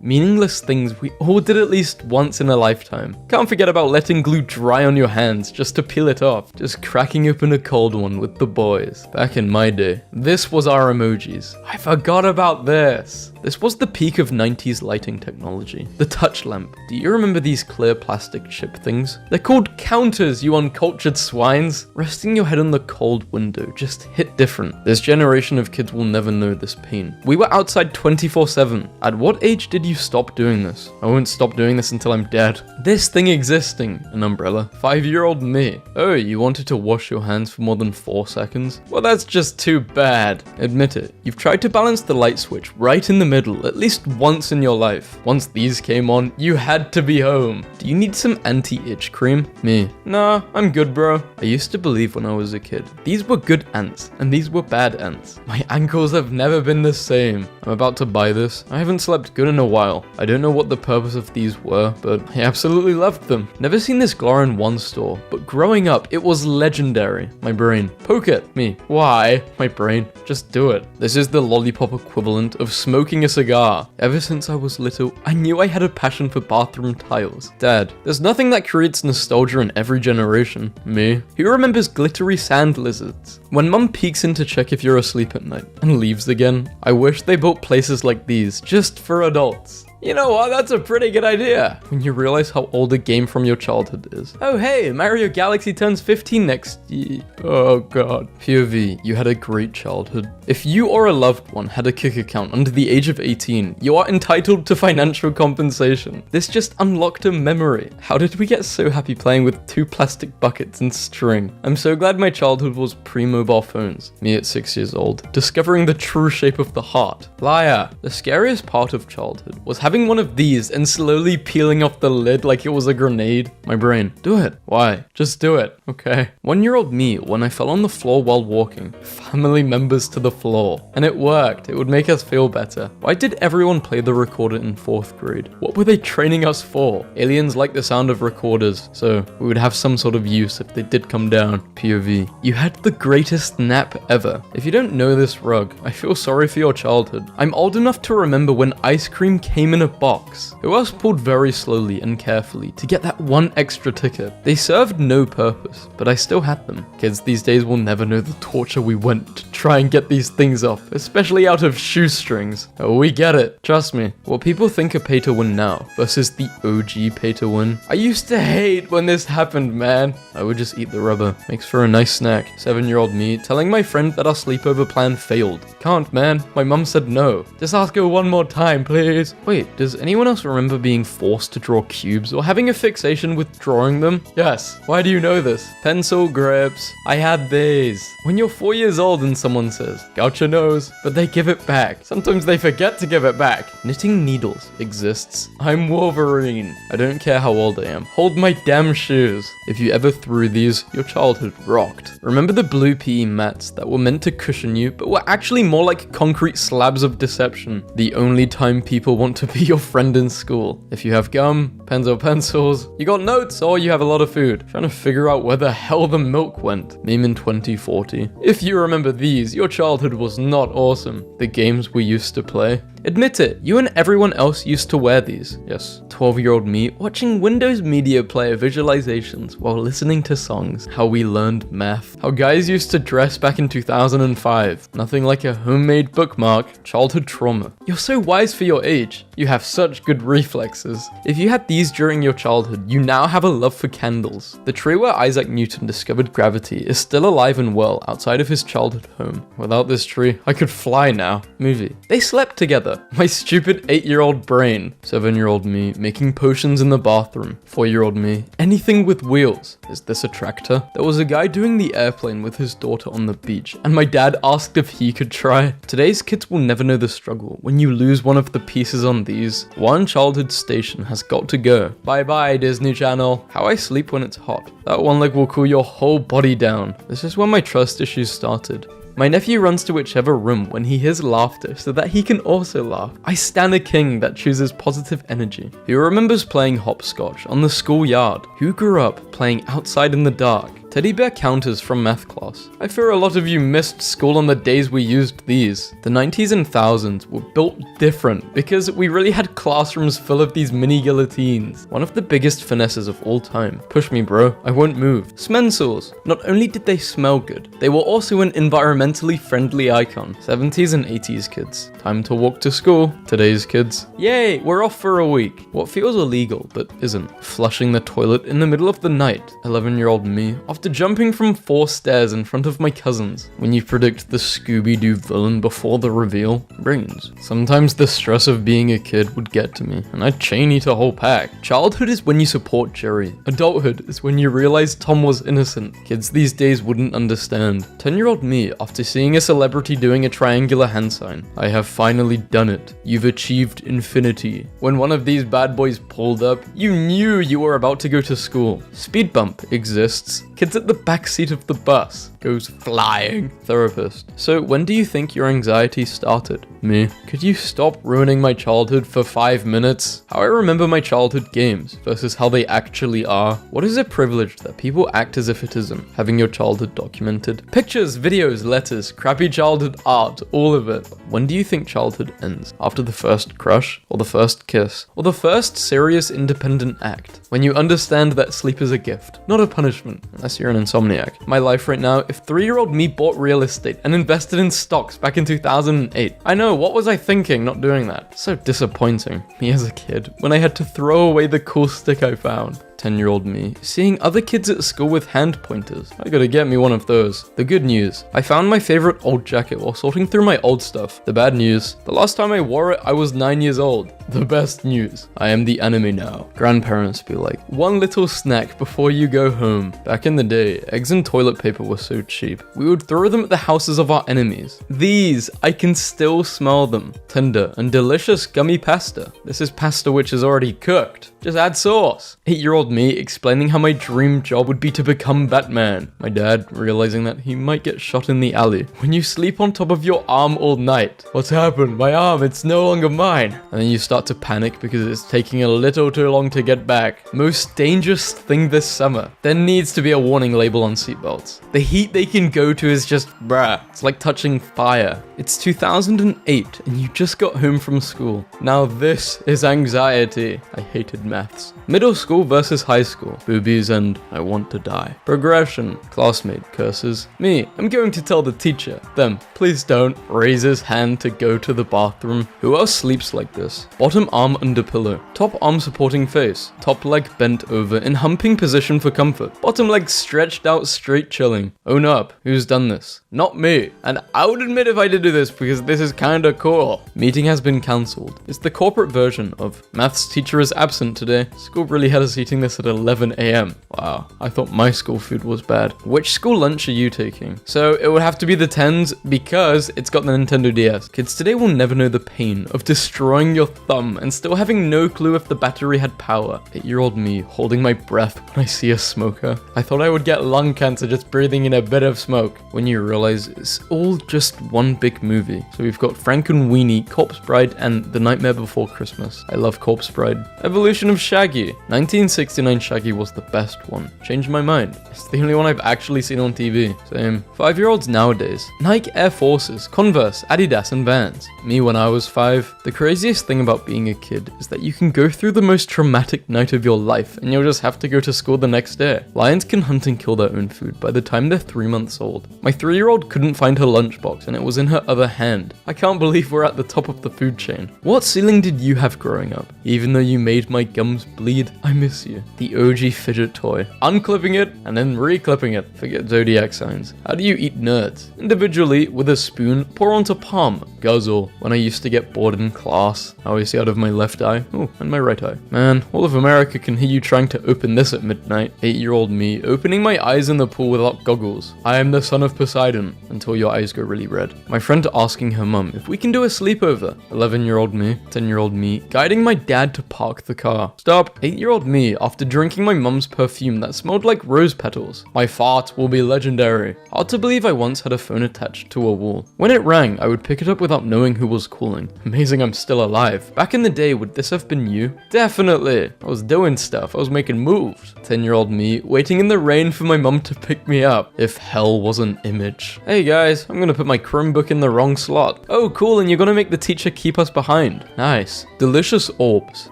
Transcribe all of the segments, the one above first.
meaningless things we all did at least once in a lifetime. Can't forget about letting glue dry on your hands just to peel it off. Just cracking open a cold one with the boys. Back in my day, this was our emojis. I forgot about this. This was the peak of 90s lighting technology. The touch lamp. Do you remember these clear plastic chip things? They're called counters, you uncultured swines. Resting your head on the cold window just hit different. This generation of kids will never know this pain. We were outside 24/7. At what age did you stop doing this? I won't stop doing this until I'm dead. This thing existing. An umbrella. 5-year-old me. Oh, you wanted to wash your hands for more than 4 seconds? Well, that's just too bad. Admit it. You've tried to balance the light switch right in the middle at least once in your life. Once these came on, you had to be home. Do you need some anti-itch cream? Me. Nah, I'm good, bro. I used to believe when I was a kid, these were good ants, and these were bad ants. My ankles have never been the same. I'm about to buy this. I haven't slept good in a while. I don't know what the purpose of these were, but I absolutely loved them. Never seen this glow in one store, but growing up, it was legendary. My brain. Poke it. Me. Why? My brain. Just do it. This is the lollipop equivalent of smoking a cigar. Ever since I was little, I knew I had a passion for bathroom tiles. Dad. There's nothing that creates nostalgia in every generation. Me. Who remembers glittery sand lizards? When mum peeks in to check if you're asleep at night and leaves again, I wish they built places like these just for adults. You know what, that's a pretty good idea. When you realize how old a game from your childhood is. Oh hey, Mario Galaxy turns 15 next year. Oh god. POV, you had a great childhood. If you or a loved one had a Kick account under the age of 18, you are entitled to financial compensation. This just unlocked a memory. How did we get so happy playing with 2 plastic buckets and string? I'm so glad my childhood was pre-mobile phones. Me at 6 years old, discovering the true shape of the heart. Liar. The scariest part of childhood was having one of these and slowly peeling off the lid like it was a grenade. My brain. Do it. Why? Just do it. Okay. 1-year-old me, when I fell on the floor while walking, family members to the floor. And it worked. It would make us feel better. Why did everyone play the recorder in 4th grade? What were they training us for? Aliens like the sound of recorders, so we would have some sort of use if they did come down. POV. You had the greatest nap ever. If you don't know this rug, I feel sorry for your childhood. I'm old enough to remember when ice cream came in a box. Who else pulled very slowly and carefully to get that one extra ticket? They served no purpose, but I still had them. Kids these days will never know the torture we went to try and get these things off, especially out of shoestrings. Oh, we get it. Trust me. What people think are pay to win now versus the OG pay to win. I used to hate when this happened, man. I would just eat the rubber. Makes for a nice snack. 7-year-old me telling my friend that our sleepover plan failed. Can't, man. My mum said no. Just ask her one more time, please. Wait, does anyone else remember being forced to draw cubes or having a fixation with drawing them? Yes. Why do you know this? Pencil grips. I had these. When you're 4 years old and someone says, "Got your nose," but they give it back. Sometimes they forget to give it back. Knitting needles exists. I'm Wolverine. I don't care how old I am. Hold my damn shoes. If you ever threw these, your childhood rocked. Remember the blue PE mats that were meant to cushion you, but were actually more like concrete slabs of deception? The only time people want to be your friend in school. If you have gum, pens or pencils, you got notes, or you have a lot of food. Trying to figure out where the hell the milk went. Meme in 2040. If you remember these, your childhood was not awesome. The games we used to play. Admit it, you and everyone else used to wear these. Yes, 12-year-old me watching Windows Media Player visualizations while listening to songs. How we learned math. How guys used to dress back in 2005. Nothing like a homemade bookmark. Childhood trauma. You're so wise for your age. You have such good reflexes. If you had these during your childhood, you now have a love for candles. The tree where Isaac Newton discovered gravity is still alive and well outside of his childhood home. Without this tree, I could fly now. Movie. They slept together. My stupid 8-year-old brain. 7-year-old me making potions in the bathroom. 4-year-old me. Anything with wheels. Is this a tractor? There was a guy doing the airplane with his daughter on the beach, and my dad asked if he could try. Today's kids will never know the struggle when you lose one of the pieces on these. One childhood station has got to go. Bye bye, Disney Channel. How I sleep when it's hot. That one leg will cool your whole body down. This is when my trust issues started. My nephew runs to whichever room when he hears laughter so that he can also laugh. I stand a king that chooses positive energy. Who remembers playing hopscotch on the schoolyard? Who grew up playing outside in the dark? Teddy bear counters from math class. I fear a lot of you missed school on the days we used these. The 90s and thousands were built different because we really had classrooms full of these mini guillotines. One of the biggest finesses of all time. Push me bro, I won't move. Smensors. Not only did they smell good, they were also an environmentally friendly icon. 70s and 80s kids. Time to walk to school. Today's kids. Yay, we're off for a week. What feels illegal but isn't. Flushing the toilet in the middle of the night. 11-year-old me, after jumping from 4 stairs in front of my cousins. When you predict the Scooby-Doo villain before the reveal. Brains. Sometimes the stress of being a kid would get to me, and I'd chain eat a whole pack. Childhood is when you support Jerry. Adulthood is when you realize Tom was innocent. Kids these days wouldn't understand. 10-year-old me, after seeing a celebrity doing a triangular hand sign. I have finally done it. You've achieved infinity. When one of these bad boys pulled up, you knew you were about to go to school. Speed bump exists. Kids at the back seat of the bus goes flying. Therapist. So when do you think your anxiety started? Me. Could you stop ruining my childhood for 5 minutes? How I remember my childhood games versus how they actually are. What is a privilege that people act as if it isn't? Having your childhood documented. Pictures, videos, letters, crappy childhood art, all of it. When do you think childhood ends? After the first crush? Or the first kiss? Or the first serious independent act? When you understand that sleep is a gift, not a punishment, unless you're an insomniac. My life right now, if 3-year-old me bought real estate and invested in stocks back in 2008, I know, what was I thinking not doing that? So disappointing. Me as a kid, when I had to throw away the cool stick I found. 10-year-old me, seeing other kids at school with hand pointers. I gotta get me one of those. The good news, I found my favorite old jacket while sorting through my old stuff. The bad news, the last time I wore it, I was 9 years old. The best news, I am the enemy now. Grandparents be like, one little snack before you go home. Back in the day, eggs and toilet paper were so cheap. We would throw them at the houses of our enemies. These, I can still smell them. Tender and delicious gummy pasta. This is pasta which is already cooked. Just add sauce. 8-year-old me explaining how my dream job would be to become Batman. My dad realizing that he might get shot in the alley. When you sleep on top of your arm all night. What's happened? My arm, it's no longer mine. And then you start to panic because it's taking a little too long to get back. Most dangerous thing this summer. There needs to be a warning label on seatbelts. The heat they can go to is just bruh. It's like touching fire. It's 2008 and you just got home from school. Now this is anxiety. I hated maths. Middle school versus high school. Boobies and I want to die. Progression. Classmate curses. Me, I'm going to tell the teacher. Them, please don't. Raises hand to go to the bathroom. Who else sleeps like this? Bottom arm under pillow. Top arm supporting face. Top leg bent over in humping position for comfort. Bottom leg stretched out straight chilling. Own up. Who's done this? Not me. And I would admit if I did do this because this is kinda cool. Meeting has been cancelled. It's the corporate version of maths teacher is absent today. School really had us eating this at 11 a.m. Wow, I thought my school food was bad. Which school lunch are you taking? So it would have to be the 10s because it's got the Nintendo DS. Kids today will never know the pain of destroying your thumb and still having no clue if the battery had power. 8-year-old me holding my breath when I see a smoker. I thought I would get lung cancer just breathing in a bit of smoke. When you realize it's all just one big movie. So we've got Frankenweenie, Corpse Bride, and The Nightmare Before Christmas. I love Corpse Bride. Evolution of Shaggy. 1969 Shaggy was the best one. Changed my mind. It's the only one I've actually seen on TV. Same. 5-year-olds nowadays. Nike Air Forces, Converse, Adidas, and Vans. Me when I was 5. The craziest thing about being a kid is that you can go through the most traumatic night of your life and you'll just have to go to school the next day. Lions can hunt and kill their own food by the time they're 3 months old. My 3-year-old couldn't find her lunchbox and it was in her other hand. I can't believe we're at the top of the food chain. What ceiling did you have growing up? Even though you made my gums bleed, I miss you. The OG fidget toy. Unclipping it and then reclipping it. Forget zodiac signs. How do you eat nerds? Individually, with a spoon, pour onto palm. Guzzle. When I used to get bored in class, I always see out of my left eye. Oh, and my right eye. Man, all of America can hear you trying to open this at midnight. 8-year-old me, opening my eyes in the pool without goggles. I am the son of Poseidon, until your eyes go really red. My friend asking her mum if we can do a sleepover. 11-year-old me, 10-year-old me, guiding my dad to park the car. Stop. 8-year-old me after drinking my mum's perfume that smelled like rose petals. My fart will be legendary. Hard to believe I once had a phone attached to a wall. When it rang, I would pick it up without knowing who was calling. Amazing I'm still alive. Back in the day, would this have been you? Definitely. I was doing stuff. I was making moves. 10-year-old me waiting in the rain for my mum to pick me up. If hell was an image. Hey guys, I'm gonna put my Chromebook in the wrong slot. Oh cool, and you're gonna make the teacher keep us behind. Nice. Delicious orbs.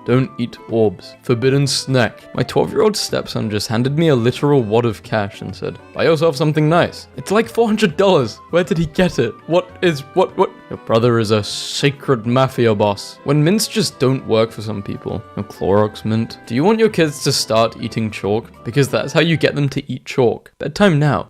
Don't eat orbs. Forbidden snack. My 12-year-old stepson just handed me a literal wad of cash and said, buy yourself something nice. It's like $400. Where did he get it? What? Your brother is a sacred mafia boss. When mints just don't work for some people. No Clorox mint. Do you want your kids to start eating chalk? Because that's how you get them to eat chalk. Bedtime now.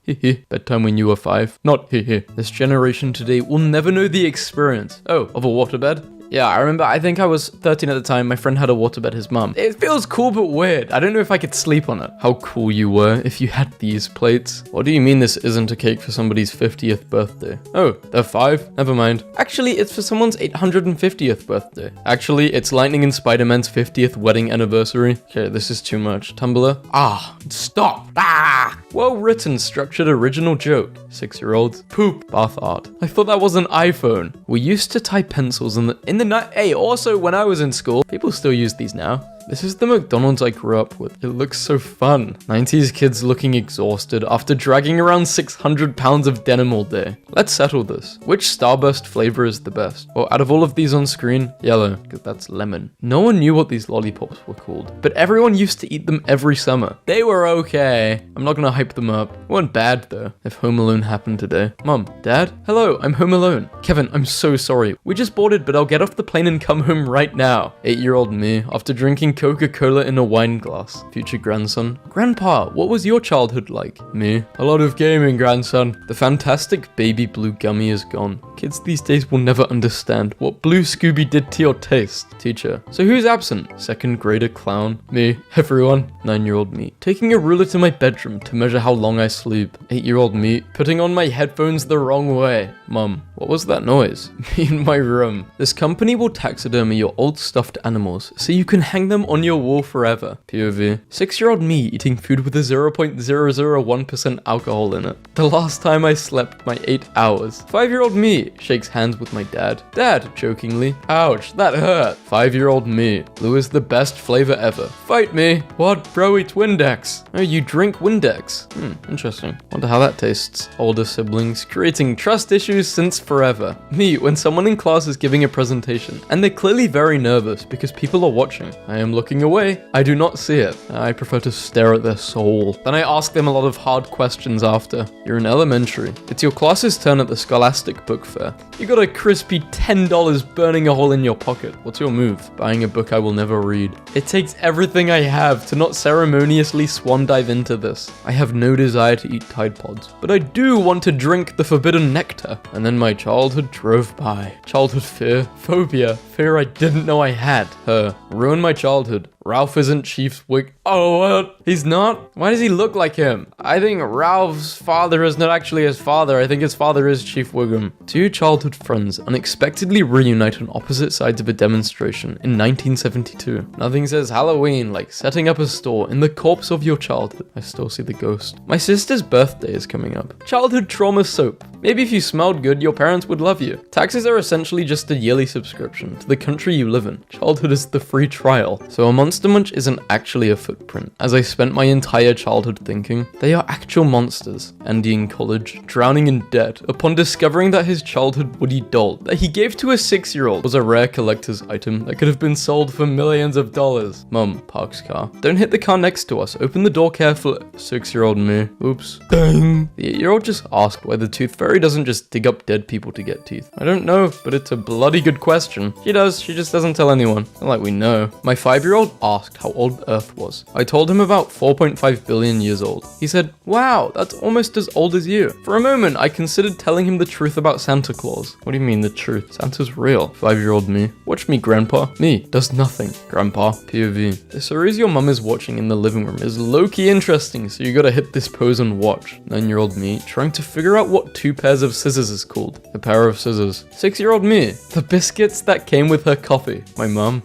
Bedtime when you were 5. Not This generation today will never know the experience. Oh, of a waterbed? Yeah, I remember, I think I was 13 at the time, my friend had a waterbed, his mum. It feels cool but weird. I don't know if I could sleep on it. How cool you were if you had these plates. What do you mean this isn't a cake for somebody's 50th birthday? Oh, they're 5? Never mind. Actually, it's for someone's 850th birthday. Actually, it's Lightning and Spider-Man's 50th wedding anniversary. Okay, this is too much. Tumblr? Stop. Well-written, structured, original joke. 6-year-olds. Poop. Bath art. I thought that was an iPhone. We used to tie pencils in the night. Hey, also when I was in school, people still use these now. This is the McDonald's I grew up with. It looks so fun. 90s kids looking exhausted after dragging around 600 pounds of denim all day. Let's settle this. Which Starburst flavor is the best? Well, out of all of these on screen, yellow, because that's lemon. No one knew what these lollipops were called, but everyone used to eat them every summer. They were okay. I'm not gonna hype them up. They weren't bad though, if Home Alone happened today. Mom, Dad? Hello, I'm home alone. Kevin, I'm so sorry. We just boarded, but I'll get off the plane and come home right now. 8-year-old me, after drinking Coca-Cola in a wine glass. Future grandson. Grandpa, what was your childhood like? Me. A lot of gaming, grandson. The fantastic baby blue gummy is gone. Kids these days will never understand what Blue Scooby did to your taste. Teacher. So who's absent? 2nd grader clown. Me. Everyone. 9-year-old me. Taking a ruler to my bedroom to measure how long I sleep. 8-year-old me. Putting on my headphones the wrong way. Mum. What was that noise? Me in my room. This company will taxidermy your old stuffed animals so you can hang them on your wall forever. POV. 6-year-old me eating food with a 0.001% alcohol in it. The last time I slept my 8 hours. 5-year-old me shakes hands with my dad. Dad, jokingly. Ouch, that hurt. 5-year-old me. Blue is the best flavor ever. Fight me. What? Bro eats Windex. Oh, you drink Windex. Interesting. Wonder how that tastes. Older siblings creating trust issues since forever. Me, when someone in class is giving a presentation and they're clearly very nervous because people are watching. I am looking away. I do not see it. I prefer to stare at their soul. Then I ask them a lot of hard questions after. You're in elementary. It's your class's turn at the Scholastic Book Fair. You got a crispy $10 burning a hole in your pocket. What's your move? Buying a book I will never read. It takes everything I have to not ceremoniously swan dive into this. I have no desire to eat Tide Pods, but I do want to drink the forbidden nectar. And then my childhood drove by. Childhood fear, phobia, fear I didn't know I had. Ruined my childhood. Ralph isn't Chief Wig. Oh, what? He's not? Why does he look like him? I think Ralph's father is not actually his father. I think his father is Chief Wiggum. 2 childhood friends unexpectedly reunite on opposite sides of a demonstration in 1972. Nothing says Halloween like setting up a store in the corpse of your childhood. I still see the ghost. My sister's birthday is coming up. Childhood trauma soap. Maybe if you smelled good, your parents would love you. Taxes are essentially just a yearly subscription to the country you live in. Childhood is the free trial. So a Monster Munch isn't actually a footprint. As I spent my entire childhood thinking, they are actual monsters. Andy in college, drowning in debt, upon discovering that his childhood Woody doll that he gave to a 6-year-old was a rare collector's item that could have been sold for millions of dollars. Mum parks car. Don't hit the car next to us. Open the door carefully. 6-year-old me. Oops. Dang. The 8-year-old just asked why the tooth fairy doesn't just dig up dead people to get teeth. I don't know, but it's a bloody good question. She does, she just doesn't tell anyone. Not like we know. My 5-year-old asked how old Earth was. I told him about 4.5 billion years old. He said, wow, that's almost as old as you. For a moment, I considered telling him the truth about Santa Claus. What do you mean the truth? Santa's real. 5-year-old me. Watch me, Grandpa. Me, does nothing. Grandpa, POV. The series your mum is watching in the living room is low-key interesting, so you gotta hit this pose and watch. 9-year-old me, trying to figure out what 2 pairs of scissors is called. A pair of scissors. 6-year-old me. The biscuits that came with her coffee. My mum.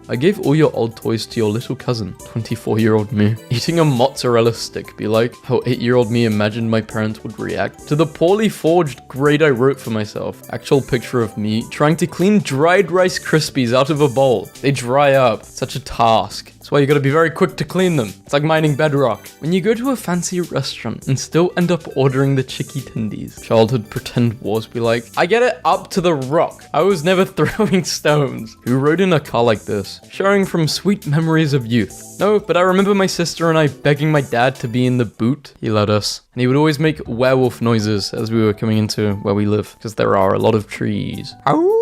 I gave all your old toys toys to your little cousin, 24-year-old me. Eating a mozzarella stick be like how 8-year-old me imagined my parents would react to the poorly forged grade I wrote for myself. Actual picture of me trying to clean dried Rice Krispies out of a bowl. They dry up. Such a task. That's why you gotta be very quick to clean them. It's like mining bedrock. When you go to a fancy restaurant and still end up ordering the chicky tendies. Childhood pretend wars be like, I get it up to the rock. I was never throwing stones. Who rode in a car like this? Sharing from sweet memories of youth. No, but I remember my sister and I begging my dad to be in the boot. He let us. And he would always make werewolf noises as we were coming into where we live, because there are a lot of trees. Ow!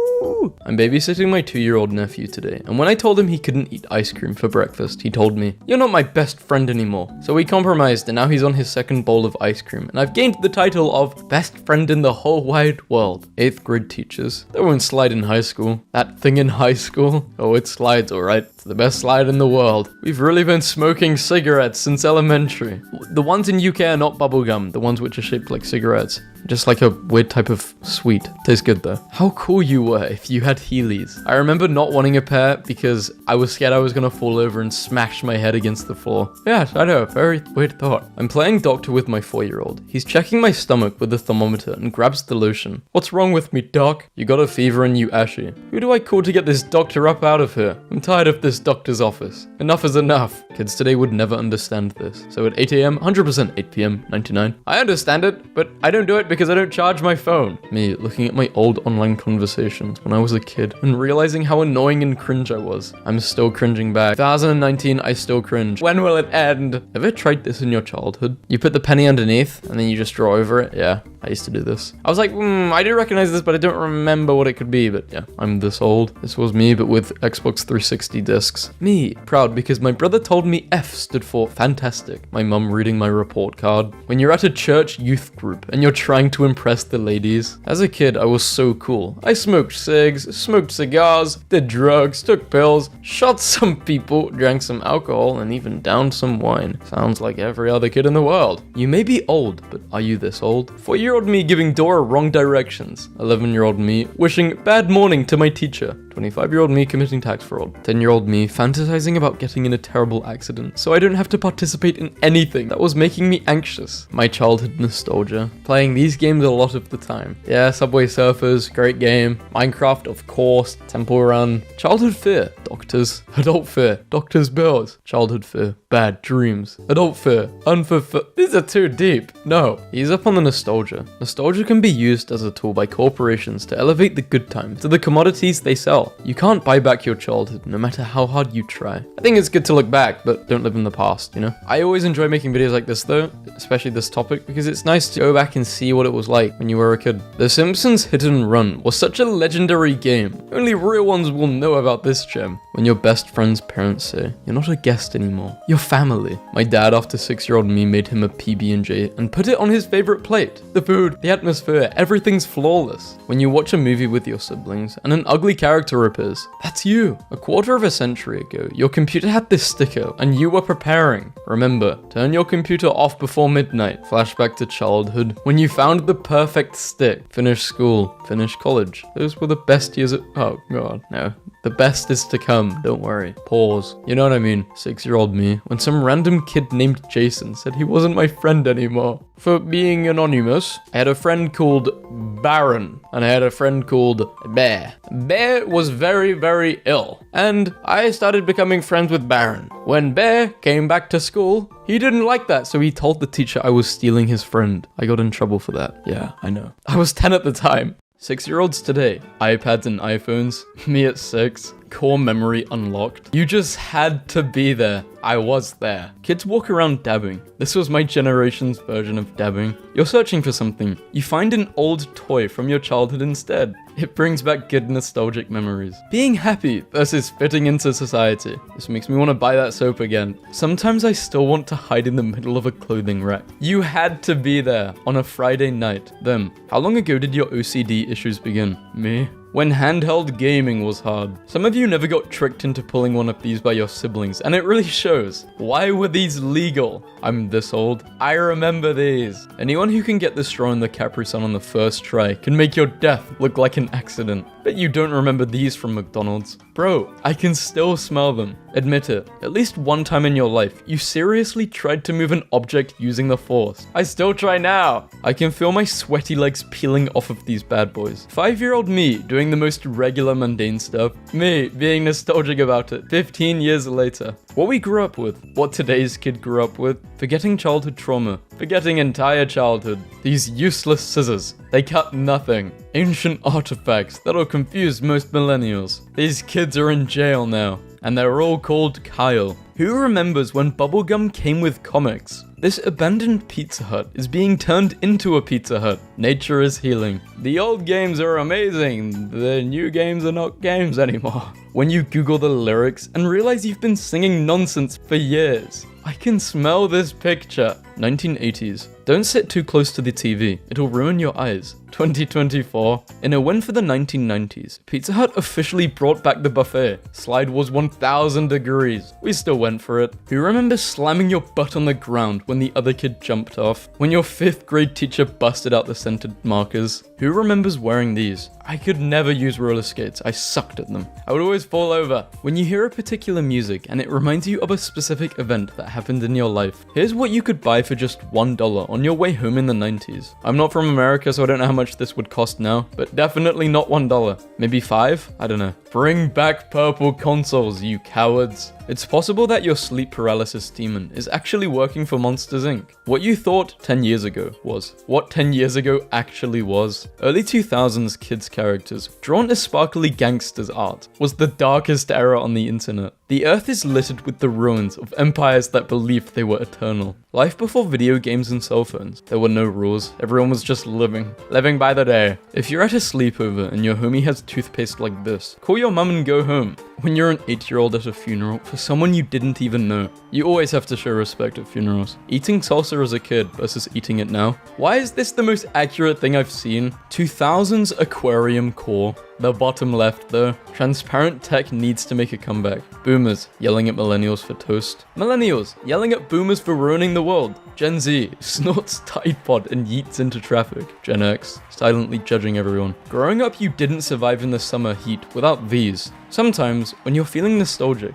I'm babysitting my 2-year-old nephew today, and when I told him he couldn't eat ice cream for breakfast, he told me, "You're not my best friend anymore." So we compromised, and now he's on his second bowl of ice cream, and I've gained the title of best friend in the whole wide world. 8th grade teachers. That won't slide in high school. That thing in high school? Oh, it slides, alright. It's the best slide in the world. We've really been smoking cigarettes since elementary. The ones in UK are not bubblegum, the ones which are shaped like cigarettes. Just like a weird type of sweet. Tastes good though. How cool you were if you had Heelys. I remember not wanting a pair because I was scared I was gonna fall over and smash my head against the floor. Yeah, I know, very weird thought. I'm playing doctor with my 4-year-old. He's checking my stomach with the thermometer and grabs the lotion. What's wrong with me, doc? You got a fever and you ashy. Who do I call to get this doctor up out of here? I'm tired of this doctor's office. Enough is enough. Kids today would never understand this. So at 8 a.m., 100%, 8 p.m., 99. I understand it, but I don't do it because I don't charge my phone. Me looking at my old online conversations when I was a kid and realizing how annoying and cringe I was. I'm still cringing back. 2019, I still cringe. When will it end? Ever tried this in your childhood? You put the penny underneath and then you just draw over it? Yeah, I used to do this. I was like, I do recognize this, but I don't remember what it could be. But yeah, I'm this old. This was me, but with Xbox 360 discs. Me, proud because my brother told me F stood for fantastic. My mum reading my report card. When you're at a church youth group and you're trying to impress the ladies. As a kid, I was so cool. I smoked cigs, smoked cigars, did drugs, took pills, shot some people, drank some alcohol, and even downed some wine. Sounds like every other kid in the world. You may be old, but are you this old? 4-year-old me giving Dora wrong directions. 11-year-old me wishing bad morning to my teacher. 25-year-old me committing tax fraud. 10-year-old me fantasizing about getting in a terrible accident so I don't have to participate in anything that was making me anxious. My childhood nostalgia. Playing these games a lot of the time. Yeah, Subway Surfers, great game. Minecraft, of course. Temple Run. Childhood fear. Doctors. Adult fear. Doctors' bills. Childhood fear. Bad dreams. Adult fear. Unfulfilled. These are too deep. No. Ease up on the nostalgia. Nostalgia can be used as a tool by corporations to elevate the good times to the commodities they sell. You can't buy back your childhood, no matter how hard you try. I think it's good to look back, but don't live in the past, you know? I always enjoy making videos like this though, especially this topic, because it's nice to go back and see what it was like when you were a kid. The Simpsons Hit and Run was such a legendary game. Only real ones will know about this gem. When your best friend's parents say, you're not a guest anymore, you're family. My dad, after 6-year-old me, made him a PB&J and put it on his favorite plate. The food, the atmosphere, everything's flawless. When you watch a movie with your siblings and an ugly character appears, that's you. A quarter of a century ago, your computer had this sticker and you were preparing. Remember, turn your computer off before midnight. Flashback to childhood when you found the perfect stick. Finish school, finish college. Those were the best years of— oh god, no. The best is to come, don't worry. Pause. You know what I mean? 6-year-old me, when some random kid named Jason said he wasn't my friend anymore. For being anonymous, I had a friend called Baron, and I had a friend called Bear. Bear was very, very ill, and I started becoming friends with Baron. When Bear came back to school, he didn't like that, so he told the teacher I was stealing his friend. I got in trouble for that. Yeah, I know. I was 10 at the time. 6-year-olds today, iPads and iPhones, me at 6, core memory unlocked. You just had to be there. I was there. Kids walk around dabbing. This was my generation's version of dabbing. You're searching for something. You find an old toy from your childhood instead. It brings back good nostalgic memories. Being happy versus fitting into society. This makes me want to buy that soap again. Sometimes I still want to hide in the middle of a clothing rack. You had to be there on a Friday night. Them. How long ago did your OCD issues begin? Me? When handheld gaming was hard. Some of you never got tricked into pulling one of these by your siblings, and it really shows. Why were these legal? I'm this old. I remember these. Anyone who can get the straw in the Capri Sun on the first try can make your death look like an accident. Bet you don't remember these from McDonald's. Bro, I can still smell them. Admit it, at least one time in your life, you seriously tried to move an object using the Force. I still try now. I can feel my sweaty legs peeling off of these bad boys. 5-year-old me doing the most regular mundane stuff. Me being nostalgic about it 15 years later. What we grew up with, what today's kid grew up with, forgetting childhood trauma, forgetting entire childhood. These useless scissors, they cut nothing. Ancient artifacts that'll confuse most millennials. These kids are in jail now, and they're all called Kyle. Who remembers when bubblegum came with comics? This abandoned Pizza Hut is being turned into a Pizza Hut. Nature is healing. The old games are amazing. The new games are not games anymore. When you Google the lyrics and realize you've been singing nonsense for years. I can smell this picture. 1980s. Don't sit too close to the TV. It'll ruin your eyes. 2024. In a win for the 1990s, Pizza Hut officially brought back the buffet. Slide was 1000 degrees. We still went for it. Who remembers slamming your butt on the ground when the other kid jumped off? When your 5th grade teacher busted out the scented markers? Who remembers wearing these? I could never use roller skates. I sucked at them. I would always fall over. When you hear a particular music and it reminds you of a specific event that happened in your life, here's what you could buy for just $1 on your way home in the 90s. I'm not from America, so I don't know how much this would cost now, but definitely not $1. Maybe $5? I don't know. Bring back purple consoles, you cowards. It's possible that your sleep paralysis demon is actually working for Monsters Inc. What you thought 10 years ago was what 10 years ago actually was. Early 2000s kids characters drawn as sparkly gangsters art was the darkest era on the internet. The earth is littered with the ruins of empires that believed they were eternal. Life before video games and cell phones. There were no rules. Everyone was just living by the day. If you're at a sleepover and your homie has toothpaste like this, call your mum and go home. When you're an 8-year-old at a funeral for someone you didn't even know, you always have to show respect at funerals. Eating salsa as a kid versus eating it now. Why is this the most accurate thing I've seen? 2000s aquarium core. The bottom left though. Transparent tech needs to make a comeback. Boomers yelling at millennials for toast. Millennials yelling at boomers for ruining the world. Gen Z snorts Tide Pod and yeets into traffic. Gen X silently judging everyone. Growing up, you didn't survive in the summer heat without these. Sometimes, when you're feeling nostalgic,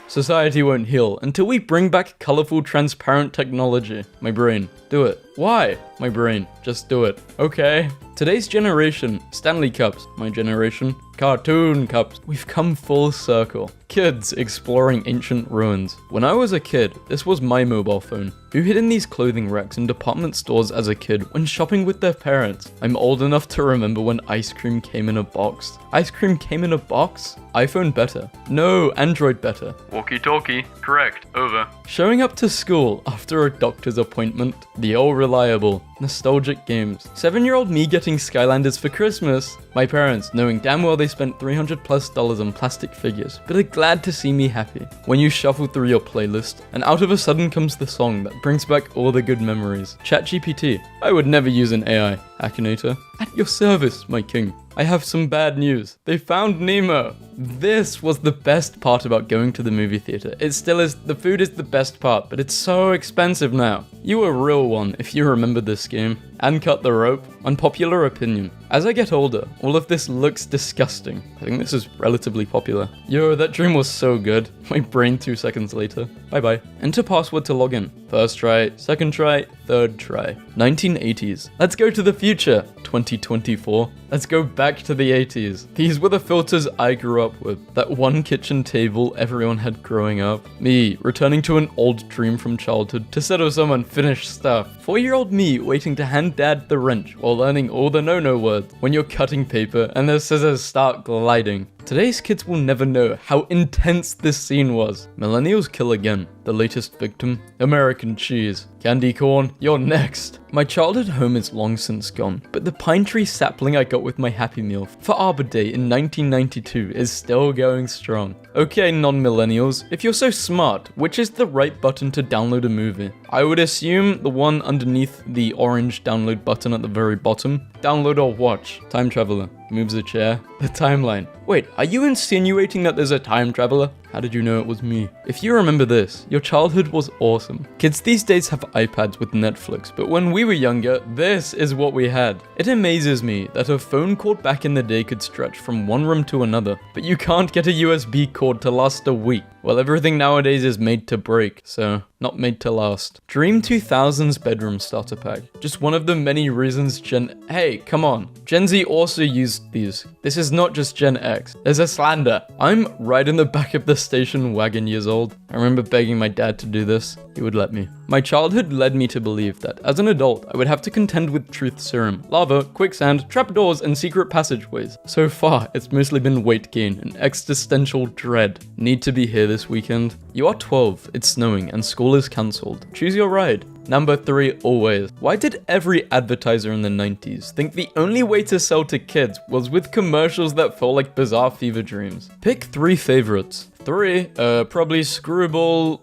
society won't heal until we bring back colorful, transparent technology. My brain, do it. Why? My brain, just do it. Okay. Today's generation, Stanley Cups. My generation, cartoon cups. We've come full circle. Kids exploring ancient ruins. When I was a kid, this was my mobile phone. Who hid in these clothing racks in department stores as a kid when shopping with their parents? I'm old enough to remember when ice cream came in a box. Ice cream came in a box? iPhone better. No, Android better. Walkie-talkie. Correct. Over. Showing up to school after a doctor's appointment. The all reliable, nostalgic games. 7-year-old me getting Skylanders for Christmas. My parents knowing damn well they spent $300+ on plastic figures, but are glad to see me happy. When you shuffle through your playlist, and out of a sudden comes the song that brings back all the good memories. ChatGPT. I would never use an AI. Akinator. At your service, my king. I have some bad news. They found Nemo. This was the best part about going to the movie theater. It still is. The food is the best part, but it's so expensive now. You were a real one if you remember this game. And cut the rope. Unpopular opinion. As I get older, all of this looks disgusting. I think this is relatively popular. Yo, that dream was so good. My brain 2 seconds later. Bye bye. Enter password to log in. First try, second try, third try. 1980s. Let's go to the future. 2024. Let's go back to the 80s. These were the filters I grew up with. That one kitchen table everyone had growing up. Me, returning to an old dream from childhood to settle some unfinished stuff. 4-year-old me waiting to hand dad the wrench while learning all the no-no words. When you're cutting paper and the scissors start gliding. Today's kids will never know how intense this scene was. Millennials kill again. The latest victim, American cheese. Candy corn, you're next. My childhood home is long since gone, but the pine tree sapling I got with my Happy Meal for Arbor Day in 1992 is still going strong. Okay, non-millennials, if you're so smart, which is the right button to download a movie? I would assume the one underneath the orange download button at the very bottom. download or watch. Time traveler. Moves a chair. The timeline. Wait, are you insinuating that there's a time traveler? How did you know it was me? If you remember this, your childhood was awesome. Kids these days have iPads with Netflix, but when we were younger, this is what we had. It amazes me that a phone cord back in the day could stretch from one room to another, but you can't get a USB cord to last a week. Well, everything nowadays is made to break, so not made to last. Dream 2000's bedroom starter pack. Just one of the many reasons Hey, come on. Gen Z also used these. This is not just Gen X. There's a slander. I'm right in the back of the station wagon years old. I remember begging my dad to do this. He would let me. My childhood led me to believe that, as an adult, I would have to contend with truth serum, lava, quicksand, trapdoors, and secret passageways. So far, it's mostly been weight gain and existential dread. Need to be here this weekend? You are 12, it's snowing, and school is cancelled. Choose your ride. Number 3, always. Why did every advertiser in the 90s think the only way to sell to kids was with commercials that felt like bizarre fever dreams? Pick 3 favorites. 3, probably Screwball,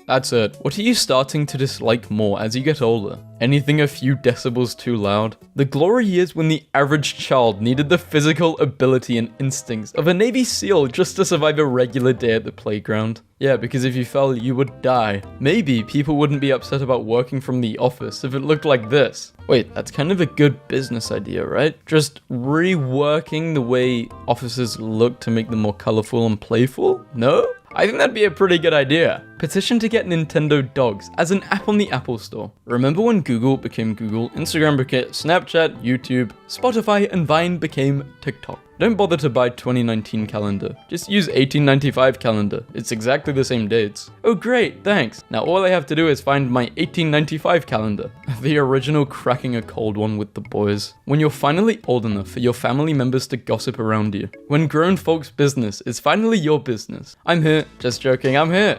that's it. What are you starting to dislike more as you get older? Anything a few decibels too loud? The glory years when the average child needed the physical ability and instincts of a Navy SEAL just to survive a regular day at the playground. Yeah, because if you fell, you would die. Maybe people wouldn't be upset about working from the office if it looked like this. Wait, that's kind of a good business idea, right? Just reworking the way offices look to make them more colorful and playful? No? I think that'd be a pretty good idea. Petition to get Nintendo Dogs as an app on the Apple Store. Remember when Google became Google, Instagram became Snapchat, YouTube, Spotify, and Vine became TikTok? Don't bother to buy 2019 calendar. Just use 1895 calendar. It's exactly the same dates. Oh great, thanks. Now all I have to do is find my 1895 calendar. The original cracking a cold one with the boys. When you're finally old enough for your family members to gossip around you. When grown folks' business is finally your business. I'm here. Just joking, I'm here.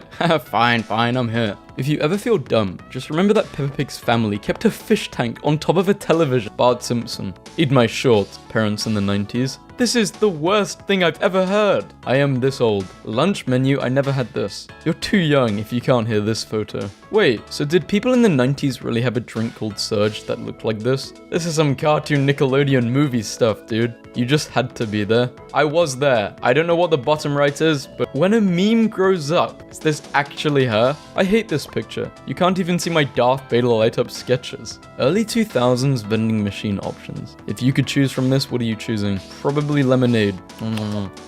Fine, I'm here. If you ever feel dumb, just remember that Peppa Pig's family kept a fish tank on top of a television. Bart Simpson. Eat my shorts, parents in the 90s. This is the worst thing I've ever heard. I am this old. Lunch menu, I never had this. You're too young if you can't hear this photo. Wait, so did people in the 90s really have a drink called Surge that looked like this? This is some cartoon Nickelodeon movie stuff, dude. You just had to be there. I was there. I don't know what the bottom right is, but when a meme grows up, is this actually her? I hate this picture. You can't even see my Darth Vader light up sketches. Early 2000s vending machine options. If you could choose from this, what are you choosing? Probably lemonade.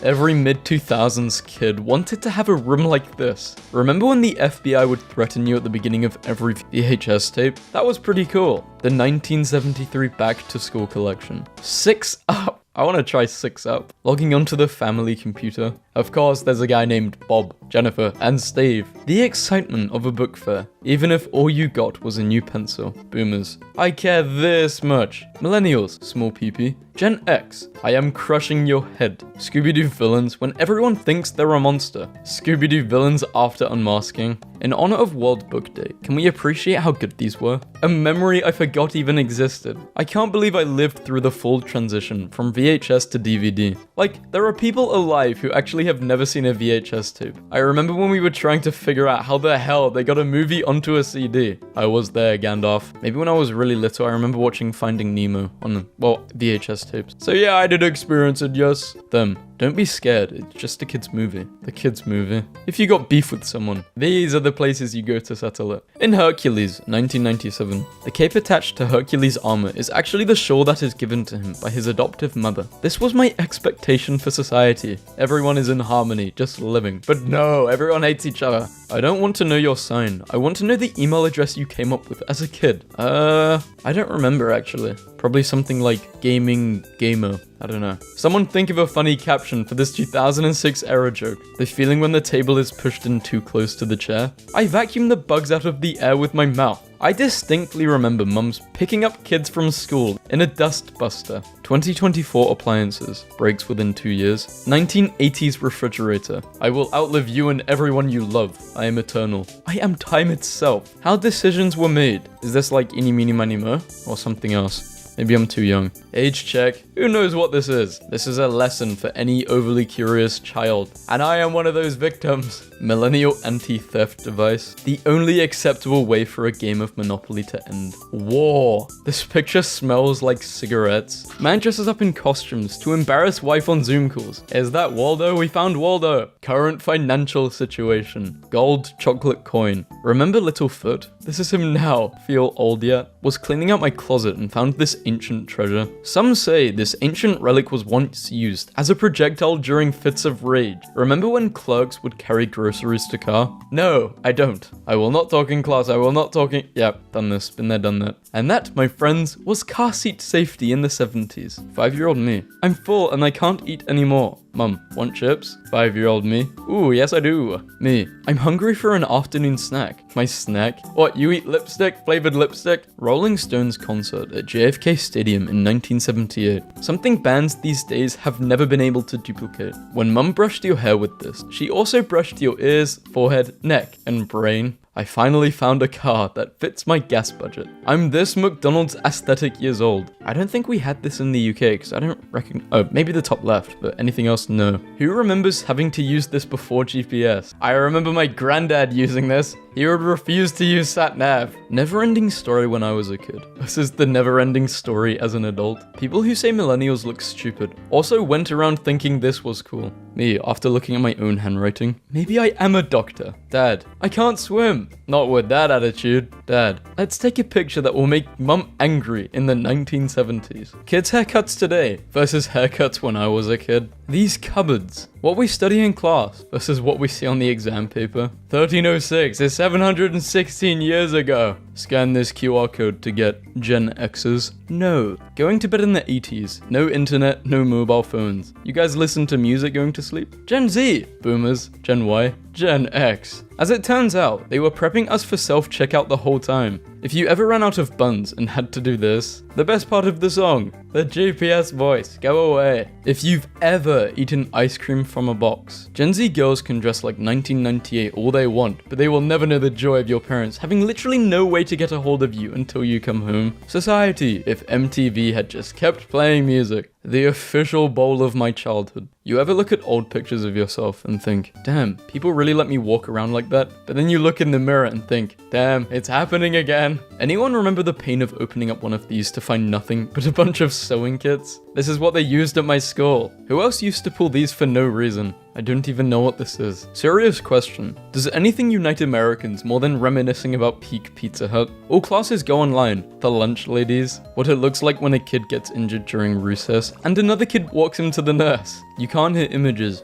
Every mid-2000s kid wanted to have a room like this. Remember when the FBI would threaten you at the beginning of every VHS tape? That was pretty cool. The 1973 Back to School collection. 6 Up. I want to try 6 Up. Logging onto the family computer. Of course, there's a guy named Bob, Jennifer, and Steve. The excitement of a book fair, even if all you got was a new pencil. Boomers. I care this much. Millennials, small peepee. Gen X, I am crushing your head. Scooby-Doo villains when everyone thinks they're a monster. Scooby-Doo villains after unmasking. In honor of World Book Day, can we appreciate how good these were? A memory I forgot even existed. I can't believe I lived through the full transition from VHS to DVD. Like, there are people alive who actually have never seen a VHS tape. I remember when we were trying to figure out how the hell they got a movie onto a CD. I was there, Gandalf. Maybe when I was really little, I remember watching Finding Nemo on, well, VHS tapes. So yeah, I did experience it, yes. Them. Don't be scared, it's just a kid's movie. The kid's movie. If you got beef with someone, these are the places you go to settle it. In Hercules, 1997, the cape attached to Hercules' armor is actually the shawl that is given to him by his adoptive mother. This was my expectation for society. Everyone is in harmony, just living. But no, everyone hates each other. I don't want to know your sign. I want to know the email address you came up with as a kid. I don't remember actually. Probably something like gaming gamer. I don't know. Someone think of a funny caption for this 2006 era joke. The feeling when the table is pushed in too close to the chair. I vacuum the bugs out of the air with my mouth. I distinctly remember mums picking up kids from school in a dust buster. 2024 appliances. Breaks within 2 years. 1980s refrigerator. I will outlive you and everyone you love. I am eternal. I am time itself. How decisions were made. Is this like Eeny Meeny Miny Mo? Or something else? Maybe I'm too young. Age check. Who knows what this is? This is a lesson for any overly curious child. And I am one of those victims. Millennial anti-theft device. The only acceptable way for a game of Monopoly to end. War. This picture smells like cigarettes. Man dresses up in costumes to embarrass wife on Zoom calls. Is that Waldo? We found Waldo. Current financial situation. Gold chocolate coin. Remember Littlefoot? This is him now. Feel old yet? Was cleaning out my closet and found this ancient treasure. Some say this ancient relic was once used as a projectile during fits of rage. Remember when clerks would carry groceries to car? No, I don't. I will not talk in class. I will not talk in... Yep, done this. Been there, done that. And that, my friends, was car seat safety in the 70s. 5-year-old me. I'm full and I can't eat anymore. Mum, want chips? 5-year-old me. Ooh, yes I do. Me. I'm hungry for an afternoon snack. My snack? What, you eat lipstick? Flavored lipstick? Rolling Stones concert at JFK Stadium in 1978. Something bands these days have never been able to duplicate. When Mum brushed your hair with this, she also brushed your ears, forehead, neck, and brain. I finally found a car that fits my gas budget. I'm this McDonald's aesthetic years old. I don't think we had this in the UK because I don't reckon. Oh, maybe the top left, but anything else, no. Who remembers having to use this before GPS? I remember my granddad using this. He would refuse to use sat-nav. Never-ending story when I was a kid. This is the never-ending story as an adult. People who say millennials look stupid also went around thinking this was cool. Me, after looking at my own handwriting, maybe I am a doctor. Dad, I can't swim. Not with that attitude. Dad, let's take a picture that will make Mum angry in the 1970s. Kids' haircuts today versus haircuts when I was a kid. These cupboards. What we study in class versus what we see on the exam paper. 1306 is 716 years ago. Scan this QR code to get Gen X's. No. Going to bed in the 80s. No internet, no mobile phones. You guys listen to music going to sleep? Gen Z. Boomers. Gen Y. Gen X. As it turns out, they were prepping us for self-checkout the whole time. If you ever ran out of buns and had to do this, the best part of the song, the GPS voice, go away. If you've ever eaten ice cream from a box, Gen Z girls can dress like 1998 all they want, but they will never know the joy of your parents having literally no way to get a hold of you until you come home. Society, if MTV had just kept playing music. The official bowl of my childhood. You ever look at old pictures of yourself and think, damn, people really let me walk around like that? But then you look in the mirror and think, damn, it's happening again. Anyone remember the pain of opening up one of these to find nothing but a bunch of sewing kits? This is what they used at my school. Who else used to pull these for no reason? I don't even know what this is. Serious question. Does anything unite Americans more than reminiscing about peak Pizza Hut? All classes go online. The lunch ladies. What it looks like when a kid gets injured during recess and another kid walks into the nurse. You can't hear images.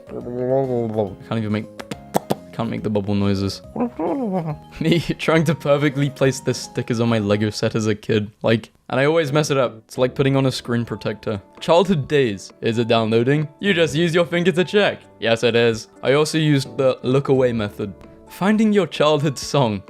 Can't make the bubble noises. Me trying to perfectly place the stickers on my Lego set as a kid. And I always mess it up. It's like putting on a screen protector. Childhood days. Is it downloading? You just use your finger to check. Yes, it is. I also used the look away method. Finding your childhood song,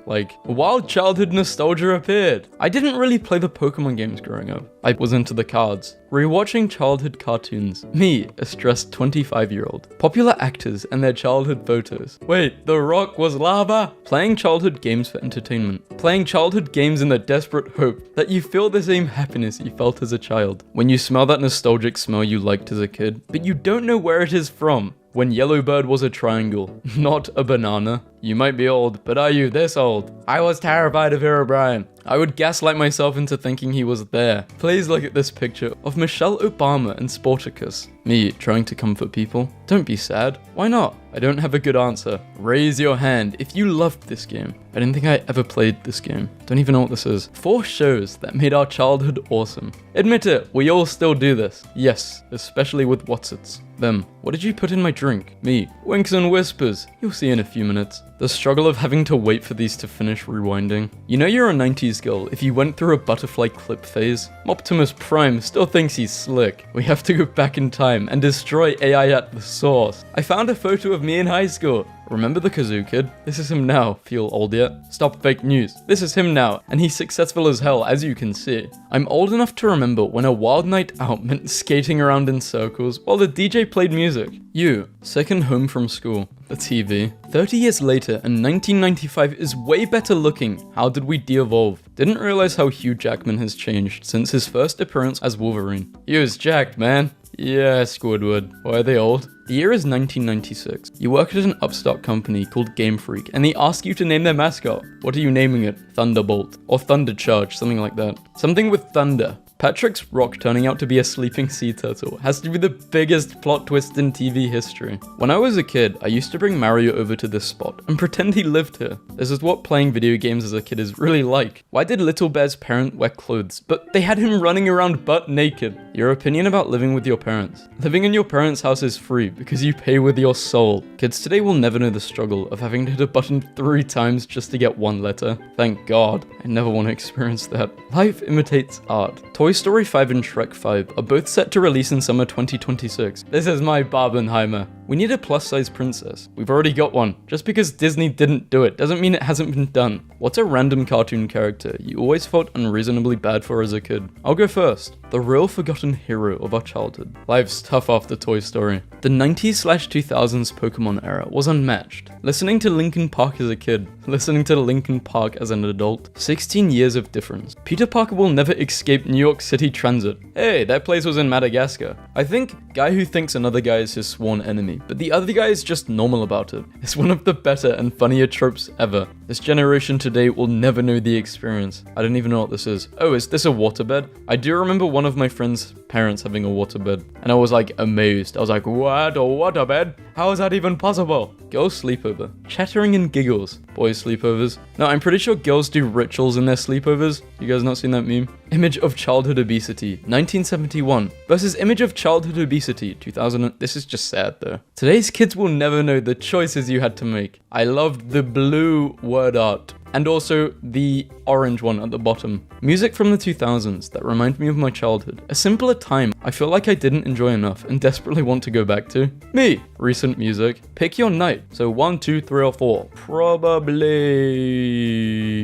wild childhood nostalgia appeared. I didn't really play the Pokemon games growing up. I was into the cards. Rewatching childhood cartoons. Me, a stressed 25-year-old. Popular actors and their childhood photos. Wait, The Rock was lava? Playing childhood games for entertainment. Playing childhood games in the desperate hope that you feel the same happiness you felt as a child. When you smell that nostalgic smell you liked as a kid, but you don't know where it is from. When Yellowbird was a triangle, not a banana. You might be old, but are you this old? I was terrified of Herobrine. I would gaslight myself into thinking he was there. Please look at this picture of Michelle Obama and Sporticus. Me trying to comfort people. Don't be sad. Why not? I don't have a good answer. Raise your hand if you loved this game. I didn't think I ever played this game. Don't even know what this is. 4 shows that made our childhood awesome. Admit it, we all still do this. Yes, especially with Whatsits. Them. What did you put in my drink? Me. Winks and whispers. You'll see in a few minutes. The struggle of having to wait for these to finish rewinding. You know you're a 90s girl if you went through a butterfly clip phase. Optimus Prime still thinks he's slick. We have to go back in time and destroy AI at the source. I found a photo of me in high school. Remember the kazoo kid? This is him now. Feel old yet? Stop fake news. This is him now, and he's successful as hell, as you can see. I'm old enough to remember when a wild night out meant skating around in circles while the DJ played music. You, second home from school, the TV. 30 years later, and 1995 is way better looking. How did we de-evolve? Didn't realize how Hugh Jackman has changed since his first appearance as Wolverine. He was jacked, man. Yeah, Squidward. Why are they old? The year is 1996. You work at an upstart company called Game Freak, and they ask you to name their mascot. What are you naming it? Thunderbolt. Or Thundercharge, something like that. Something with thunder. Patrick's rock turning out to be a sleeping sea turtle has to be the biggest plot twist in TV history. When I was a kid, I used to bring Mario over to this spot and pretend he lived here. This is what playing video games as a kid is really like. Why did Little Bear's parent wear clothes, but they had him running around butt naked? Your opinion about living with your parents. Living in your parents' house is free because you pay with your soul. Kids today will never know the struggle of having to hit a button 3 times just to get 1 letter. Thank God. I never want to experience that. Life imitates art. Toy Story 5 and Shrek 5 are both set to release in summer 2026. This is my Barbenheimer. We need a plus-size princess. We've already got one. Just because Disney didn't do it doesn't mean it hasn't been done. What's a random cartoon character you always felt unreasonably bad for as a kid? I'll go first. The real forgotten hero of our childhood. Life's tough after Toy Story. The 90s/2000s Pokemon era was unmatched. Listening to Linkin Park as a kid, listening to Linkin Park as an adult, 16 years of difference. Peter Parker will never escape New York City Transit. Hey, that place was in Madagascar. I think guy who thinks another guy is his sworn enemy, but the other guy is just normal about it. It's one of the better and funnier tropes ever. This generation today will never know the experience. I don't even know what this is. Oh, is this a waterbed? I do remember one of my friend's parents having a waterbed, and I was like amazed. I was like, what, a waterbed? How is that even possible? Girls sleepover. Chattering and giggles. Boys sleepovers. No, I'm pretty sure girls do rituals in their sleepovers. You guys not seen that meme? Image of childhood obesity, 1971 versus image of childhood obesity, 2000. This is just sad though. Today's kids will never know the choices you had to make. I loved the blue word art. And also the orange one at the bottom. Music from the 2000s that remind me of my childhood. A simpler time I feel like I didn't enjoy enough and desperately want to go back to. Me. Recent music. Pick your night. So 1, 2, 3, or 4. Probably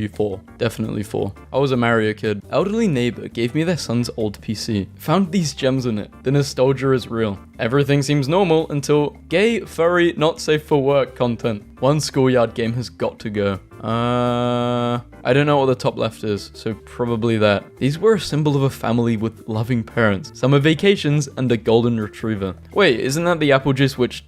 4. Definitely 4. I was a Mario kid. Elderly neighbor gave me their son's old PC. Found these gems in it. The nostalgia is real. Everything seems normal until gay, furry, not safe for work content. One schoolyard game has got to go. I don't know what the top left is, so probably that. These were a symbol of a family with loving parents, summer vacations, and a golden retriever. Wait, isn't that the apple juice which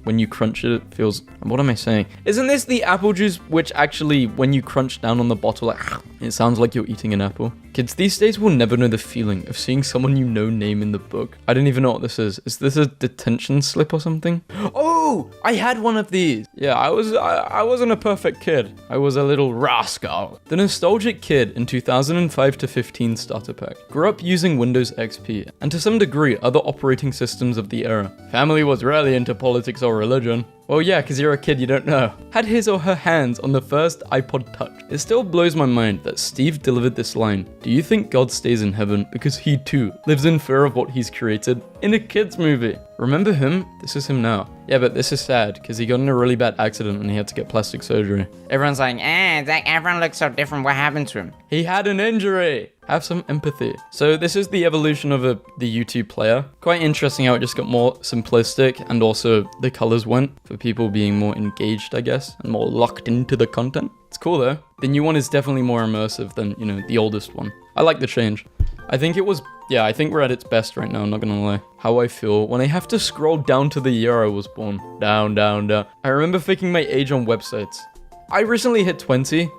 when you crunch it feels... What am I saying? Isn't this the apple juice which actually, when you crunch down on the bottle, like, it sounds like you're eating an apple? Kids these days will never know the feeling of seeing someone you know name in the book. I don't even know what this is. Is this a detention slip or something? Oh, I had one of these. Yeah, I wasn't a perfect kid. I was a little rascal. The nostalgic kid in 2005 to 15 starter pack. Grew up using Windows XP, and to some degree other operating systems of the era. Family was rarely into politics or religion. Well, yeah, because you're a kid, you don't know. Had his or her hands on the first iPod Touch. It still blows my mind that Steve delivered this line. Do you think God stays in heaven because he too lives in fear of what he's created? In a kid's movie. Remember him? This is him now. Yeah, but this is sad because he got in a really bad accident and he had to get plastic surgery. Everyone's like, Zack Efron looks so different. What happened to him? He had an injury. Have some empathy. So this is the evolution of the YouTube player. Quite interesting how it just got more simplistic and also the colors went for people being more engaged, I guess, and more locked into the content. It's cool though. The new one is definitely more immersive than, the oldest one. I like the change. I think we're at its best right now, I'm not gonna lie. How I feel when I have to scroll down to the year I was born. Down, down, down. I remember faking my age on websites. I recently hit 20.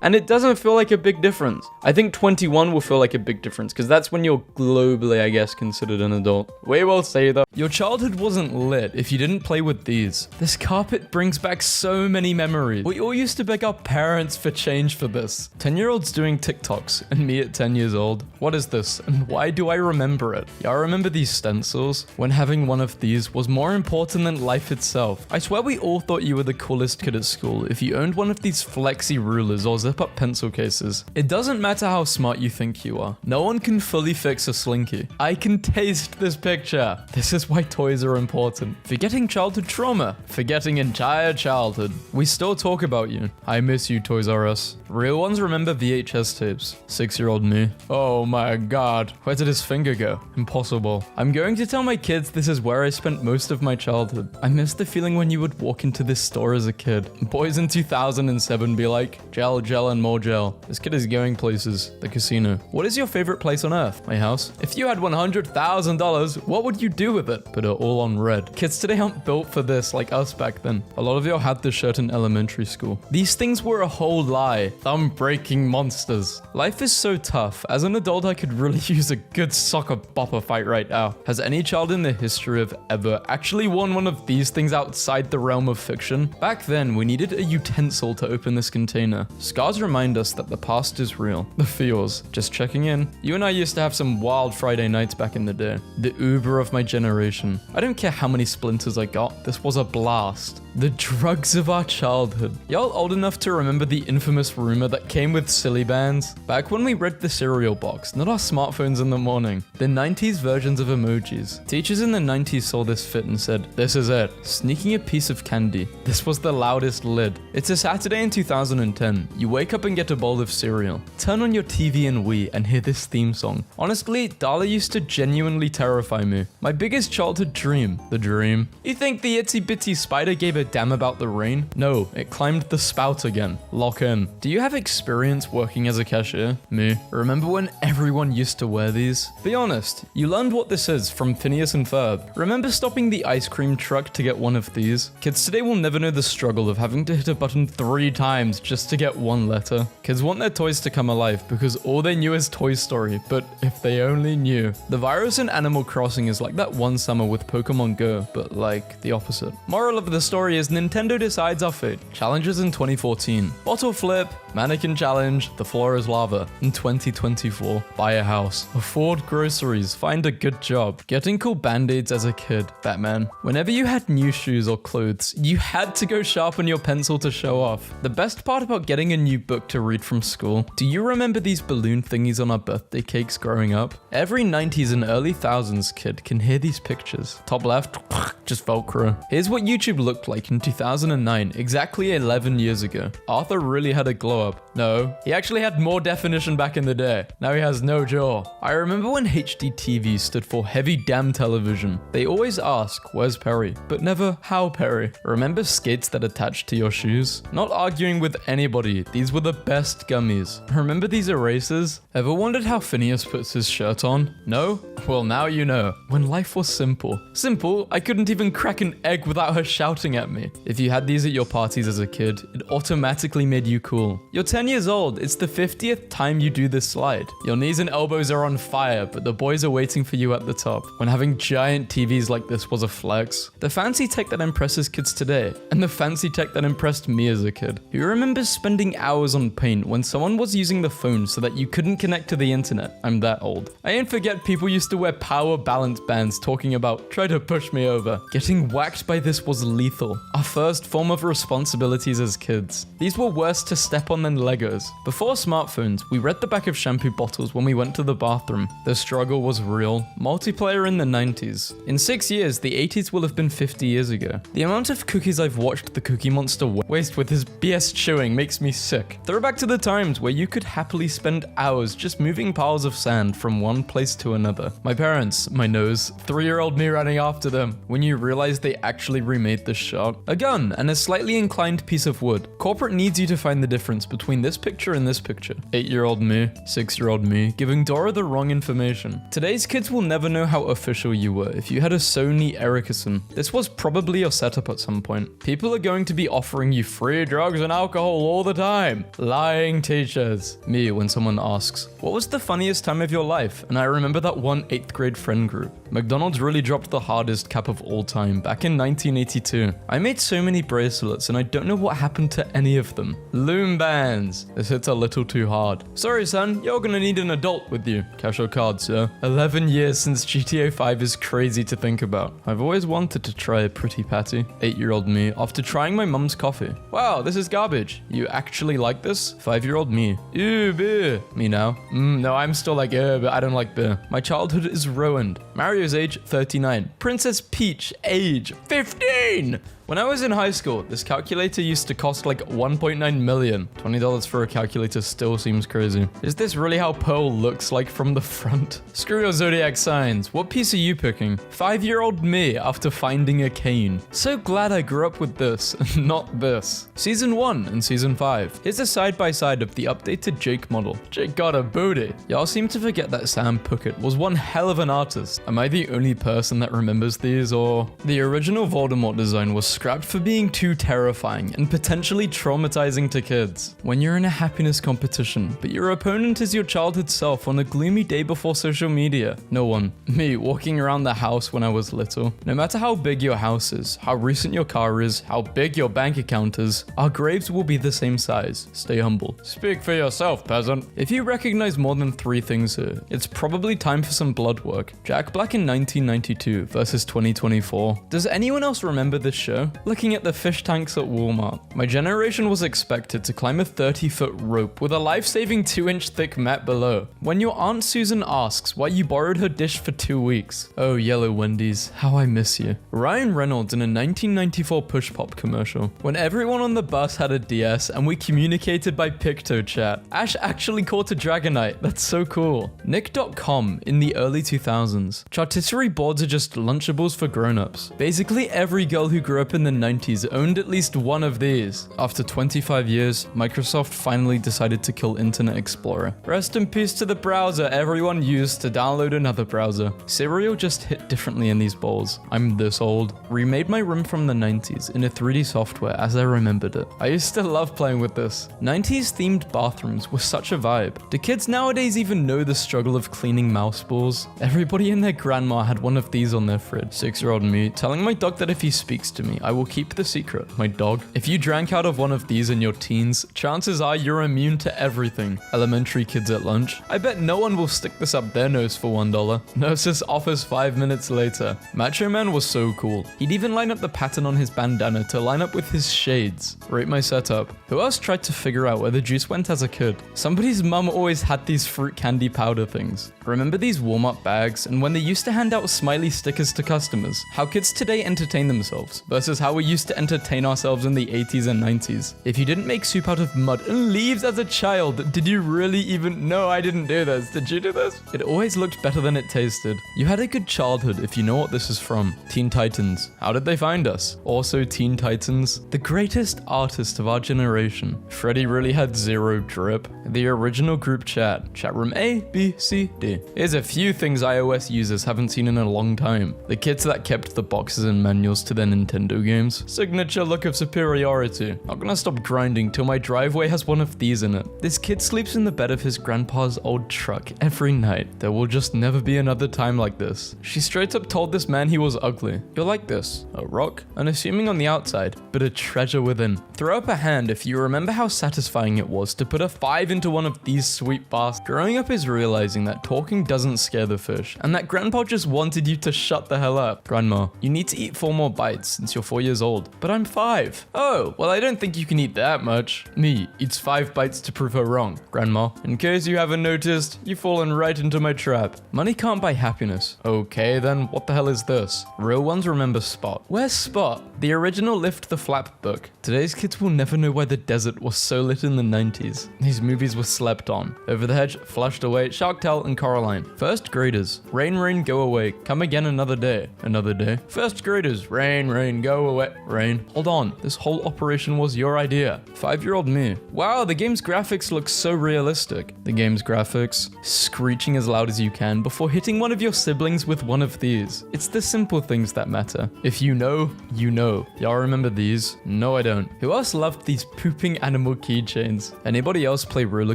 And it doesn't feel like a big difference. I think 21 will feel like a big difference because that's when you're globally, I guess, considered an adult. We will say that. Your childhood wasn't lit if you didn't play with these. This carpet brings back so many memories. We all used to beg our parents for change for this. 10-year-olds doing TikToks and me at 10 years old. What is this and why do I remember it? Y'all remember these stencils? When having one of these was more important than life itself. I swear we all thought you were the coolest kid at school if you owned one of these flexi rulers or zip up pencil cases. It doesn't matter how smart you think you are. No one can fully fix a slinky. I can taste this picture. This is why toys are important. Forgetting childhood trauma. Forgetting entire childhood. We still talk about you. I miss you, Toys R Us. Real ones remember VHS tapes. 6-year-old me. Oh my god. Where did his finger go? Impossible. I'm going to tell my kids this is where I spent most of my childhood. I miss the feeling when you would walk into this store as a kid. Boys in 2007 be like, gel, gel, and more gel. This kid is going places. The casino. What is your favorite place on earth? My house. If you had $100,000, what would you do with it? Put it all on red. Kids today aren't built for this like us back then. A lot of y'all had this shirt in elementary school. These things were a whole lie. Thumb-breaking monsters. Life is so tough. As an adult, I could really use a good soccer bopper fight right now. Has any child in the history of ever actually won one of these things outside the realm of fiction? Back then, we needed a utensil to open this container. Scars remind us that the past is real. The feels. Just checking in. You and I used to have some wild Friday nights back in the day. The Uber of my generation. I don't care how many splinters I got. This was a blast. The drugs of our childhood. Y'all old enough to remember the infamous rumor that came with silly bands? Back when we read the cereal box, not our smartphones in the morning. The 90s versions of emojis. Teachers in the 90s saw this fit and said, this is it. Sneaking a piece of candy. This was the loudest lid. It's a Saturday in 2010. You wake up and get a bowl of cereal. Turn on your TV and Wii and hear this theme song. Honestly, Dala used to genuinely terrify me. My biggest childhood dream. The dream. You think the itsy bitsy spider gave a damn about the rain? No, it climbed the spout again. Lock in. Do you have experience working as a cashier? Me. Remember when everyone used to wear these? Be honest, you learned what this is from Phineas and Ferb. Remember stopping the ice cream truck to get one of these? Kids today will never know the struggle of having to hit a button 3 times just to get one letter. Kids want their toys to come alive because all they knew is Toy Story, but if they only knew. The virus in Animal Crossing is like that one summer with Pokemon Go, but like the opposite. Moral of the story is Nintendo decides our fate. Challenges in 2014. Bottle flip, mannequin challenge, the floor is lava. In 2024, buy a house, afford groceries, find a good job, getting cool band-aids as a kid. Batman. Whenever you had new shoes or clothes, you had to go sharpen your pencil to show off. The best part about getting a new book to read from school. Do you remember these balloon thingies on our birthday cakes growing up? Every 90s and early thousands kid can hear these pictures. Top left, just Velcro. Here's what YouTube looked like in 2009, exactly 11 years ago. Arthur really had a glow up. No, he actually had more definition back in the day. Now he has no jaw. I remember when HD TV stood for heavy damn television. They always ask, where's Perry? But never, how Perry? Remember skates that attached to your shoes? Not arguing with anybody, these were the best gummies. Remember these erasers? Ever wondered how Phineas puts his shirt on? No? Well, now you know. When life was simple. Simple, I couldn't even crack an egg without her shouting at me. If you had these at your parties as a kid, it automatically made you cool. You're 10 years old, it's the 50th time you do this slide. Your knees and elbows are on fire, but the boys are waiting for you at the top. When having giant TVs like this was a flex. The fancy tech that impresses kids today, and the fancy tech that impressed me as a kid. Who remembers spending hours on Paint when someone was using the phone so that you couldn't connect to the internet? I'm that old. I ain't forget people used to wear power balance bands talking about, try to push me over. Getting whacked by this was lethal. Our first form of responsibilities as kids. These were worse to step on than Legos. Before smartphones, we read the back of shampoo bottles when we went to the bathroom. The struggle was real. Multiplayer in the 90s. In 6 years, the 80s will have been 50 years ago. The amount of cookies I've watched the Cookie Monster waste with his BS chewing makes me sick. Throwback to the times where you could happily spend hours just moving piles of sand from one place to another. My parents, my nose, 3-year-old me running after them. When you realize they actually remade the shot. A gun and a slightly inclined piece of wood. Corporate needs you to find the difference between this picture and this picture. 8-year-old me, 6-year-old me, giving Dora the wrong information. Today's kids will never know how official you were if you had a Sony Ericsson. This was probably your setup at some point. People are going to be offering you free drugs and alcohol all the time. Lying teachers. Me when someone asks, what was the funniest time of your life? And I remember that one 8th grade friend group. McDonald's really dropped the hardest cap of all time back in 1982. I made so many bracelets and I don't know what happened to any of them. Loom bands. This hits a little too hard. Sorry son, you're gonna need an adult with you. Cash or card, sir. 11 years since GTA 5 is crazy to think about. I've always wanted to try a pretty patty. 8-year-old me, after trying my mum's coffee. Wow, this is garbage. You actually actually like this? 5-year-old me. Ew, beer. Me now. No, I'm still like, but I don't like beer. My childhood is ruined. Mario's age, 39. Princess Peach, age, 15. When I was in high school, this calculator used to cost like 1.9 million. $20 for a calculator still seems crazy. Is this really how Pearl looks like from the front? Screw your zodiac signs. What piece are you picking? 5-year-old me after finding a cane. So glad I grew up with this, not this. Season 1 and Season 5. Here's a side-by-side of the updated Jake model. Jake got a booty. Y'all seem to forget that Sam Puckett was one hell of an artist. Am I the only person that remembers these, or? The original Voldemort design was scrapped for being too terrifying and potentially traumatizing to kids. When you're in a happiness competition, but your opponent is your childhood self on a gloomy day before social media. No one. Me, walking around the house when I was little. No matter how big your house is, how recent your car is, how big your bank account is, our graves will be the same size. Stay humble. Speak for yourself, peasant. If you recognize more than 3 things here, it's probably time for some blood work. Jack Black in 1992 versus 2024. Does anyone else remember this show? Looking at the fish tanks at Walmart. My generation was expected to climb a 30-foot rope with a life-saving 2-inch thick mat below. When your Aunt Susan asks why you borrowed her dish for 2 weeks. Oh, Yellow Wendy's, how I miss you. Ryan Reynolds in a 1994 Push Pop commercial. When everyone on the bus had a DS and we communicated by PictoChat. Ash actually caught a Dragonite. That's so cool. Nick.com in the early 2000s. Chartisserie boards are just Lunchables for grown-ups. Basically every girl who grew up in the 90s owned at least one of these. After 25 years, Microsoft finally decided to kill Internet Explorer. Rest in peace to the browser everyone used to download another browser. Cereal just hit differently in these bowls. I'm this old. Remade my room from the 90s in a 3D software as I remembered it. I used to love playing with this. 90s themed bathrooms were such a vibe. Do kids nowadays even know the struggle of cleaning mouse balls? Everybody and their grandma had one of these on their fridge. 6-year-old me telling my dog that if he speaks to me, I will keep the secret. My dog. If you drank out of one of these in your teens, chances are you're immune to everything. Elementary kids at lunch. I bet no one will stick this up their nose for $1. Nurse's office 5 minutes later. Macho Man was so cool. He'd even line up the pattern on his bandana to line up with his shades. Rate my setup. Who else tried to figure out where the juice went as a kid? Somebody's mum always had these fruit candy powder things. Remember these Walmart bags and when they used to hand out smiley stickers to customers? How kids today entertain themselves versus how we used to entertain ourselves in the 80s and 90s. If you didn't make soup out of mud and leaves as a child, did you really even know? I didn't do this. Did you do this? It always looked better than it tasted. You had a good childhood if you know what this is from. Teen Titans. How did they find us? Also Teen Titans. The greatest artist of our generation. Freddy really had zero drip. The original group chat. Chat room A, B, C, D. Here's a few things iOS users haven't seen in a long time. The kids that kept the boxes and manuals to their Nintendo games. Signature look of superiority. Not gonna stop grinding till my driveway has one of these in it. This kid sleeps in the bed of his grandpa's old truck every night. There will just never be another time like this. She straight up told this man he was ugly. You're like this. A rock? Unassuming on the outside, but a treasure within. Throw up a hand if you remember how satisfying it was to put a 5 into one of these sweet bars. Growing up is realizing that talking doesn't scare the fish, and that grandpa just wanted you to shut the hell up. Grandma, you need to eat 4 more bites since you're 4 years old. But I'm 5. Oh, well I don't think you can eat that much. Me, eats 5 bites to prove her wrong. Grandma, in case you haven't noticed, you've fallen right into my trap. Money can't buy happiness. Okay then, what the hell is this? Real ones remember Spot. Where's Spot? The original Lift the Flap book. Today's kids will never know why the desert was so lit in the 90s. These movies were slept on. Over the Hedge, Flushed Away, Shark Tale, and Coraline. First graders. Rain, rain, go away. Come again another day. Another day. First graders. Rain, rain, go away. Rain. Hold on. This whole operation was your idea. 5-year-old me. Wow, the game's graphics look so realistic. The game's graphics. Screeching as loud as you can before hitting one of your siblings with one of these. It's the simple things that matter. If you know, you know. Y'all remember these? No, I don't. Who else loved these pooping animal keychains? Anybody else play Roller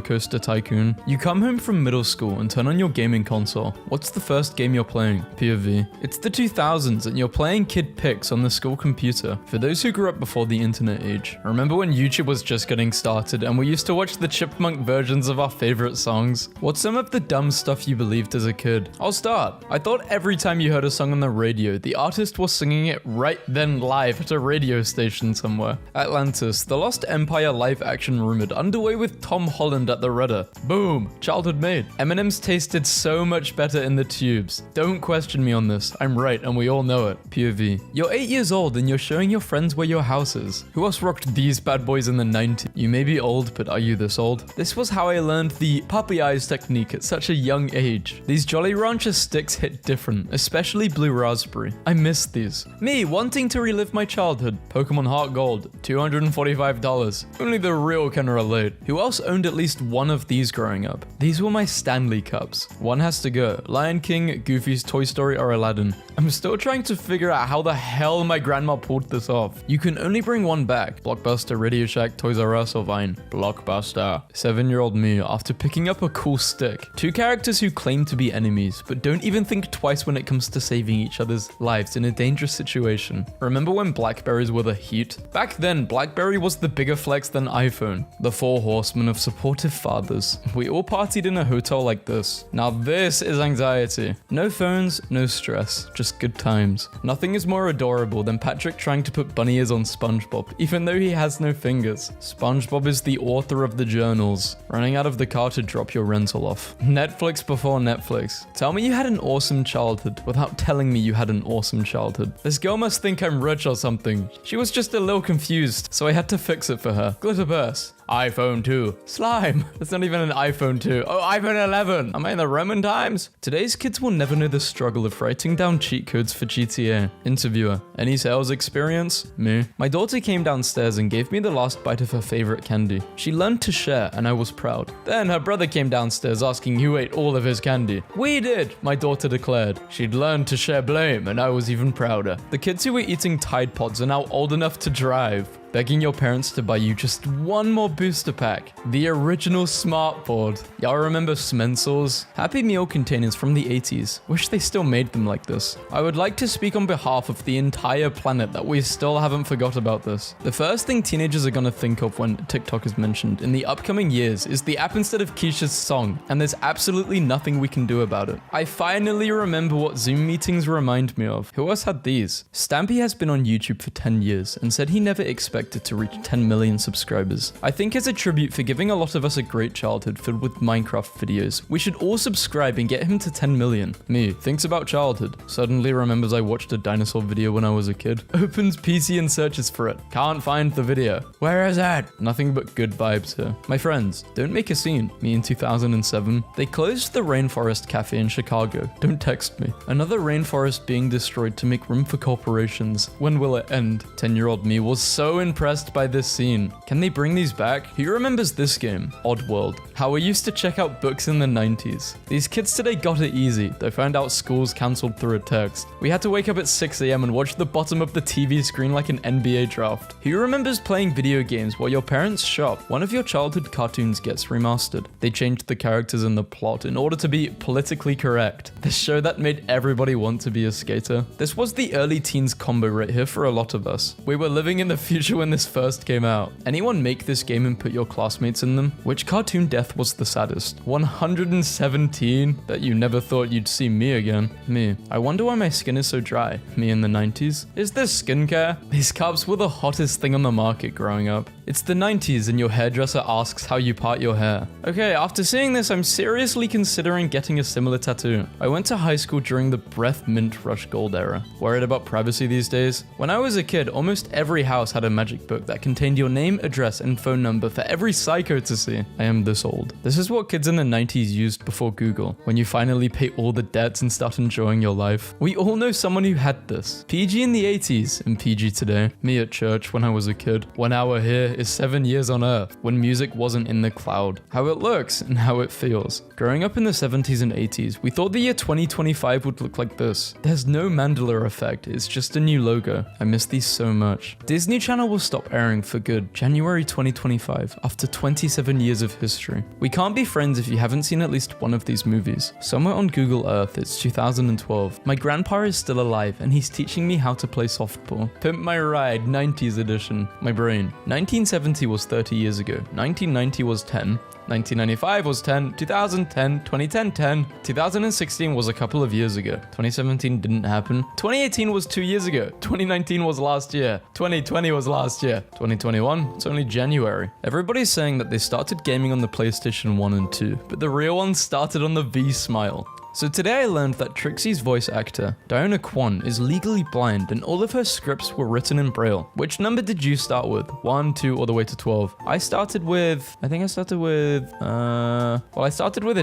Coaster Tycoon? You come home from middle school and turn on your gaming console. What's the first game you're playing? POV. It's the 2000s and you're playing Kid Pix on the school computer. For those who grew up before the internet age, remember when YouTube was just getting started and we used to watch the chipmunk versions of our favorite songs? What's some of the dumb stuff you believed as a kid? I'll start. I thought every time you heard a song on the radio, the artist was singing it right then live live at a radio station somewhere. Atlantis, the Lost Empire live-action rumored, underway with Tom Holland at the rudder. Boom, childhood made. M&M's tasted so much better in the tubes. Don't question me on this, I'm right and we all know it. POV. You're 8 years old and you're showing your friends where your house is. Who else rocked these bad boys in the 90s? You may be old, but are you this old? This was how I learned the puppy eyes technique at such a young age. These Jolly Rancher sticks hit different, especially blue raspberry. I miss these. Me, wanting to relive my childhood. Pokemon Heart Gold, $245. Only the real can relate. Who else owned at least one of these growing up? These were my Stanley Cups. One has to go. Lion King, Goofy's Toy Story, or Aladdin. I'm still trying to figure out how the hell my grandma pulled this off. You can only bring one back. Blockbuster, Radio Shack, Toys R Us, or Vine. Blockbuster. 7-year-old me, after picking up a cool stick. Two characters who claim to be enemies, but don't even think twice when it comes to saving each other's lives in a dangerous situation. Remember when Blackberries were the heat? Back then, Blackberry was the bigger flex than iPhone. The 4 horsemen of supportive fathers. We all partied in a hotel like this. Now this is anxiety. No phones, no stress, just good times. Nothing is more adorable than Patrick trying to put bunny ears on SpongeBob, even though he has no fingers. SpongeBob is the author of the journals, running out of the car to drop your rental off. Netflix before Netflix. Tell me you had an awesome childhood without telling me you had an awesome childhood. This girl must think I'm rich or something. She was just a little confused, so I had to fix it for her. Glitterburst. iPhone 2. Slime. That's not even an iPhone 2. Oh, iPhone 11. Am I in the Roman times? Today's kids will never know the struggle of writing down cheat codes for GTA. Interviewer. Any sales experience? Me. My daughter came downstairs and gave me the last bite of her favorite candy. She learned to share and I was proud. Then her brother came downstairs asking who ate all of his candy. We did, my daughter declared. She'd learned to share blame and I was even prouder. The kids who were eating Tide Pods are now old enough to drive. Begging your parents to buy you just one more booster pack. The original smartboard. Y'all remember Smensors? Happy Meal containers from the 80s. Wish they still made them like this. I would like to speak on behalf of the entire planet that we still haven't forgot about this. The first thing teenagers are gonna think of when TikTok is mentioned in the upcoming years is the app instead of Keisha's song, and there's absolutely nothing we can do about it. I finally remember what Zoom meetings remind me of. Who else had these? Stampy has been on YouTube for 10 years and said he never expected to reach 10 million subscribers. I think as a tribute for giving a lot of us a great childhood filled with Minecraft videos, we should all subscribe and get him to 10 million. Me, thinks about childhood. Suddenly remembers I watched a dinosaur video when I was a kid. Opens PC and searches for it. Can't find the video. Where is it? Nothing but good vibes here. My friends, don't make a scene. Me in 2007. They closed the Rainforest Cafe in Chicago. Don't text me. Another rainforest being destroyed to make room for corporations. When will it end? 10-year-old me was so impressed by this scene. Can they bring these back? Who remembers this game? Oddworld. How we used to check out books in the 90s. These kids today got it easy. They found out schools cancelled through a text. We had to wake up at 6 AM and watch the bottom of the TV screen like an NBA draft. Who remembers playing video games while your parents shop? One of your childhood cartoons gets remastered. They changed the characters and the plot in order to be politically correct. The show that made everybody want to be a skater. This was the early teens combo right here for a lot of us. We were living in the future when this first came out. Anyone make this game and put your classmates in them? Which cartoon death was the saddest? 117? Bet you never thought you'd see me again. Me. I wonder why my skin is so dry. Me in the 90s? Is this skincare? These cups were the hottest thing on the market growing up. It's the 90s and your hairdresser asks how you part your hair. Okay, after seeing this, I'm seriously considering getting a similar tattoo. I went to high school during the Breath Mint Rush Gold era. Worried about privacy these days? When I was a kid, almost every house had a magic book that contained your name, address, and phone number for every psycho to see. I am this old. This is what kids in the 90s used before Google, when you finally pay all the debts and start enjoying your life. We all know someone who had this. PG in the 80s and PG today. Me at church when I was a kid. 1 hour here is 7 years on Earth, when music wasn't in the cloud. How it looks and how it feels. Growing up in the 70s and 80s, we thought the year 2025 would look like this. There's no Mandela effect, it's just a new logo. I miss these so much. Disney Channel will stop airing for good January 2025 after 27 years of history. We can't be friends if you haven't seen at least one of these movies. Somewhere on Google Earth, it's 2012. My grandpa is still alive and he's teaching me how to play softball. Pimp My Ride 90s edition. My brain. 1970 was 30 years ago. 1990 was 10. 1995 was 10, 2010, 2010, 10, 2016 was a couple of years ago, 2017 didn't happen, 2018 was 2 years ago, 2019 was last year, 2020 was last year, 2021, it's only January. Everybody's saying that they started gaming on the PlayStation 1 and 2, but the real one started on the V-Smile. So today I learned that Trixie's voice actor, Diana Kwan, is legally blind and all of her scripts were written in Braille. Which number did you start with? 1, 2, all the way to 12? I started with a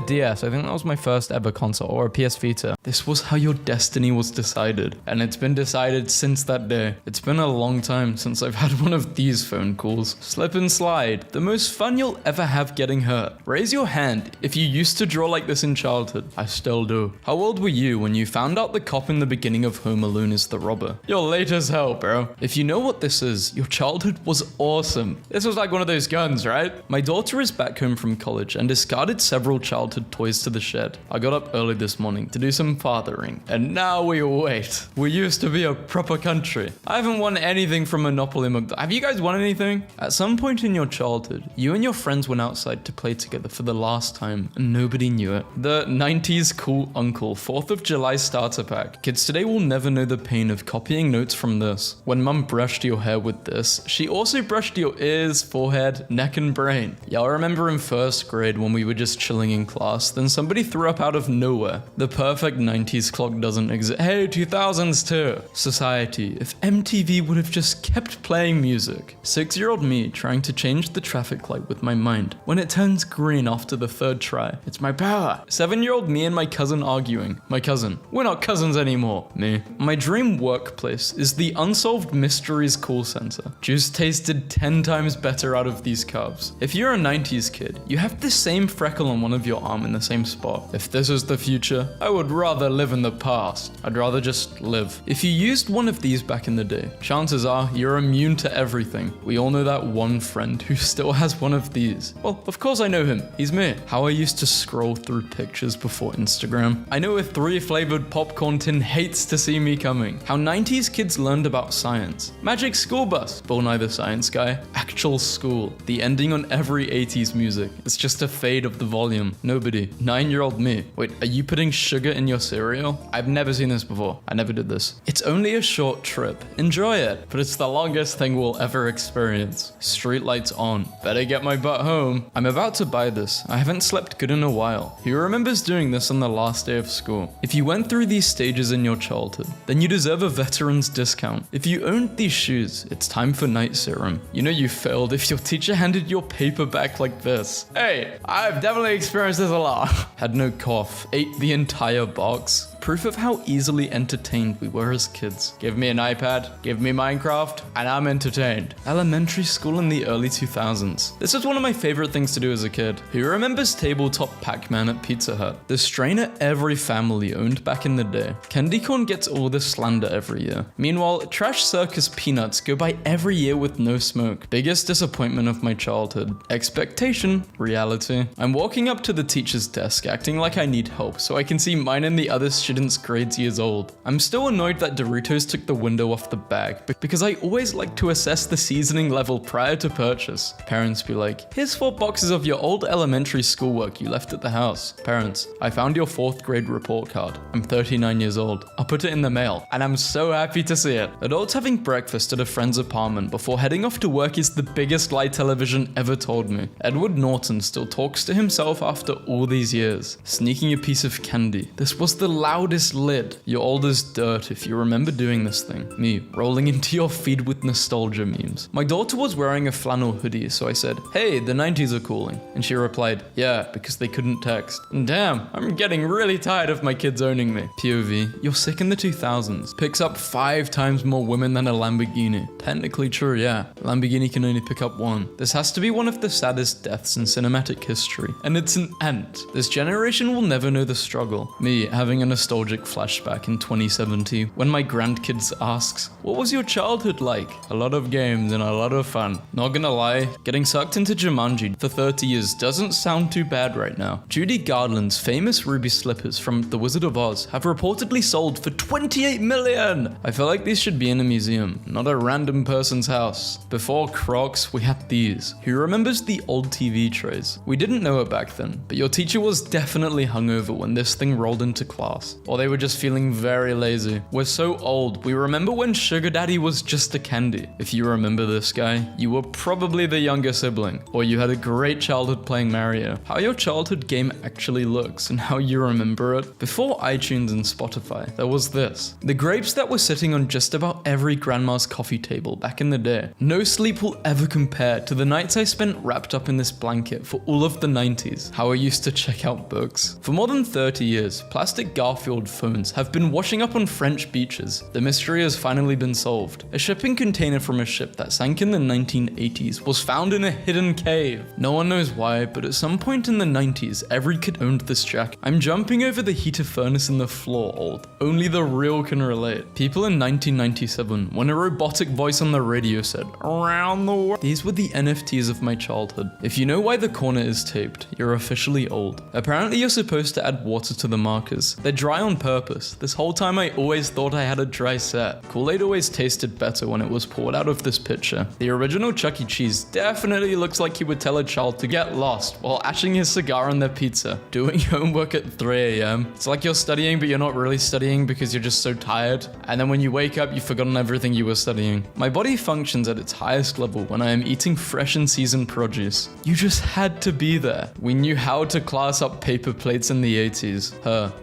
DS. I think that was my first ever console, or a PS Vita. This was how your destiny was decided, and it's been decided since that day. It's been a long time since I've had one of these phone calls. Slip and slide, the most fun you'll ever have getting hurt. Raise your hand if you used to draw like this in childhood. I still do. How old were you when you found out the cop in the beginning of Home Alone is the robber? You're late as hell, bro. If you know what this is, your childhood was awesome. This was like one of those guns, right? My daughter is back home from college and discarded several childhood toys to the shed. I got up early this morning to do some fathering, and now we wait. We used to be a proper country. I haven't won anything from Monopoly. Have you guys won anything? At some point in your childhood, you and your friends went outside to play together for the last time, and nobody knew it. The 90s cool uncle 4th of July starter pack. Kids today will never know the pain of copying notes from this. When mum brushed your hair with this, she also brushed your ears, forehead, neck, and brain. Yeah, I remember in first grade when we were just chilling in class, then somebody threw up out of nowhere. The perfect 90s clock doesn't exist. Hey, 2000s too. Society, if MTV would have just kept playing music. 6-year-old me trying to change the traffic light with my mind. When it turns green after the 3rd try, it's my power. 7-year-old me and my cousin arguing. My cousin. We're not cousins anymore. Me. My dream workplace is the Unsolved Mysteries call center. Juice tasted 10 times better out of these carbs. If you're a 90s kid, you have the same freckle on one of your arm in the same spot. If this is the future, I would rather live in the past. I'd rather just live. If you used one of these back in the day, chances are you're immune to everything. We all know that one friend who still has one of these. Well, of course I know him. He's me. How I used to scroll through pictures before Instagram. I know a 3-flavored popcorn tin hates to see me coming. How 90s kids learned about science. Magic School Bus. Born I the Science Guy. Actual School. The ending on every 80s music. It's just a fade of the volume. Nobody. 9-year-old me. Wait, are you putting sugar in your cereal? I've never seen this before. I never did this. It's only a short trip. Enjoy it. But it's the longest thing we'll ever experience. Street lights on. Better get my butt home. I'm about to buy this. I haven't slept good in a while. Who remembers doing this on the last day of school? If you went through these stages in your childhood, then you deserve a veteran's discount. If you owned these shoes, it's time for night serum. You know you failed if your teacher handed your paper back like this. Hey, I've definitely experienced this a lot. Had no cough, ate the entire box. Proof of how easily entertained we were as kids. Give me an iPad, give me Minecraft, and I'm entertained. Elementary school in the early 2000s. This was one of my favorite things to do as a kid. Who remembers tabletop Pac-Man at Pizza Hut? The strainer every family owned back in the day. Candy corn gets all the slander every year. Meanwhile, Trash Circus peanuts go by every year with no smoke. Biggest disappointment of my childhood. Expectation, reality. I'm walking up to the teacher's desk acting like I need help so I can see mine and the other students' grades years old. I'm still annoyed that Doritos took the window off the bag because I always like to assess the seasoning level prior to purchase. Parents be like, here's 4 boxes of your old elementary schoolwork you left at the house. Parents, I found your 4th grade report card. I'm 39 years old. I'll put it in the mail, and I'm so happy to see it. Adults having breakfast at a friend's apartment before heading off to work is the biggest lie television ever told me. Edward Norton still talks to himself after all these years. Sneaking a piece of candy. This was the loudest lid. You're old as dirt if you remember doing this thing. Me, rolling into your feed with nostalgia memes. My daughter was wearing a flannel hoodie, so I said, hey, the 90s are cooling. And she replied, yeah, because they couldn't text. And damn, I'm getting really tired of my kids owning me. POV, you're sick in the 2000s. Picks up 5 times more women than a Lamborghini. Technically true, yeah. Lamborghini can only pick up 1. This has to be one of the saddest deaths in cinematic history. And it's an ant. This generation will never know the struggle. Me, having a nostalgia nostalgic flashback in 2070 when my grandkids asks, "What was your childhood like?" A lot of games and a lot of fun. Not gonna lie, getting sucked into Jumanji for 30 years doesn't sound too bad right now. Judy Garland's famous ruby slippers from The Wizard of Oz have reportedly sold for 28 million! I feel like these should be in a museum, not a random person's house. Before Crocs, we had these. Who remembers the old TV trays? We didn't know it back then, but your teacher was definitely hungover when this thing rolled into class. Or they were just feeling very lazy. We're so old, we remember when Sugar Daddy was just a candy. If you remember this guy, you were probably the younger sibling, or you had a great childhood playing Mario. How your childhood game actually looks and how you remember it. Before iTunes and Spotify, there was this. The grapes that were sitting on just about every grandma's coffee table back in the day. No sleep will ever compare to the nights I spent wrapped up in this blanket for all of the 90s. How I used to check out books. For more than 30 years, plastic Garfield phones have been washing up on French beaches. The mystery has finally been solved. A shipping container from a ship that sank in the 1980s was found in a hidden cave. No one knows why, but at some point in the 90s, every kid owned this jacket. I'm jumping over the heater furnace in the floor, old. Only the real can relate. People in 1997, when a robotic voice on the radio said, "Around the world." These were the NFTs of my childhood. If you know why the corner is taped, you're officially old. Apparently you're supposed to add water to the markers. They're dry on purpose. This whole time I always thought I had a dry set. Kool-Aid always tasted better when it was poured out of this pitcher. The original Chuck E. Cheese definitely looks like he would tell a child to get lost while ashing his cigar on their pizza. Doing homework at 3 a.m. It's like you're studying, but you're not really studying because you're just so tired. And then when you wake up, you've forgotten everything you were studying. My body functions at its highest level when I am eating fresh and seasoned produce. You just had to be there. We knew how to class up paper plates in the 80s.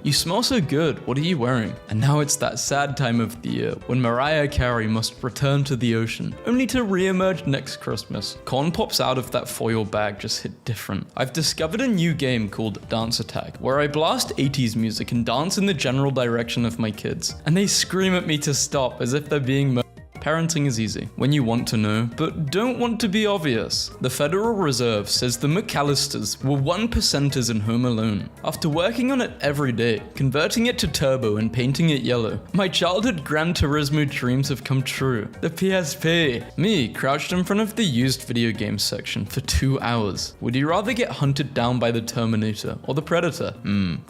You smell so good, what are you wearing? And now it's that sad time of the year when Mariah Carey must return to the ocean, only to re-emerge next Christmas. Corn pops out of that foil bag just hit different. I've discovered a new game called Dance Attack, where I blast 80s music and dance in the general direction of my kids, and they scream at me to stop as if they're being murdered. Parenting is easy when you want to know, but don't want to be obvious. The Federal Reserve says the McAllisters were 1%ers in Home Alone. After working on it every day, converting it to turbo and painting it yellow, my childhood Gran Turismo dreams have come true. The PSP. Me, crouched in front of the used video games section for 2 hours. Would you rather get hunted down by the Terminator or the Predator?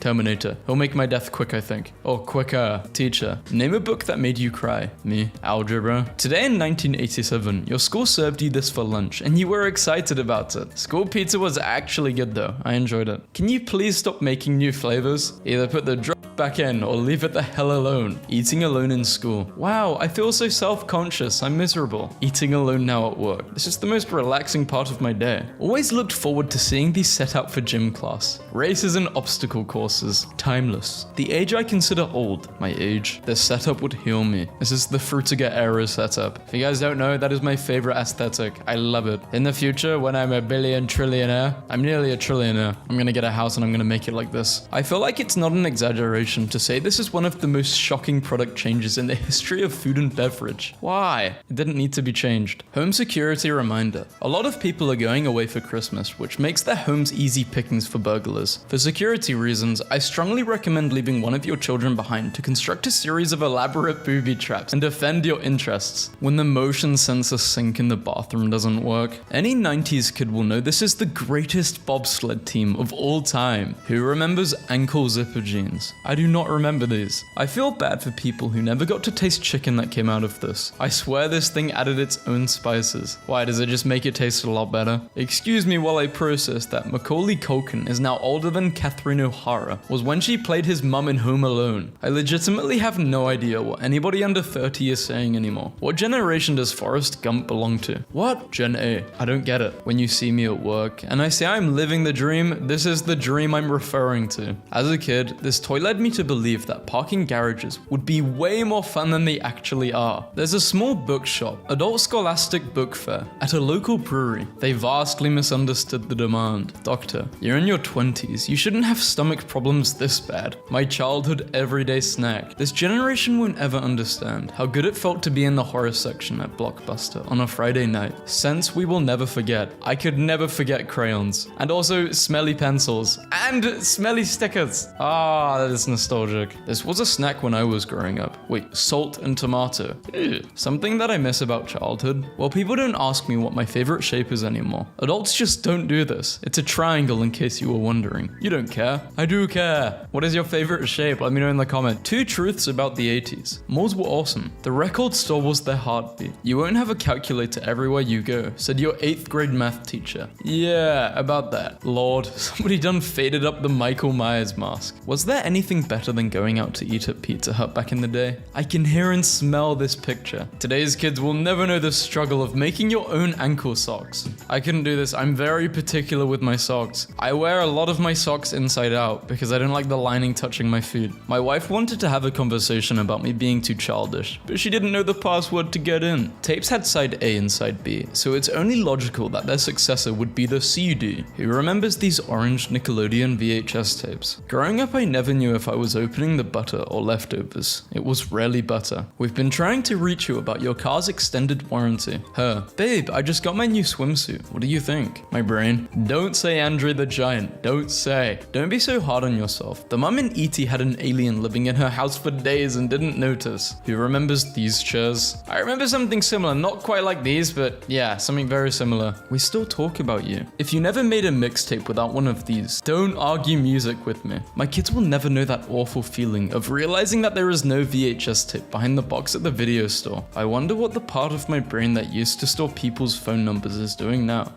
Terminator. He'll make my death quick, I think. Or quicker. Teacher. Name a book that made you cry. Me. Algebra. Today in 1987, your school served you this for lunch and you were excited about it. School pizza was actually good though. I enjoyed it. Can you please stop making new flavors? Either put the drop back in or leave it the hell alone. Eating alone in school. Wow, I feel so self-conscious. I'm miserable. Eating alone now at work. This is the most relaxing part of my day. Always looked forward to seeing these set out for gym class. Races and obstacle courses. Timeless. The age I consider old. My age. This setup would heal me. This is the Frutiger era setup. If you guys don't know, that is my favorite aesthetic. I love it. In the future, when I'm a billion trillionaire, I'm nearly a trillionaire. I'm gonna get a house and I'm gonna make it like this. I feel like it's not an exaggeration to say this is one of the most shocking product changes in the history of food and beverage. Why? It didn't need to be changed. Home security reminder. A lot of people are going away for Christmas, which makes their homes easy pickings for burglars. For security reasons, I strongly recommend leaving one of your children behind to construct a series of elaborate booby traps and defend your interests. When the motion sensor sink in the bathroom doesn't work. Any 90s kid will know this is the greatest bobsled team of all time. Who remembers ankle zipper jeans? I do not remember these. I feel bad for people who never got to taste chicken that came out of this. I swear this thing added its own spices. Why, does it just make it taste a lot better? Excuse me while I process that Macaulay Culkin is now older than Catherine O'Hara was when she played his mum in Home Alone. I legitimately have no idea what anybody under 30 is saying anymore. What generation does Forrest Gump belong to? What? Gen A. I don't get it. When you see me at work and I say I'm living the dream, this is the dream I'm referring to. As a kid, this toy led me to believe that parking garages would be way more fun than they actually are. There's a small bookshop, Adult Scholastic Book Fair, at a local brewery. They vastly misunderstood the demand. Doctor, you're in your 20s. You shouldn't have stomach problems this bad. My childhood everyday snack. This generation won't ever understand how good it felt to be in the horror section at Blockbuster on a Friday night. Scents we will never forget. I could never forget crayons. And also smelly pencils. And smelly stickers. Ah, that is nostalgic. This was a snack when I was growing up. Wait, salt and tomato. Ew. Something that I miss about childhood? Well, people don't ask me what my favorite shape is anymore. Adults just don't do this. It's a triangle in case you were wondering. You don't care. I do care. What is your favorite shape? Let me know in the comment. 2 truths about the 80s. Malls were awesome. The record store was their heartbeat. You won't have a calculator everywhere you go, said your 8th grade math teacher. Yeah, about that. Lord, somebody done faded up the Michael Myers mask. Was there anything better than going out to eat at Pizza Hut back in the day? I can hear and smell this picture. Today's kids will never know the struggle of making your own ankle socks. I couldn't do this. I'm very particular with my socks. I wear a lot of my socks inside out because I don't like the lining touching my feet. My wife wanted to have a conversation about me being too childish, but she didn't know the password to get in. Tapes had side A and side B, so it's only logical that their successor would be the CD. Who remembers these orange Nickelodeon VHS tapes? Growing up, I never knew if I was opening the butter or leftovers. It was rarely butter. We've been trying to reach you about your car's extended warranty. Her, babe, I just got my new swimsuit. What do you think? My brain, don't say Andre the Giant. Don't say. Don't be so hard on yourself. The mum in E.T. had an alien living in her house for days and didn't notice. Who remembers these chairs? I remember something similar, not quite like these, but yeah, something very similar. We still talk about you. If you never made a mixtape without one of these, don't argue music with me. My kids will never know that awful feeling of realizing that there is no VHS tape behind the box at the video store. I wonder what the part of my brain that used to store people's phone numbers is doing now.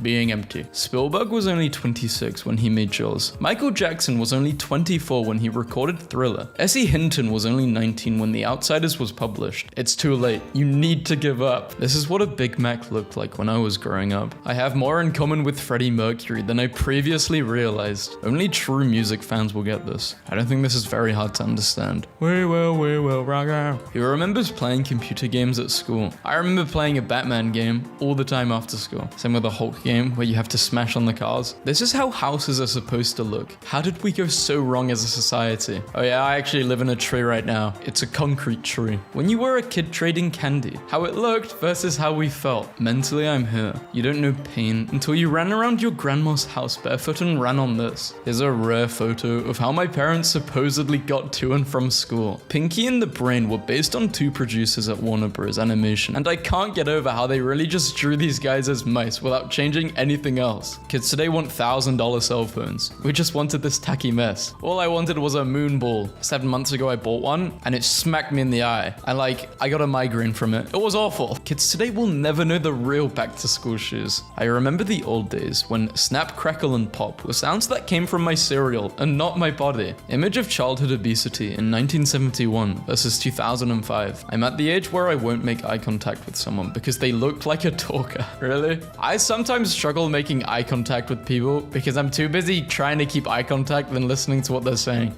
Being empty. Spielberg was only 26 when he made Jaws. Michael Jackson was only 24 when he recorded Thriller. S.E. Hinton was only 19 when The Outsiders was published. It's too late. You need to give up. This is what a Big Mac looked like when I was growing up. I have more in common with Freddie Mercury than I previously realized. Only true music fans will get this. I don't think this is very hard to understand. We will rock out. Who remembers playing computer games at school? I remember playing a Batman game all the time after school. Same with a Hulk game where you have to smash on the cars. This is how houses are supposed to look. How did we go so wrong as a society? Oh yeah, I actually live in a tree right now. It's a concrete tree. When you were a kid trading candy, how it looked versus how we felt. Mentally, I'm here. You don't know pain until you ran around your grandma's house barefoot and ran on this. Here's a rare photo of how my parents supposedly got to and from school. Pinky and the Brain were based on 2 producers at Warner Bros. Animation, and I can't get over how they really just drew these guys as mice without changing anything else. Kids today want $1,000 cell phones. We just wanted this tacky mess. All I wanted was a moon ball. 7 months ago I bought one, and it smacked me in the eye. And I got a migraine from it. It was awful. Kids today will never know the real back to school shoes. I remember the old days when snap, crackle, and pop were sounds that came from my cereal and not my body. Image of childhood obesity in 1971 versus 2005. I'm at the age where I won't make eye contact with someone because they looked like a talker. Really? I sometimes struggle making eye contact with people because I'm too busy trying to keep eye contact than listening to what they're saying.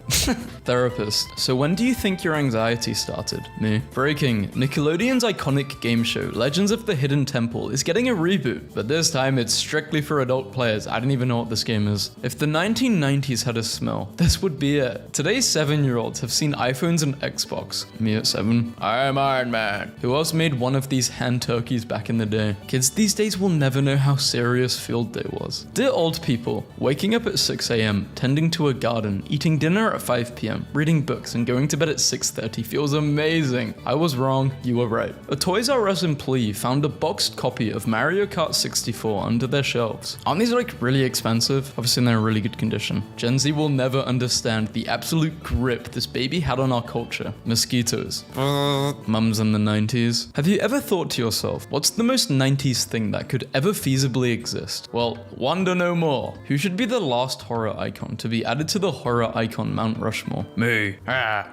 Therapist. So when do you think your anxiety started? Me. Breaking. Nickelodeon's iconic game show, Legends of the Hidden Temple, is getting a reboot, but this time it's strictly for adult players. I don't even know what this game is. If the 1990s had a smell, this would be it. Today's 7-year-olds have seen iPhones and Xbox. Me at 7. I'm Iron Man. Who else made one of these hand turkeys back in the day? Kids these days will never know how serious field day was. Dear old people, waking up at 6 a.m., tending to a garden, eating dinner at 5 p.m., reading books, and going to bed at 6:30 feels amazing. I was wrong, you were right. A Toys R Us employee found a boxed copy of Mario Kart 64 under their shelves. Aren't these really expensive? Obviously they're in really good condition. Gen Z will never understand the absolute grip this baby had on our culture. Mosquitoes. Mums in the 90s. Have you ever thought to yourself, what's the most 90s thing that could ever feasibly exist? Well, wonder no more. Who should be the last horror icon to be added to the horror icon Mount Rushmore? Me.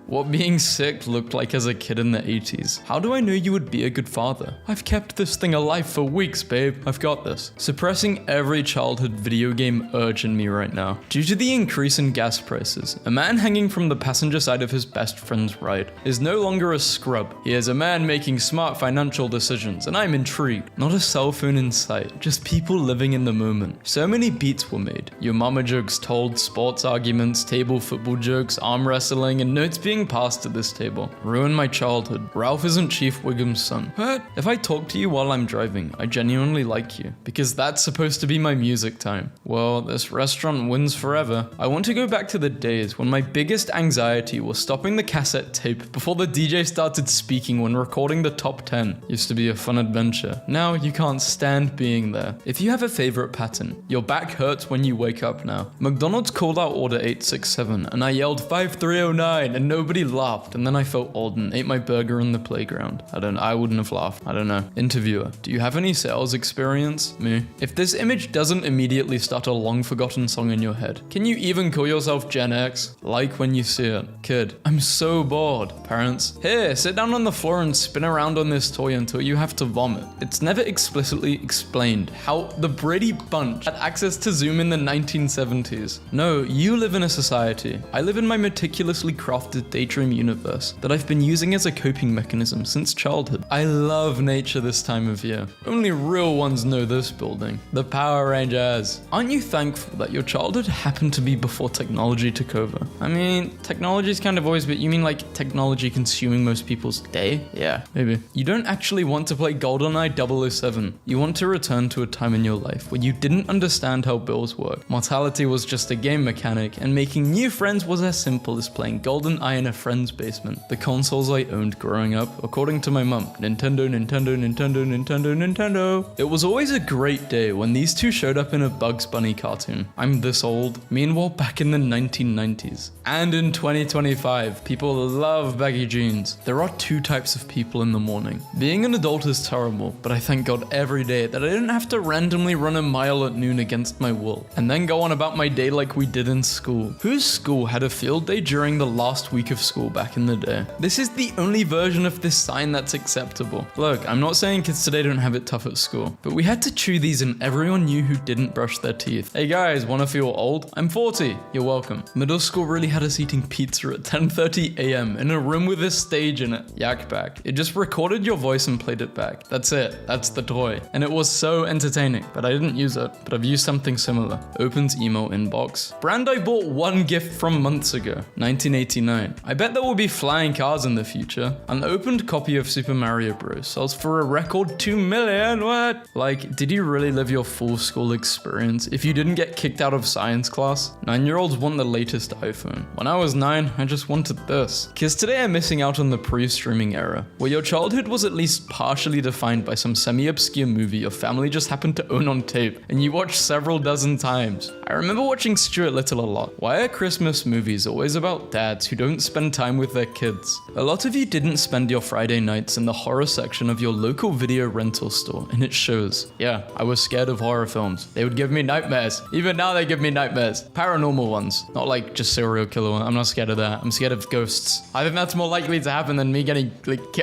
What being sick looked like as a kid in the 80s. How do I know you would be a good father? I've kept this thing alive for weeks, babe. I've got this. Suppressing every childhood video game urge in me right now. Due to the increase in gas prices, a man hanging from the passenger side of his best friend's ride is no longer a scrub. He is a man making smart financial decisions, and I'm intrigued. Not a cell phone in sight, just people living in the moment. So many beats were made. Your mama jokes told, sports arguments, table football jokes, arm wrestling, and notes being passed at this table. Ruined my childhood. Ralph isn't Chief Wiggum's son. What? If I talk to you while I'm driving, I genuinely like you, because that's supposed to be my music time. Well, this restaurant wins forever. I want to go back to the days when when my biggest anxiety was stopping the cassette tape before the DJ started speaking when recording the top 10. Used to be a fun adventure. Now you can't stand being there. If you have a favorite pattern, your back hurts when you wake up now. McDonald's called out order 867 and I yelled 5309 and nobody laughed, and then I felt old and ate my burger on the playground. I wouldn't have laughed. I don't know. Interviewer, do you have any sales experience? Me. If this image doesn't immediately start a long forgotten song in your head, can you even call yourself Gen X? Like when you see it. Kid, I'm so bored. Parents, here, sit down on the floor and spin around on this toy until you have to vomit. It's never explicitly explained how the Brady Bunch had access to Zoom in the 1970s. No, you live in a society. I live in my meticulously crafted daydream universe that I've been using as a coping mechanism since childhood. I love nature this time of year. Only real ones know this building. The Power Rangers. Aren't you thankful that your childhood happened to be before technology took over? I mean, technology's kind of always been, you mean like technology consuming most people's day? Yeah, maybe. You don't actually want to play GoldenEye 007. You want to return to a time in your life where you didn't understand how bills work. Mortality was just a game mechanic, and making new friends was as simple as playing GoldenEye in a friend's basement. The consoles I owned growing up, according to my mum, Nintendo, Nintendo, Nintendo, Nintendo, Nintendo. It was always a great day when these two showed up in a Bugs Bunny cartoon. I'm this old. Meanwhile, back in the 1990s. And in 2025, people love baggy jeans. There are two types of people in the morning. Being an adult is terrible, but I thank God every day that I didn't have to randomly run a mile at noon against my will, and then go on about my day like we did in school. Whose school had a field day during the last week of school back in the day? This is the only version of this sign that's acceptable. Look, I'm not saying kids today don't have it tough at school, but we had to chew these and everyone knew who didn't brush their teeth. Hey guys, wanna feel old? I'm 40. You're welcome. Middle school really had us eating pizza at 10:30 a.m. in a room with a stage in it. Yak back. It just recorded your voice and played it back. That's it. That's the toy. And it was so entertaining, but I didn't use it. But I've used something similar. Opens email inbox. Brand I bought one gift from months ago. 1989. I bet there will be flying cars in the future. An opened copy of Super Mario Bros. Sells for a record 2 million. What? Like, did you really live your full school experience if you didn't get kicked out of science class? 9-year-olds want the latest iPhone. When I was 9, I just wanted this. Kids today are missing out on the pre-streaming era, where your childhood was at least partially defined by some semi-obscure movie your family just happened to own on tape, and you watched several dozen times. I remember watching Stuart Little a lot. Why are Christmas movies always about dads who don't spend time with their kids? A lot of you didn't spend your Friday nights in the horror section of your local video rental store, and it shows. Yeah, I was scared of horror films. They would give me nightmares. Even now they give me nightmares. Paranormal ones, not like just serial killer ones. I'm not scared of that. I'm scared of ghosts. I think that's more likely to happen than me getting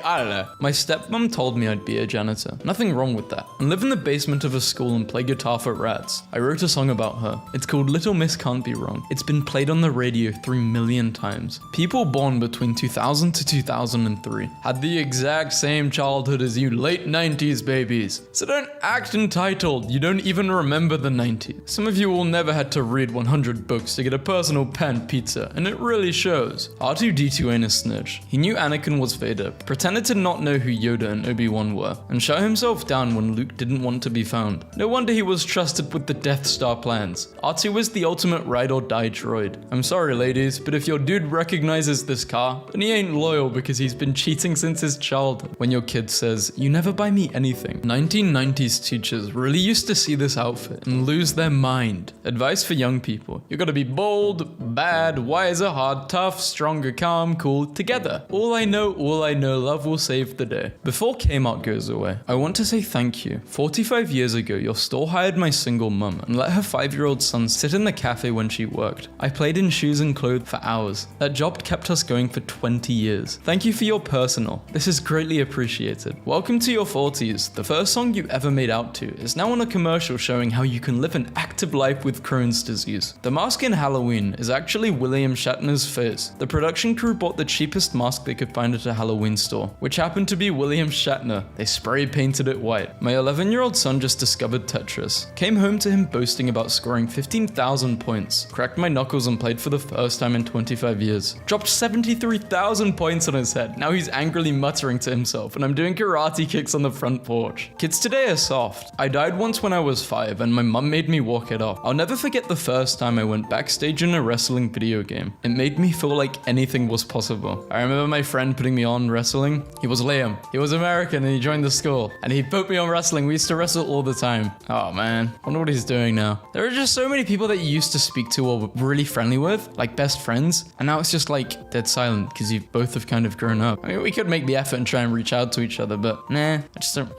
I don't know. My stepmom told me I'd be a janitor. Nothing wrong with that. And live in the basement of a school and play guitar for rats. I wrote a song about her. It's called Little Miss Can't Be Wrong. It's been played on the radio 3 million times. People born between 2000 to 2003 had the exact same childhood as you late 90s babies. So don't act entitled. You don't even remember the 90s. Some of you will never had to read 100 books to get a personal pan pizza, and it really shows. R2-D2 ain't a snitch. He knew Anakin was Vader, pretended to not know who Yoda and Obi-Wan were, and shut himself down when Luke didn't want to be found. No wonder he was trusted with the Death Star plans. R2 is the ultimate ride or die droid. I'm sorry ladies, but if your dude recognizes this car, then he ain't loyal because he's been cheating since his childhood. When your kid says, "You never buy me anything," 1990s teachers really used to see this outfit and lose their mind. Advice for young people: you gotta be bold, bad, wiser, hard, tough, stronger, calm, cool, together. All I know, love will save the day. Before Kmart goes away, I want to say thank you. 45 years ago, your store hired my single mum and let her 5-year-old son sit in the cafe when she worked. I played in shoes and clothes for hours. That job kept us going for 20 years. Thank you for your personal. This is greatly appreciated. Welcome to your 40s. The first song you ever made out to is now on a commercial showing how you can live an active life with Crohn's disease. The mask in Halloween is actually William Shatner's face. The production crew bought the cheapest mask they could find at a Halloween store, which happened to be William Shatner. They spray painted it white. My 11-year-old son just discovered Tetris. Came home to him boasting about scoring 15,000 points. Cracked my knuckles and played for the first time in 25 years. Dropped 73,000 points on his head. Now he's angrily muttering to himself, and I'm doing karate kicks on the front porch. Kids today are soft. I died once when I was 5, and my mum made me walk it off. I'll never forget the first time I went backstage in a wrestling wrestling video game. It made me feel like anything was possible. I remember my friend putting me on wrestling. He was Liam. He was American and he joined the school. And he put me on wrestling. We used to wrestle all the time. Oh man, I wonder what he's doing now. There are just so many people that you used to speak to or were really friendly with, like best friends. And now it's just like dead silent because you both have kind of grown up. I mean, we could make the effort and try and reach out to each other, but nah,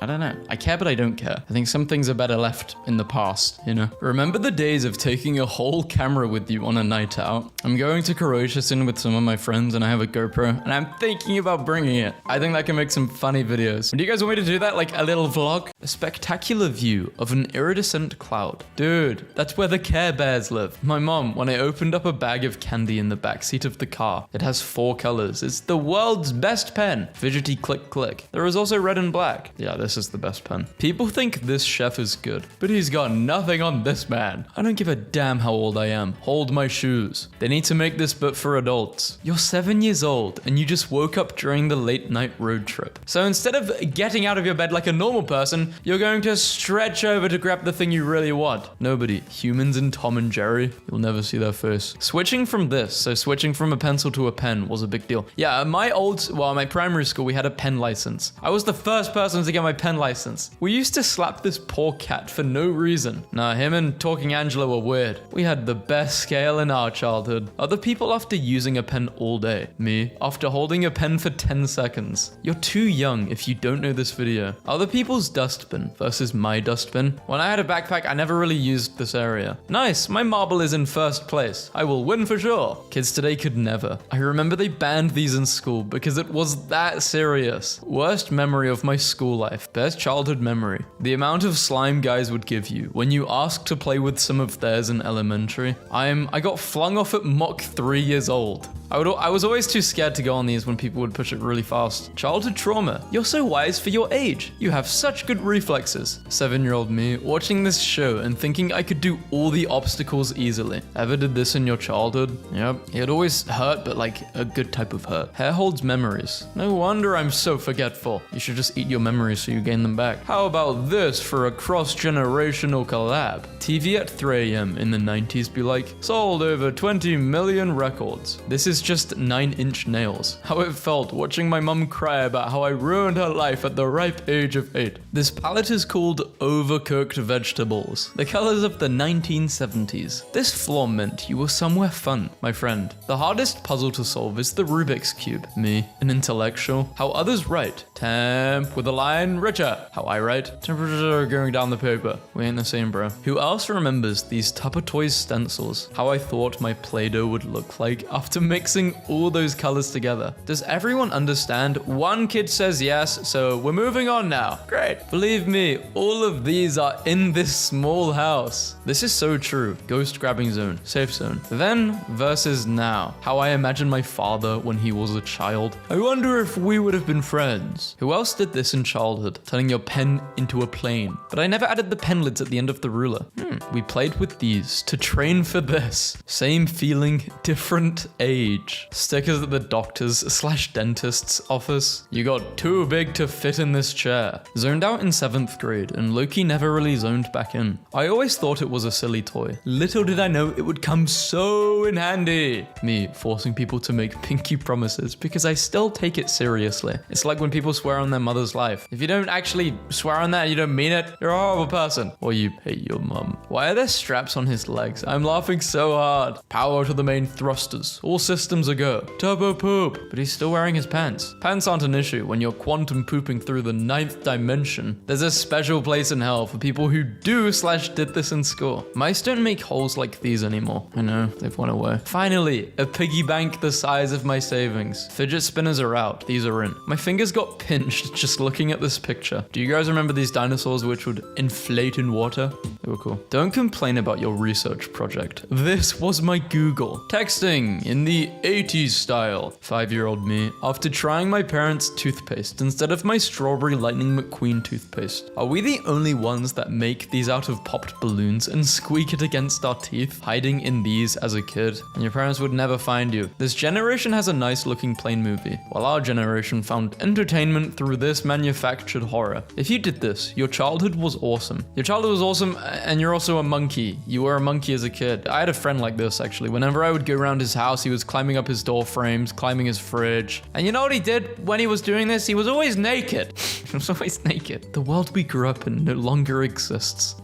I don't know. I care, but I don't care. I think some things are better left in the past, you know? Remember the days of taking a whole camera with you on a night out? I'm going to Croatia soon with some of my friends and I have a GoPro and I'm thinking about bringing it. I think that can make some funny videos. Do you guys want me to do that? Like a little vlog? A spectacular view of an iridescent cloud. Dude, that's where the Care Bears live. My mom, when I opened up a bag of candy in the backseat of the car, it has 4 colors. It's the world's best pen. Fidgety click click. There is also red and black. Yeah, this is the best pen. People think this chef is good, but he's got nothing on this man. I don't give a damn how old I am. Hold my shoes. They need to make this but for adults. You're 7 years old and you just woke up during the late night road trip. So instead of getting out of your bed like a normal person, you're going to stretch over to grab the thing you really want. Nobody. Humans and Tom and Jerry, you'll never see their face. Switching from a pencil to a pen was a big deal. Yeah, my primary school, we had a pen license. I was the first person to get my pen license. We used to slap this poor cat for no reason. Nah, him and Talking Angela were weird. We had the best scale in our childhood. Other people after using a pen all day. Me, after holding a pen for 10 seconds. You're too young if you don't know this video. Other people's dustbin versus my dustbin. When I had a backpack, I never really used this area. Nice, my marble is in first place. I will win for sure. Kids today could never. I remember they banned these in school because it was that serious. Worst memory of my school life. Best childhood memory. The amount of slime guys would give you when you asked to play with some of theirs in elementary. I got flung off at Mach 3 years old. I was always too scared to go on these when people would push it really fast. Childhood trauma. You're so wise for your age. You have such good reflexes. 7-year-old me watching this show and thinking I could do all the obstacles easily. Ever did this in your childhood? Yep. It always hurt, but like a good type of hurt. Hair holds memories. No wonder I'm so forgetful. You should just eat your memories so you gain them back. How about this for a cross-generational collab? TV at 3 a.m. in the 90s be like, sold over 20 million records. This is just 9-inch nails. How it felt watching my mum cry about how I ruined her life at the ripe age of 8. This palette is called Overcooked Vegetables, the colors of the 1970s. This floor meant you were somewhere fun, my friend. The hardest puzzle to solve is the Rubik's Cube. Me, an intellectual. How others write. Temp with a line richer. How I write. Temperature going down the paper. We ain't the same, bro. Who else remembers these Tupper Toys stencils? How I thought my Play-Doh would look like after mixing all those colors together. Does everyone understand? One kid says yes, so we're moving on now. Great. Believe me, all of these are in this small house. This is so true. Ghost grabbing zone. Safe zone. Then versus now. How I imagine my father when he was a child. I wonder if we would have been friends. Who else did this in childhood? Turning your pen into a plane. But I never added the pen lids at the end of the ruler. We played with these to train for this. Same feeling, different age. Stickers at the doctor's/dentist's office. You got too big to fit in this chair. Zoned out in 7th grade, and Loki never really zoned back in. I always thought it was a silly toy. Little did I know it would come so in handy. Me forcing people to make pinky promises because I still take it seriously. It's like when people swear on their mother's life. If you don't actually swear on that, you don't mean it, you're a horrible person. Or you hate your mum. Why are there straps on his legs? I'm laughing so hard. Power to the main thrusters. All systems are go. Turbo poop. But he's still wearing his pants. Pants aren't an issue when you're quantum pooping through the 9th dimension. There's a special place in hell for people who do/did this in school. Mice don't make holes like these anymore. I know, they've went away. Finally, a piggy bank the size of my savings. Fidget spinners are out. These are in. My fingers got pinched just looking at this picture. Do you guys remember these dinosaurs which would inflate in water? They were cool. Don't complain about your research project. This was my Google. Texting in the 80s style. 5-year-old me, after trying my parents' toothpaste instead of my strawberry lightning McQueen toothpaste. Are we the only ones that make these out of popped balloons and squeak it against our teeth, hiding in these as a kid? And your parents would never find you. This generation has a nice looking plain movie, while our generation found entertainment through this manufactured horror. If you did this, your childhood was awesome. Your childhood was awesome, and you're also a monkey. You were a monkey as a kid. I had a friend like this, actually. Whenever I would go around his house, he was climbing up his door frames, climbing his fridge. And you know what he did when he was doing this? He was always naked. He was always naked. The world we grew up in no longer exists.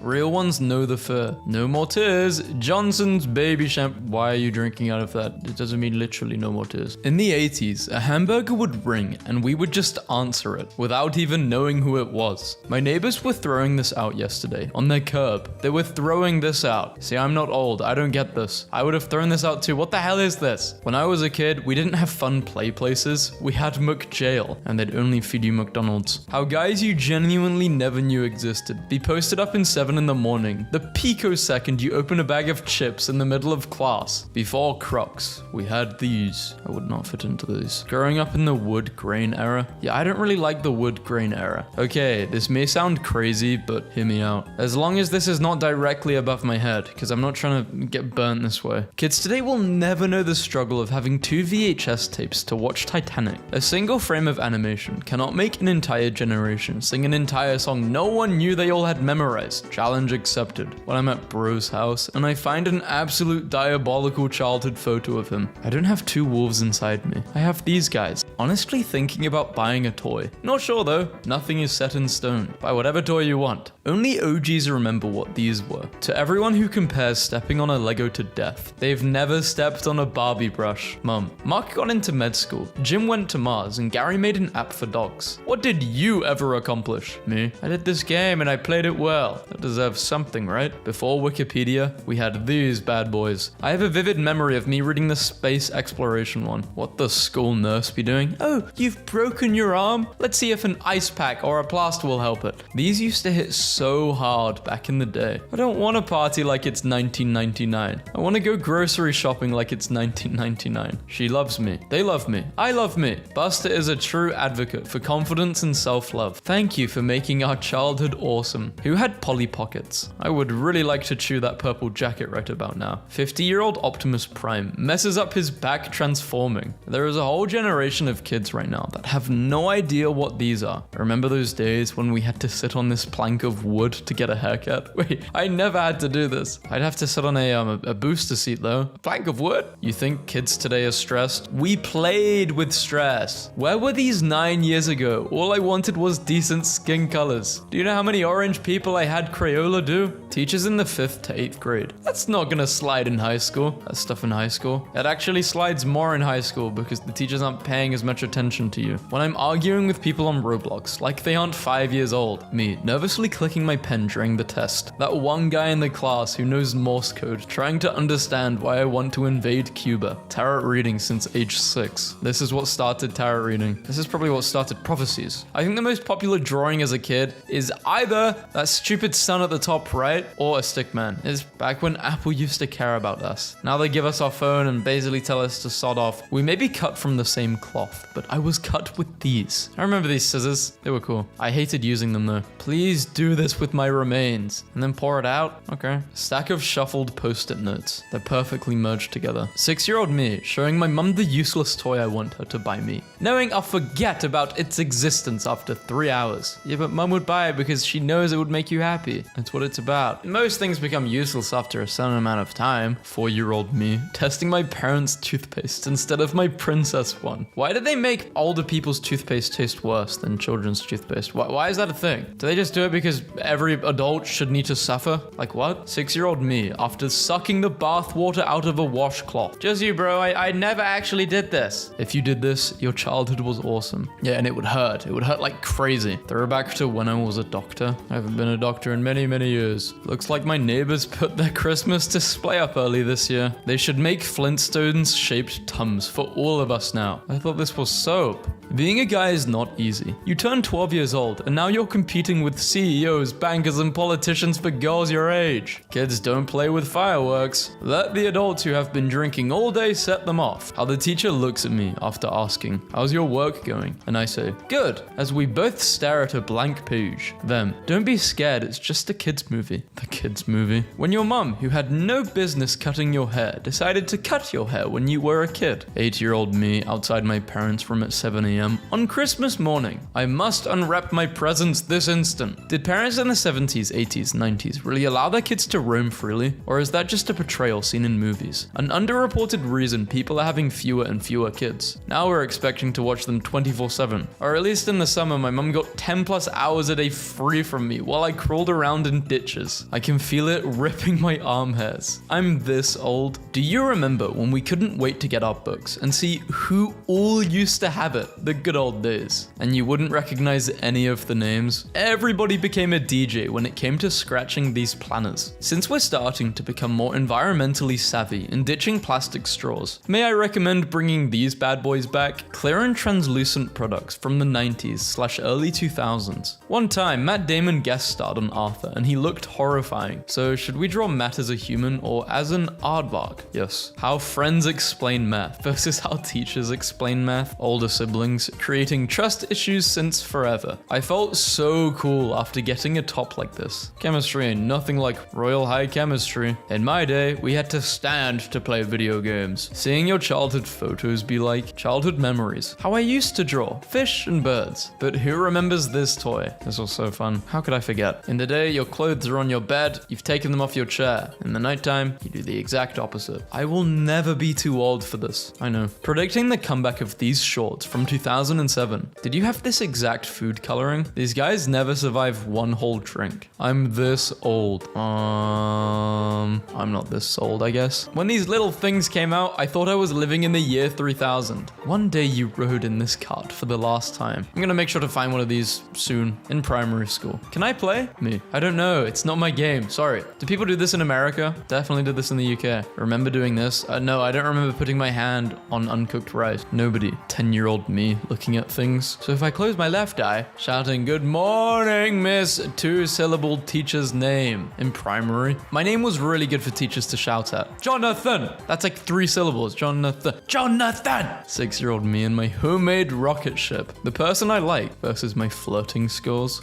Real ones know the fear. No more tears. Johnson's baby shampoo. Why are you drinking out of that? It doesn't mean literally no more tears. In the 80s, a hamburger would ring and we would just answer it without even knowing who it was. My neighbors were throwing this out yesterday on their curb. They were throwing this out. See, I'm not old. I don't get this. I would have thrown this out too. What the hell is this? When I was a kid, we didn't have fun play places. We had McJail, and they'd only feed you McDonald's. How guys you genuinely never knew existed be posted up in 7 in the morning. The picosecond you open a bag of chips in the middle of class. Before Crocs, we had these. I would not fit into these. Growing up in the wood grain era. Yeah, I don't really like the wood grain era. Okay, this may sound crazy, but hear me out. As long as this is not directly above my head, because I'm not trying to get burnt this way. Kids today will never know the struggle of having 2 VHS tapes to watch Titanic. A single frame of animation cannot make an entire generation sing an entire song no one knew they all had memorized. Challenge accepted. When I'm at bro's house and I find an absolute diabolical childhood photo of him, I don't have 2 wolves inside me. I have these guys. Honestly thinking about buying a toy. Not sure though. Nothing is set in stone. Buy whatever toy you want. Only OGs remember what these were. To everyone who compares stepping on a Lego to death, they've never stepped on a Barbie brush. Mum, Mark got into med school, Jim went to Mars, and Gary made an app for dogs. What did you ever accomplish? Me? I did this game and I played it well. That deserves something, right? Before Wikipedia, we had these bad boys. I have a vivid memory of me reading the space exploration one. What the school nurse be doing? Oh, you've broken your arm? Let's see if an ice pack or a plaster will help it. These used to hit so hard back in the day. I don't want to party like it's 1999. I want to go grocery shopping like it's 1999. She loves me. They love me. I love me. Buster is a true advocate for confidence and self-love. Thank you for making our childhood awesome. Who had Polly Pockets? I would really like to chew that purple jacket right about now. 50-year-old Optimus Prime messes up his back transforming. There is a whole generation of kids right now that have no idea what these are. Remember those days when we had to sit on this plank of wood to get a haircut? Wait, I never had to do this. I'd have to sit on a booster seat though. A plank of wood? You think kids today are stressed? We played with stress. Where were these 9 years ago? All I wanted was decent skin colors. Do you know how many orange people I had Crayola do? Teachers in the 5th to 8th grade. That's not gonna slide in high school. That's stuff in high school. It actually slides more in high school because the teachers aren't paying as much attention to you. When I'm arguing with people on Roblox, like they aren't 5 years old, me nervously clicking my pen during the test. That one guy in the class who knows Morse code trying to understand why I want to invade Cuba. Tarot reading since age 6. This is what started tarot reading. This is probably what started prophecies. I think the most popular drawing as a kid is either that stupid sun at the top right or a stick man. It's back when Apple used to care about us. Now they give us our phone and basically tell us to sod off. We may be cut from the same cloth, but I was cut with these. I remember these scissors. They were cool. I hated using them though. Please do this with my remains and then pour it out. Okay. Stack of shuffled post-it notes. They're perfectly merged together. 6-year-old me showing my mum the useless toy I want her to buy me. Knowing I'll forget about its existence after 3 hours. Yeah, but mum would buy it because she knows it would make you happy. That's what it's about. Most things become useless after a certain amount of time. 4-year-old me testing my parents' toothpaste instead of my princess one. Why did they make older people's toothpaste taste worse than children's toothpaste? Why is that a thing? Do they just do it because every adult should need to suffer? Like what? 6-year-old me after sucking the bath water out of a washcloth. Just you, bro. I never actually did this. If you did this, your child childhood was awesome. Yeah, and it would hurt. It would hurt like crazy. Throw back to when I was a doctor. I haven't been a doctor in many, many years. Looks like my neighbors put their Christmas display up early this year. They should make Flintstones-shaped Tums for all of us now. I thought this was soap. Being a guy is not easy. You turn 12 years old, and now you're competing with CEOs, bankers, and politicians for girls your age. Kids don't play with fireworks. Let the adults who have been drinking all day set them off. How the teacher looks at me after asking, "How's your work going?" And I say, "Good," as we both stare at a blank page. Them, "Don't be scared, it's just a kid's movie." The kid's movie? When your mum, who had no business cutting your hair, decided to cut your hair when you were a kid. 8-year-old me outside my parents' room at 7 a.m. on Christmas morning. I must unwrap my presents this instant. Did parents in the 70s, 80s, 90s really allow their kids to roam freely? Or is that just a portrayal seen in movies? An underreported reason people are having fewer and fewer kids. Now we're expecting to watch them 24/7. Or at least in the summer, my mum got 10 plus hours a day free from me while I crawled around in ditches. I can feel it ripping my arm hairs. I'm this old. Do you remember when we couldn't wait to get our books and see who all used to have it? The good old days. And you wouldn't recognize any of the names. Everybody became a DJ when it came to scratching these planners. Since we're starting to become more environmentally savvy and ditching plastic straws, may I recommend bringing these bad boys back? Clear and translucent products from the 90s/early 2000s. One time, Matt Damon guest starred on Arthur and he looked horrifying. So should we draw Matt as a human or as an aardvark? Yes. How friends explain math versus how teachers explain math. Older siblings creating trust issues since forever. I felt so cool after getting a top like this. Chemistry ain't nothing like Royal High Chemistry. In my day, we had to stand to play video games. Seeing your childhood photos be like childhood memories. How I used to draw fish and birds. But who remembers this toy? This was so fun. How could I forget? In the day, your clothes are on your bed, you've taken them off your chair. In the nighttime, you do the exact opposite. I will never be too old for this. I know. Predicting the comeback of these shorts from 2007. Did you have this exact food coloring? These guys never survive one whole drink. I'm this old. I'm not this old, I guess. When these little things came out, I thought I was living in the year 3000. One day you rode in this cart for the last time. I'm gonna make sure to find one of these soon in primary school. Can I play? Me. I don't know. It's not my game. Sorry. Do people do this in America? Definitely did this in the UK. Remember doing this? No, I don't remember putting my hand on uncooked rice. Nobody. 10-year-old me looking at things. So if I close my left eye, shouting, "Good morning, Miss," two-syllable teacher's name in primary. My name was really good for teachers to shout at. Jonathan! That's like 3 syllables. Jonathan. Jonathan! 6-year-old me and my homemade rocket ship. The person I like versus my flirting scores.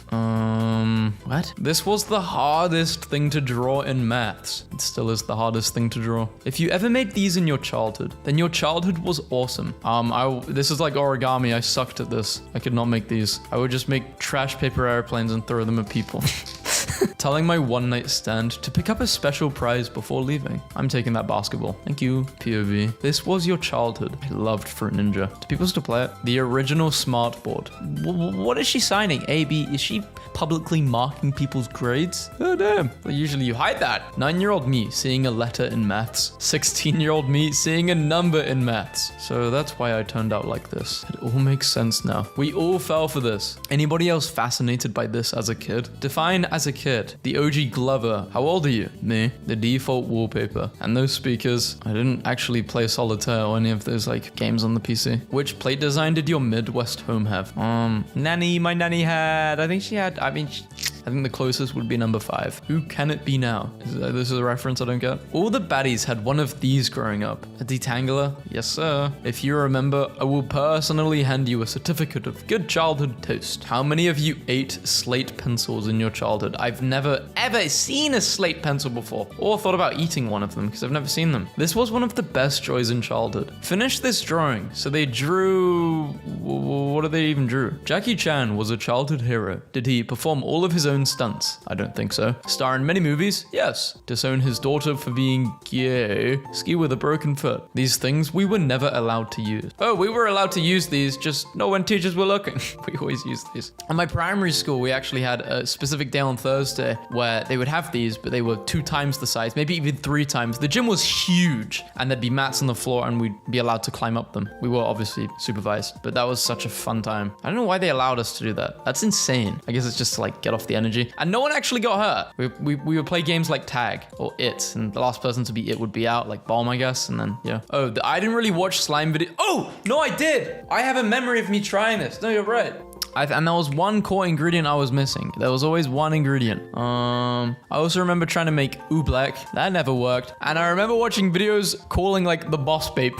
What? This was the hardest thing to draw in maths. It still is the hardest thing to draw. If you ever made these in your childhood, then your childhood was awesome. This is like origami. I sucked at this. I could not make these. I would just make trash paper airplanes and throw them at people. Telling my one-night stand to pick up a special prize before leaving. I'm taking that basketball. Thank you, POV. This was your childhood. I loved Fruit Ninja. Do people still play it? The original smartboard. What is she signing? A, B, is she publicly marking people's grades? Oh, damn. Well, usually you hide that. 9-year-old me seeing a letter in maths. 16-year-old me seeing a number in maths. So that's why I turned out like this. It all makes sense now. We all fell for this. Anybody else fascinated by this as a kid? Define as a kid. The OG Glover. How old are you? Me. The default wallpaper. And those speakers. I didn't actually play Solitaire or any of those like games on the PC. Which plate design did your Midwest home have? Nanny, my nanny had. I think she had. I think the closest would be number 5. Who can it be now? This is a reference I don't get. All the baddies had one of these growing up. A detangler? Yes, sir. If you remember, I will personally hand you a certificate of good childhood toast. How many of you ate slate pencils in your childhood? I've never ever seen a slate pencil before, or thought about eating one of them because I've never seen them. This was one of the best joys in childhood. Finish this drawing. So they drew... What did they even drew? Jackie Chan was a childhood hero. Did he perform all of his own disown stunts? I don't think so. Star in many movies? Yes. Disown his daughter for being gay. Ski with a broken foot. These things we were never allowed to use. Oh, we were allowed to use these, just not when teachers were looking. We always used these. At my primary school, we actually had a specific day on Thursday where they would have these, but they were 2 times the size, maybe even 3 times. The gym was huge, and there'd be mats on the floor, and we'd be allowed to climb up them. We were obviously supervised, but that was such a fun time. I don't know why they allowed us to do that. That's insane. I guess it's just to like get off the energy. And no one actually got hurt. We would play games like tag or it, and the last person to be it would be out, like bomb, I guess, and then yeah. Oh, I didn't really watch slime video. Oh no, I did. I have a memory of me trying this. No, you're right. And there was one core ingredient I was missing. There was always one ingredient. I also remember trying to make oobleck. That never worked. And I remember watching videos calling like the boss babe.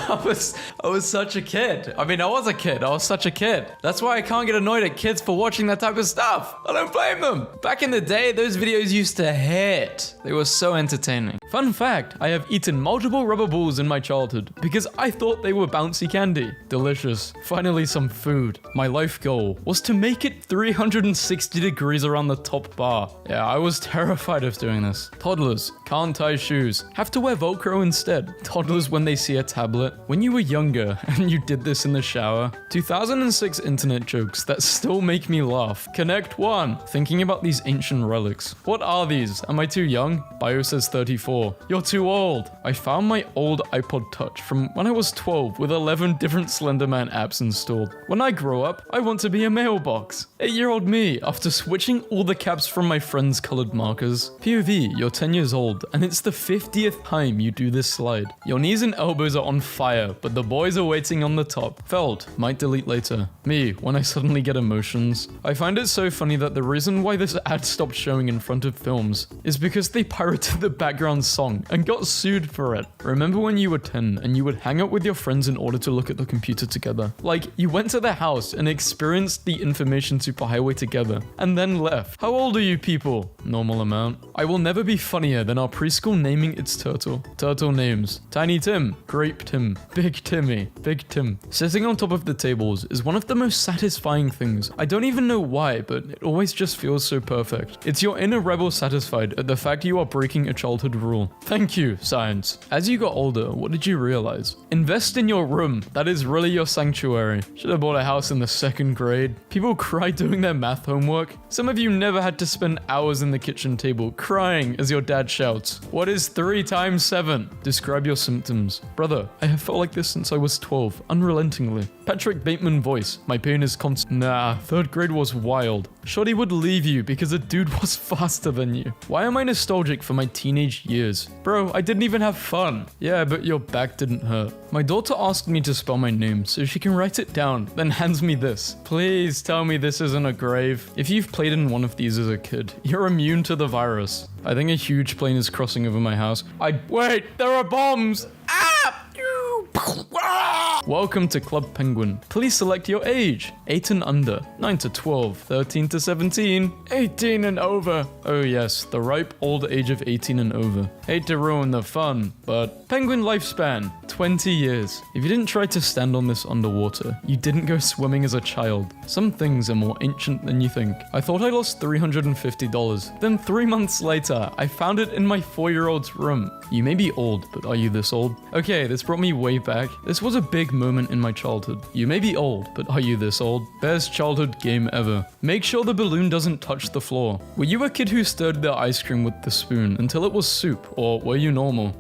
I was such a kid. I mean, I was a kid. I was such a kid. That's why I can't get annoyed at kids for watching that type of stuff. I don't blame them. Back in the day, those videos used to hit. They were so entertaining. Fun fact, I have eaten multiple rubber balls in my childhood because I thought they were bouncy candy. Delicious. Finally, some food. My life goal was to make it 360 degrees around the top bar. Yeah, I was terrified of doing this. Toddlers can't tie shoes. Have to wear Velcro instead. Toddlers when they see a tablet. When you were younger and you did this in the shower. 2006 internet jokes that still make me laugh. Connect 1. Thinking about these ancient relics. What are these? Am I too young? Bio says 34. You're too old. I found my old iPod Touch from when I was 12 with 11 different Slenderman apps installed. When I grow up, I want to be a mailbox. 8-year-old me, after switching all the caps from my friends' colored markers. POV, you're 10 years old, and it's the 50th time you do this slide. Your knees and elbows are on fire, but the boys are waiting on the top. Felt, might delete later. Me, when I suddenly get emotions. I find it so funny that the reason why this ad stopped showing in front of films is because they pirated the background song and got sued for it. Remember when you were 10 and you would hang out with your friends in order to look at the computer together? Like, you went to their house and experienced the information superhighway together, and then left. How old are you people? Normal amount. I will never be funnier than our preschool naming its turtle. Turtle names. Tiny Tim, Grape Tim, Big Timmy, Big Tim. Sitting on top of the tables is one of the most satisfying things. I don't even know why, but it always just feels so perfect. It's your inner rebel satisfied at the fact you are breaking a childhood rule. Thank you, science. As you got older, what did you realize? Invest in your room. That is really your sanctuary. Should have bought a house in the 2nd grade. People cry doing their math homework. Some of you never had to spend hours in the kitchen table crying as your dad shouts, "What is 3 times 7? Describe your symptoms." Brother, I have felt like this since I was 12, unrelentingly. Patrick Bateman voice, my pain is constant. Nah, 3rd grade was wild. Shoddy would leave you because a dude was faster than you. Why am I nostalgic for my teenage years? Bro, I didn't even have fun. Yeah, but your back didn't hurt. My daughter asked me to spell my name so she can write it down, then hands me this. Please tell me this isn't a grave. If you've played in one of these as a kid, you're immune to the virus. I think a huge plane is crossing over my house. Wait, there are bombs! Ah! Welcome to Club Penguin. Please select your age. 8 and under, 9 to 12, 13 to 17, 18 and over. Oh yes, the ripe old age of 18 and over. Hate to ruin the fun, but penguin lifespan, 20 years. If you didn't try to stand on this underwater, you didn't go swimming as a child. Some things are more ancient than you think. I thought I lost $350. Then 3 months later, I found it in my 4-year-old's room. You may be old, but are you this old? Okay, this brought me way back. This was a big moment in my childhood. You may be old, but are you this old? Best childhood game ever. Make sure the balloon doesn't touch the floor. Were you a kid who stirred their ice cream with the spoon until it was soup, or were you normal?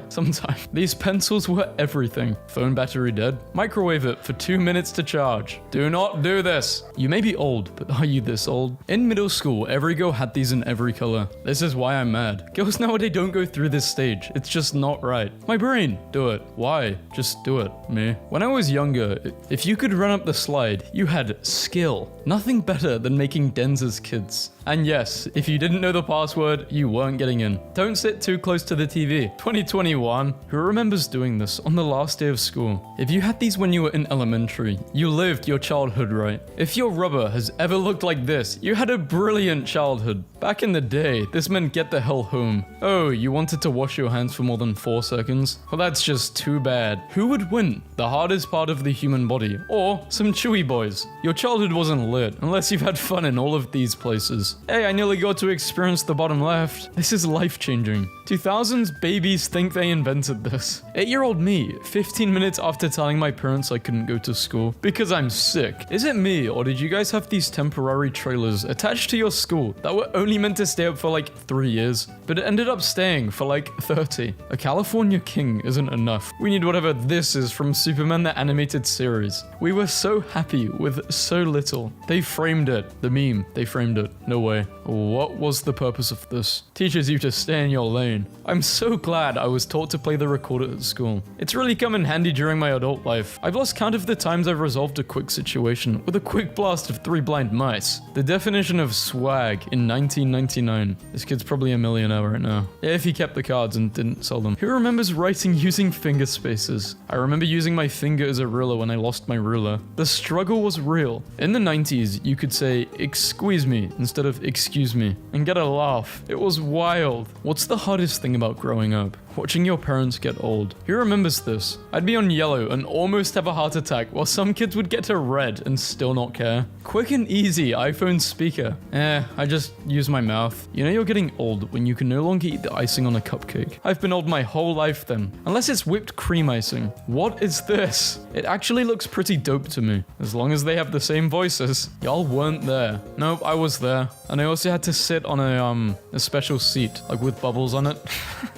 Sometime. These pencils were everything. Phone battery dead? Microwave it for 2 minutes to charge. Do not do this. You may be old, but are you this old? In middle school, every girl had these in every color. This is why I'm mad. Girls nowadays don't go through this stage. It's just not right. My brain, do it. Why? Just do it. Me. When I was younger, if you could run up the slide, you had skill. Nothing better than making dens as kids. And yes, if you didn't know the password, you weren't getting in. Don't sit too close to the TV. 2021. Who remembers doing this on the last day of school? If you had these when you were in elementary, you lived your childhood right. If your rubber has ever looked like this, you had a brilliant childhood. Back in the day, this meant get the hell home. Oh, you wanted to wash your hands for more than 4 seconds? Well, that's just too bad. Who would win? The the hardest part of the human body, or some chewy boys. Your childhood wasn't lit, unless you've had fun in all of these places. Hey, I nearly got to experience the bottom left. This is life-changing. 2000s babies think they invented this. 8-year-old me, 15 minutes after telling my parents I couldn't go to school because I'm sick. Is it me, or did you guys have these temporary trailers attached to your school that were only meant to stay up for like 3 years, but it ended up staying for like 30? A California king isn't enough. We need whatever this is from Superman the Animated Series. We were so happy with so little. They framed it. The meme, they framed it. No way. What was the purpose of this? Teaches you to stay in your lane. I'm so glad I was taught to play the recorder at school. It's really come in handy during my adult life. I've lost count of the times I've resolved a quick situation with a quick blast of 3 blind mice. The definition of swag in 1999. This kid's probably a millionaire right now. If he kept the cards and didn't sell them. Who remembers writing using finger spaces? I remember using my finger as a ruler when I lost my ruler. The struggle was real. In the 90s, you could say, "Excuse me," instead of "excuse me," and get a laugh. It was wild. What's the hardest thing about growing up? Watching your parents get old. Who remembers this? I'd be on yellow and almost have a heart attack, while some kids would get to red and still not care. Quick and easy iPhone speaker. I just use my mouth. You know you're getting old when you can no longer eat the icing on a cupcake. I've been old my whole life then. Unless it's whipped cream icing. What is this? It actually looks pretty dope to me. As long as they have the same voices. Y'all weren't there. Nope, I was there. And I also had to sit on a special seat, like with bubbles on it.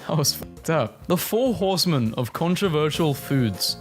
I was fucked up. The 4 horsemen of controversial foods.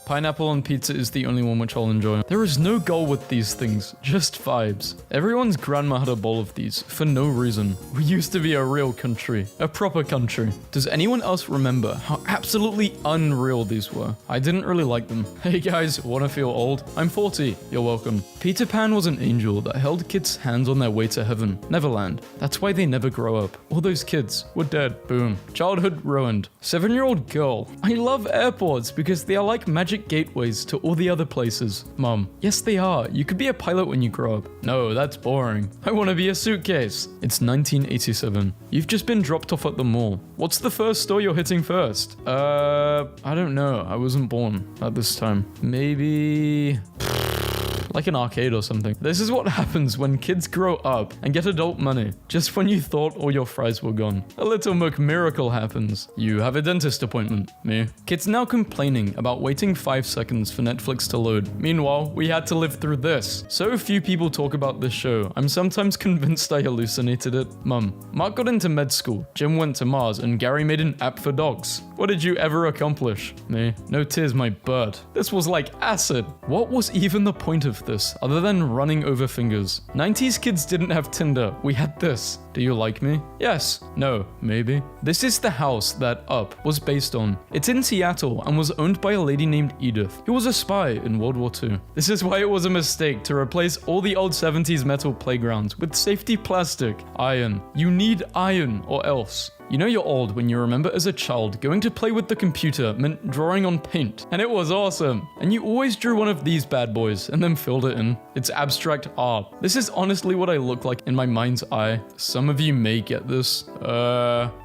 Pineapple on pizza is the only one which I'll enjoy. There is no goal with these things, just vibes. Everyone's grandma had a bowl of these, for no reason. We used to be a real country. A proper country. Does anyone else remember how absolutely unreal these were? I didn't really like them. Hey guys, wanna feel old? I'm 40. You're welcome. Peter Pan was an angel that held kids' hands on their way to heaven. Neverland. That's why they never grow up. All those kids were dead. Boom. Childhood ruined. 7-year-old girl. I love airports because they are like magic gateways to all the other places. Mom. Yes, they are. You could be a pilot when you grow up. No, that's boring. I want to be a suitcase. It's 1987. You've just been dropped off at the mall. What's the first store you're hitting first? I don't know. I wasn't born at this time. Maybe... like an arcade or something. This is what happens when kids grow up and get adult money, just when you thought all your fries were gone. A little miracle happens. You have a dentist appointment. Me. Kids now complaining about waiting 5 seconds for Netflix to load. Meanwhile, we had to live through this. So few people talk about this show, I'm sometimes convinced I hallucinated it. Mum. Mark got into med school, Jim went to Mars, and Gary made an app for dogs. What did you ever accomplish? Me. No tears, my bird. This was like acid. What was even the point of this other than running over fingers? 90s kids didn't have Tinder. We had this. Do you like me? Yes. No. Maybe. This is the house that Up was based on. It's in Seattle and was owned by a lady named Edith, who was a spy in World War II. This is why it was a mistake to replace all the old 70s metal playgrounds with safety plastic. Iron. You need iron or else. You know you're old when you remember as a child going to play with the computer meant drawing on paint, and it was awesome. And you always drew one of these bad boys and then filled it in. It's abstract art. This is honestly what I look like in my mind's eye. Some of you may get this.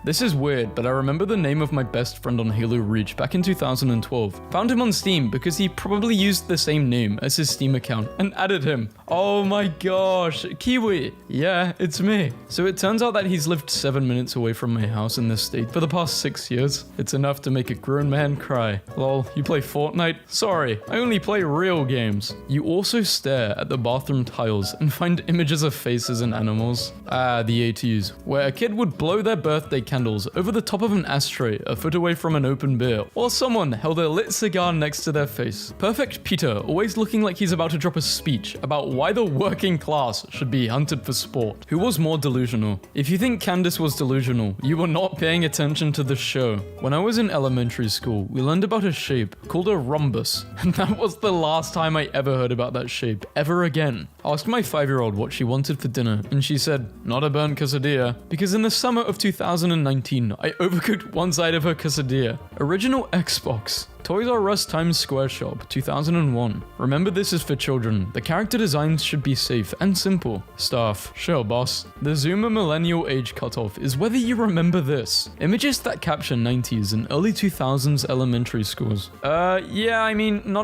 This is weird, but I remember the name of my best friend on Halo Reach back in 2012. Found him on Steam because he probably used the same name as his Steam account and added him. Oh my gosh, Kiwi. Yeah, it's me. So it turns out that he's lived 7 minutes away from my house in this state for the past 6 years. It's enough to make a grown man cry. Lol, you play Fortnite? Sorry, I only play real games. You also stare at the bathroom tiles and find images of faces and animals. Ah, the 80s, where a kid would blow their birthday candles over the top of an ashtray a foot away from an open beer, while someone held a lit cigar next to their face. Perfect Peter, always looking like he's about to drop a speech about why the working class should be hunted for sport. Who was more delusional? If you think Candace was delusional, you were not paying attention to the show. When I was in elementary school, we learned about a shape called a rhombus, and that was the last time I ever heard about that shape, ever again. I asked my 5-year-old what she wanted for dinner, and she said, not a burnt quesadilla, because in the summer of 2019, I overcooked one side of her quesadilla. Original Xbox. Toys R Us Times Square Shop, 2001. Remember, this is for children. The character designs should be safe and simple. Staff, sure boss. The Zoomer millennial age cutoff is whether you remember this. Images that capture 90s and early 2000s elementary schools. Yeah, I mean,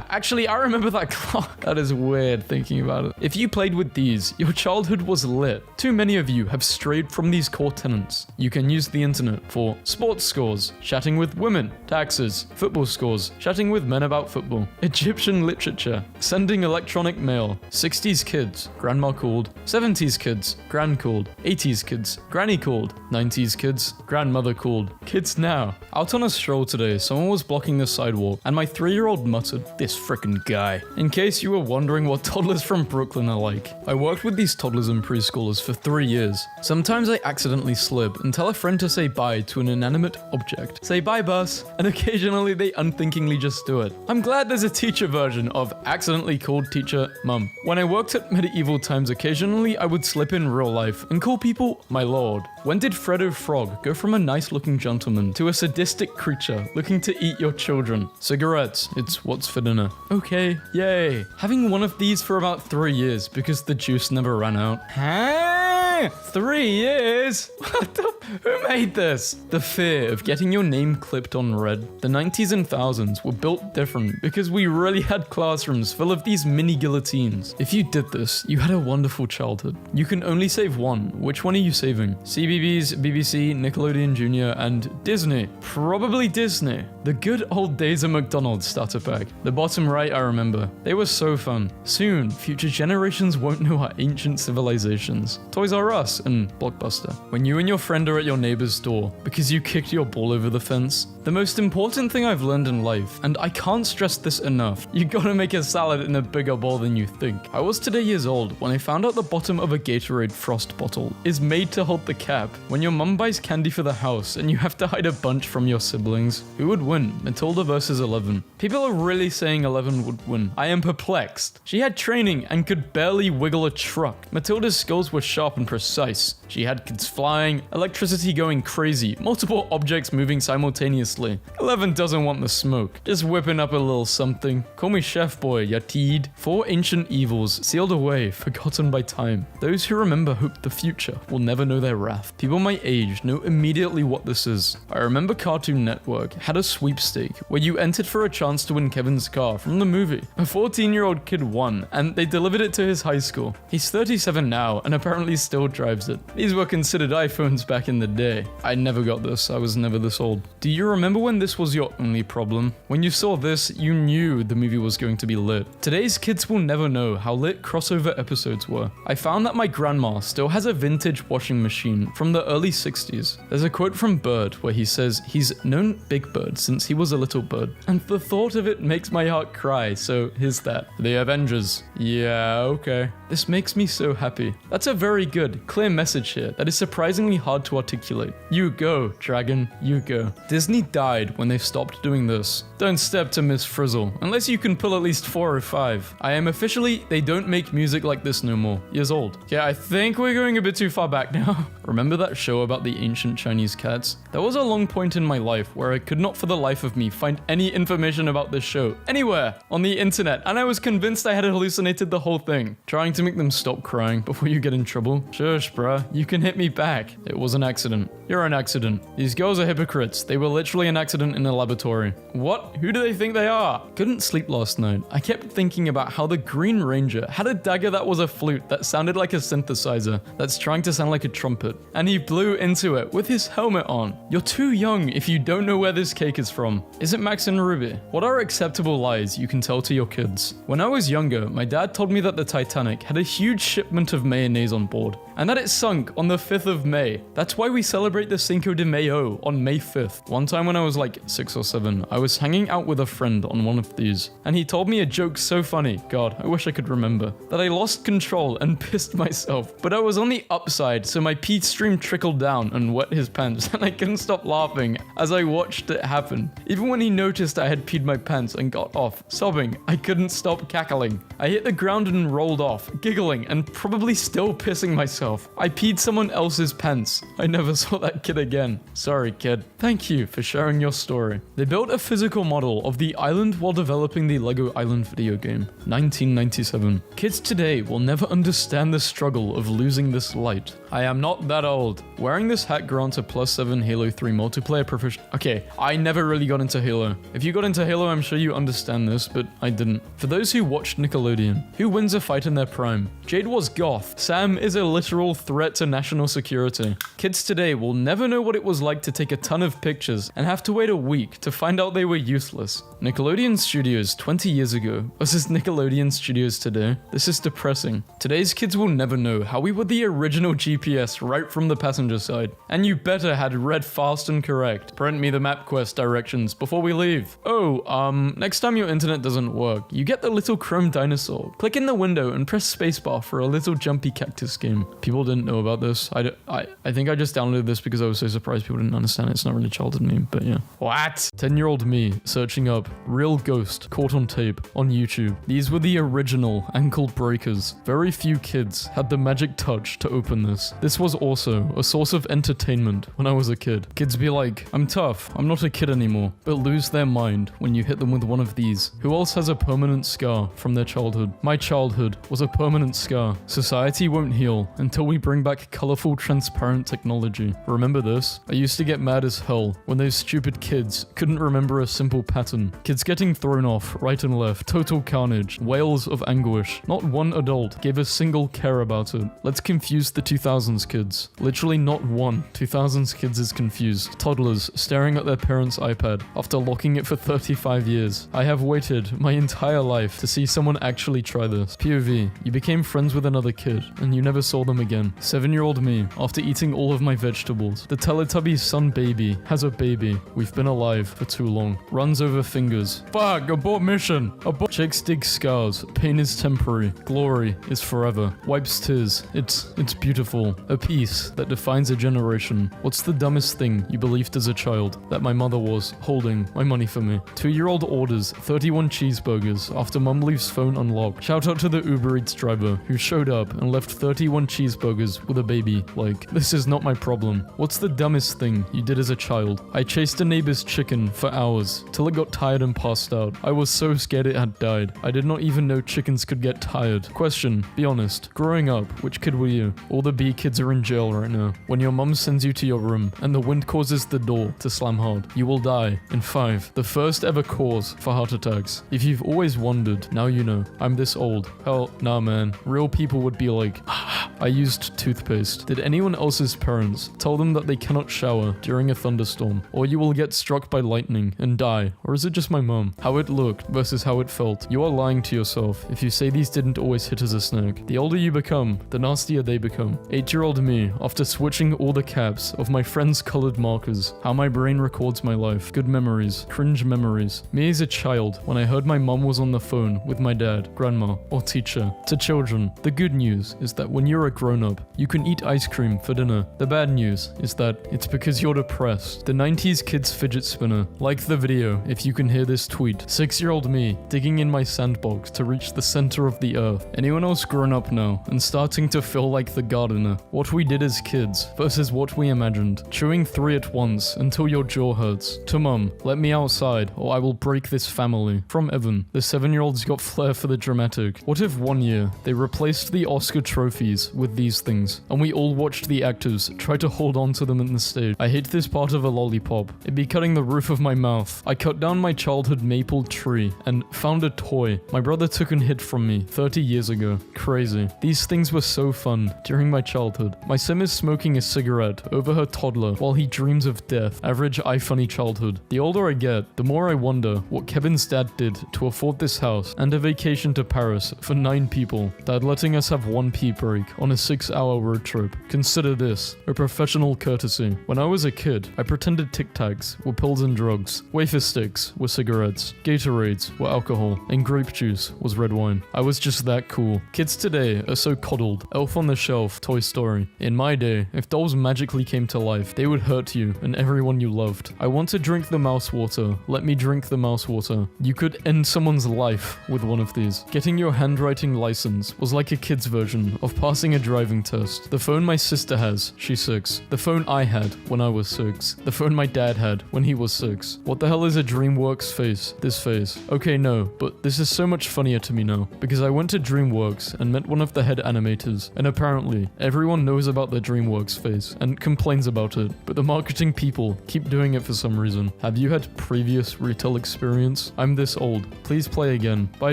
actually, I remember that clock. That is weird thinking about it. If you played with these, your childhood was lit. Too many of you have strayed from these core tenets. You can use the internet for sports scores, chatting with women, taxes, football scores, chatting with men about football, Egyptian literature, sending electronic mail, 60s kids, grandma called, 70s kids, gran called, 80s kids, granny called, 90s kids, grandmother called, kids now. Out on a stroll today, someone was blocking the sidewalk, and my 3-year-old muttered, "This frickin' guy." In case you were wondering what toddlers from Brooklyn are like, I worked with these toddlers and preschoolers for 3 years. Sometimes I accidentally slip and tell a friend to say bye to an inanimate object. Say bye, bus, and occasionally they unthinkingly just do it. I'm glad there's a teacher version of accidentally called teacher mum. When I worked at medieval times, occasionally I would slip in real life and call people my lord. When did Freddo Frog go from a nice looking gentleman to a sadistic creature looking to eat your children? Cigarettes, it's what's for dinner. Okay, yay. Having one of these for about 3 years because the juice never ran out. Huh? 3 years? What the? Who made this? The fear of getting your name clipped on red. The 90s and thousands were built different because we really had classrooms full of these mini guillotines. If you did this, you had a wonderful childhood. You can only save one. Which one are you saving? CBeebies, BBC, Nickelodeon Jr., and Disney. Probably Disney. The good old days of McDonald's starter pack. The bottom right I remember. They were so fun. Soon, future generations won't know our ancient civilizations. Toys R Us and Blockbuster. When you and your friend are at your neighbor's door because you kicked your ball over the fence. The most important thing I've learned in life, and I can't stress this enough, you gotta make a salad in a bigger bowl than you think. I was today years old when I found out the bottom of a Gatorade Frost bottle is made to hold the cap. When your mum buys candy for the house and you have to hide a bunch from your siblings, who would win? Matilda versus 11. People are really saying 11 would win. I am perplexed. She had training and could barely wiggle a truck. Matilda's skills were sharp and precise. She had kids flying, electricity going crazy, multiple objects moving simultaneously. 11 doesn't want the smoke, just whipping up a little something. Call me Chef Boy, Yatid. 4 ancient evils, sealed away, forgotten by time. Those who remember hope the future will never know their wrath. People my age know immediately what this is. I remember Cartoon Network had a sweepstake where you entered for a chance to win Kevin's car from the movie. A 14-year-old kid won, and they delivered it to his high school. He's 37 now, and apparently still drives it. These were considered iPhones back in the day. I never got this, I was never this old. Do you remember when this was your only problem? When you saw this, you knew the movie was going to be lit. Today's kids will never know how lit crossover episodes were. I found that my grandma still has a vintage washing machine from the early 60s. There's a quote from Bird where he says he's known Big Bird since he was a little bird, and the thought of it makes my heart cry, so here's that. The Avengers. Yeah, okay. This makes me so happy. That's a very good, clear message here that is surprisingly hard to articulate. You go, dragon, you go. Disney died when they stopped doing this. Don't step to Miss Frizzle, unless you can pull at least 4 or 5. I am officially, they don't make music like this no more, years old. Yeah, I think we're going a bit too far back now. Remember that show about the ancient Chinese cats? There was a long point in my life where I could not for the life of me find any information about this show, anywhere, on the internet, and I was convinced I had hallucinated the whole thing. Trying to make them stop crying before you get in trouble. Shush, bruh, you can hit me back. It was an accident. You're an accident. These girls are hypocrites. They were literally an accident in a laboratory. What? Who do they think they are? Couldn't sleep last night. I kept thinking about how the Green Ranger had a dagger that was a flute that sounded like a synthesizer that's trying to sound like a trumpet, and he blew into it with his helmet on. You're too young if you don't know where this cake is from. Is it Max and Ruby? What are acceptable lies you can tell to your kids? When I was younger, my dad told me that the Titanic had a huge shipment of mayonnaise on board, and that it sunk on the 5th of May. That's why we celebrate the Cinco de Mayo on May 5th. One time when I was like 6 or 7, I was hanging out with a friend on one of these, and he told me a joke so funny, God, I wish I could remember, that I lost control and pissed myself. But I was on the upside, so my pee stream trickled down and wet his pants, and I couldn't stop laughing as I watched it happen. Even when he noticed I had peed my pants and got off, sobbing, I couldn't stop cackling. I hit the ground and rolled off, giggling and probably still pissing myself. I peed someone else's pants. I I never saw that kid again. Sorry, kid. Thank you for sharing your story. They built a physical model of the island while developing the Lego Island video game. 1997. Kids today will never understand the struggle of losing this light. I am not that old. Wearing this hat grants a +7 Halo 3 multiplayer proficiency. Okay, I never really got into Halo. If you got into Halo, I'm sure you understand this, but I didn't. For those who watched Nickelodeon, who wins a fight in their prime? Jade was goth. Sam is a literal threat to national security. Kids today will never know what it was like to take a ton of pictures and have to wait a week to find out they were useless. Nickelodeon Studios 20 years ago versus Nickelodeon Studios today. This is depressing. Today's kids will never know how we were the original GPS right from the passenger side. And you better had read fast and correct. Print me the MapQuest directions before we leave. Oh, next time your internet doesn't work, you get the little chrome dinosaur. Click in the window and press spacebar for a little jumpy cactus game. People didn't know about this. I think I just downloaded this because I was so surprised people didn't understand it. It's not really a childhood meme, but yeah. What? 10-year-old me searching up real ghost caught on tape on YouTube. These were the original ankle breakers. Very few kids had the magic touch to open this. This was also a source of entertainment when I was a kid. Kids be like, I'm tough, I'm not a kid anymore, but lose their mind when you hit them with one of these. Who else has a permanent scar from their childhood? My childhood was a permanent scar. Society won't heal until we bring back colorful, transparent technology. Remember this? I used to get mad as hell when those stupid kids couldn't remember a simple pattern. Kids getting thrown off right and left, total carnage, wails of anguish. Not one adult gave a single care about it. Let's confuse the 2000s kids. Literally not one 2000s kids is confused. Toddlers staring at their parents' iPad after locking it for 35 years. I have waited my entire life to see someone actually try this. POV, you became friends with another kid and you never saw them again. 7-year-old me, after eating all of my vegetables. The Teletubby's son baby has a baby. We've been alive for too long. Runs over fingers. Fuck, abort mission. Abort. Chicks dig scars. Pain is temporary. Glory is forever. Wipes tears. It's beautiful. A piece that defines a generation. What's the dumbest thing you believed as a child? That my mother was holding my money for me. 2-year-old orders 31 cheeseburgers after mum leaves phone unlocked. Shout out to the Uber Eats driver who showed up and left 31 cheeseburgers with a baby. Like, this is not my problem. What's the dumbest thing you did as a child? I chased a neighbor's chicken for hours till it got tired and passed out. I was so scared it had died. I did not even know chickens could get tired. Question, be honest. Growing up, which kid were you? All the B kids are in jail right now. When your mum sends you to your room and the wind causes the door to slam hard, you will die in 5. The first ever cause for heart attacks. If you've always wondered, now you know. I'm this old. Hell, nah man. Real people would be like, I used toothpaste. Did anyone else's parents tell them that they cannot shower during a thunderstorm? Or you will get struck by lightning and die? Or is it just my mum? How it looked versus how it felt. You are lying to yourself if you say these didn't always hit as a snack. The older you become, the nastier they become. 8-year-old me, after switching all the caps of my friends' colored markers. How my brain records my life. Good memories. Cringe memories. Me as a child, when I heard my mum was on the phone with my dad, grandma, or teacher. To children, the good news is that when you're a grown-up, you can eat ice cream for dinner. The bad news is that it's because you're depressed. The 90s kids fidget spinner. Like the video if you can hear this tweet. 6-year-old me, digging in my sandbox to reach the center of the earth. Anyone else grown up now and starting to feel like the gardener? What we did as kids versus what we imagined. Chewing 3 at once until your jaw hurts. To mum, let me outside or I will break this family. From Evan, the 7-year-old's got flair for the dramatic. What if one year they replaced the Oscar trophies with these things and we all watched the actors try to hold on to them in the stage? I hate this part of a lollipop. It'd be cutting the roof of my mouth. I cut down my childhood maple tree and found a toy my brother took and hid from me 30 years ago. Crazy. These things were so fun during my childhood. My sim is smoking a cigarette over her toddler while he dreams of death. Average iFunny childhood. The older I get, the more I wonder what Kevin's dad did to afford this house and a vacation to Paris for 9 people. Dad letting us have 1 pee break on a 6-hour road trip. Consider this a professional courtesy. When I was a kid, I pretended Tic Tacs were pills and drugs, wafer sticks were cigarettes, Gatorades were alcohol, and grape juice was red wine. I was just that cool. Kids today are so coddled. Elf on the Shelf, Toy Story. In my day, if dolls magically came to life, they would hurt you and everyone you loved. I want to drink the mouse water. Let me drink the mouse water. You could end someone's life with one of these. Getting your handwriting license was like a kid's version of passing a driving test. The phone my sister has, she 26. The phone I had when I was 6. The phone my dad had when he was 6. What the hell is a DreamWorks face? This face. Okay, no, but this is so much funnier to me now, because I went to DreamWorks and met one of the head animators, and apparently, everyone knows about the DreamWorks face and complains about it, but the marketing people keep doing it for some reason. Have you had previous retail experience? I'm this old. Please play again. Buy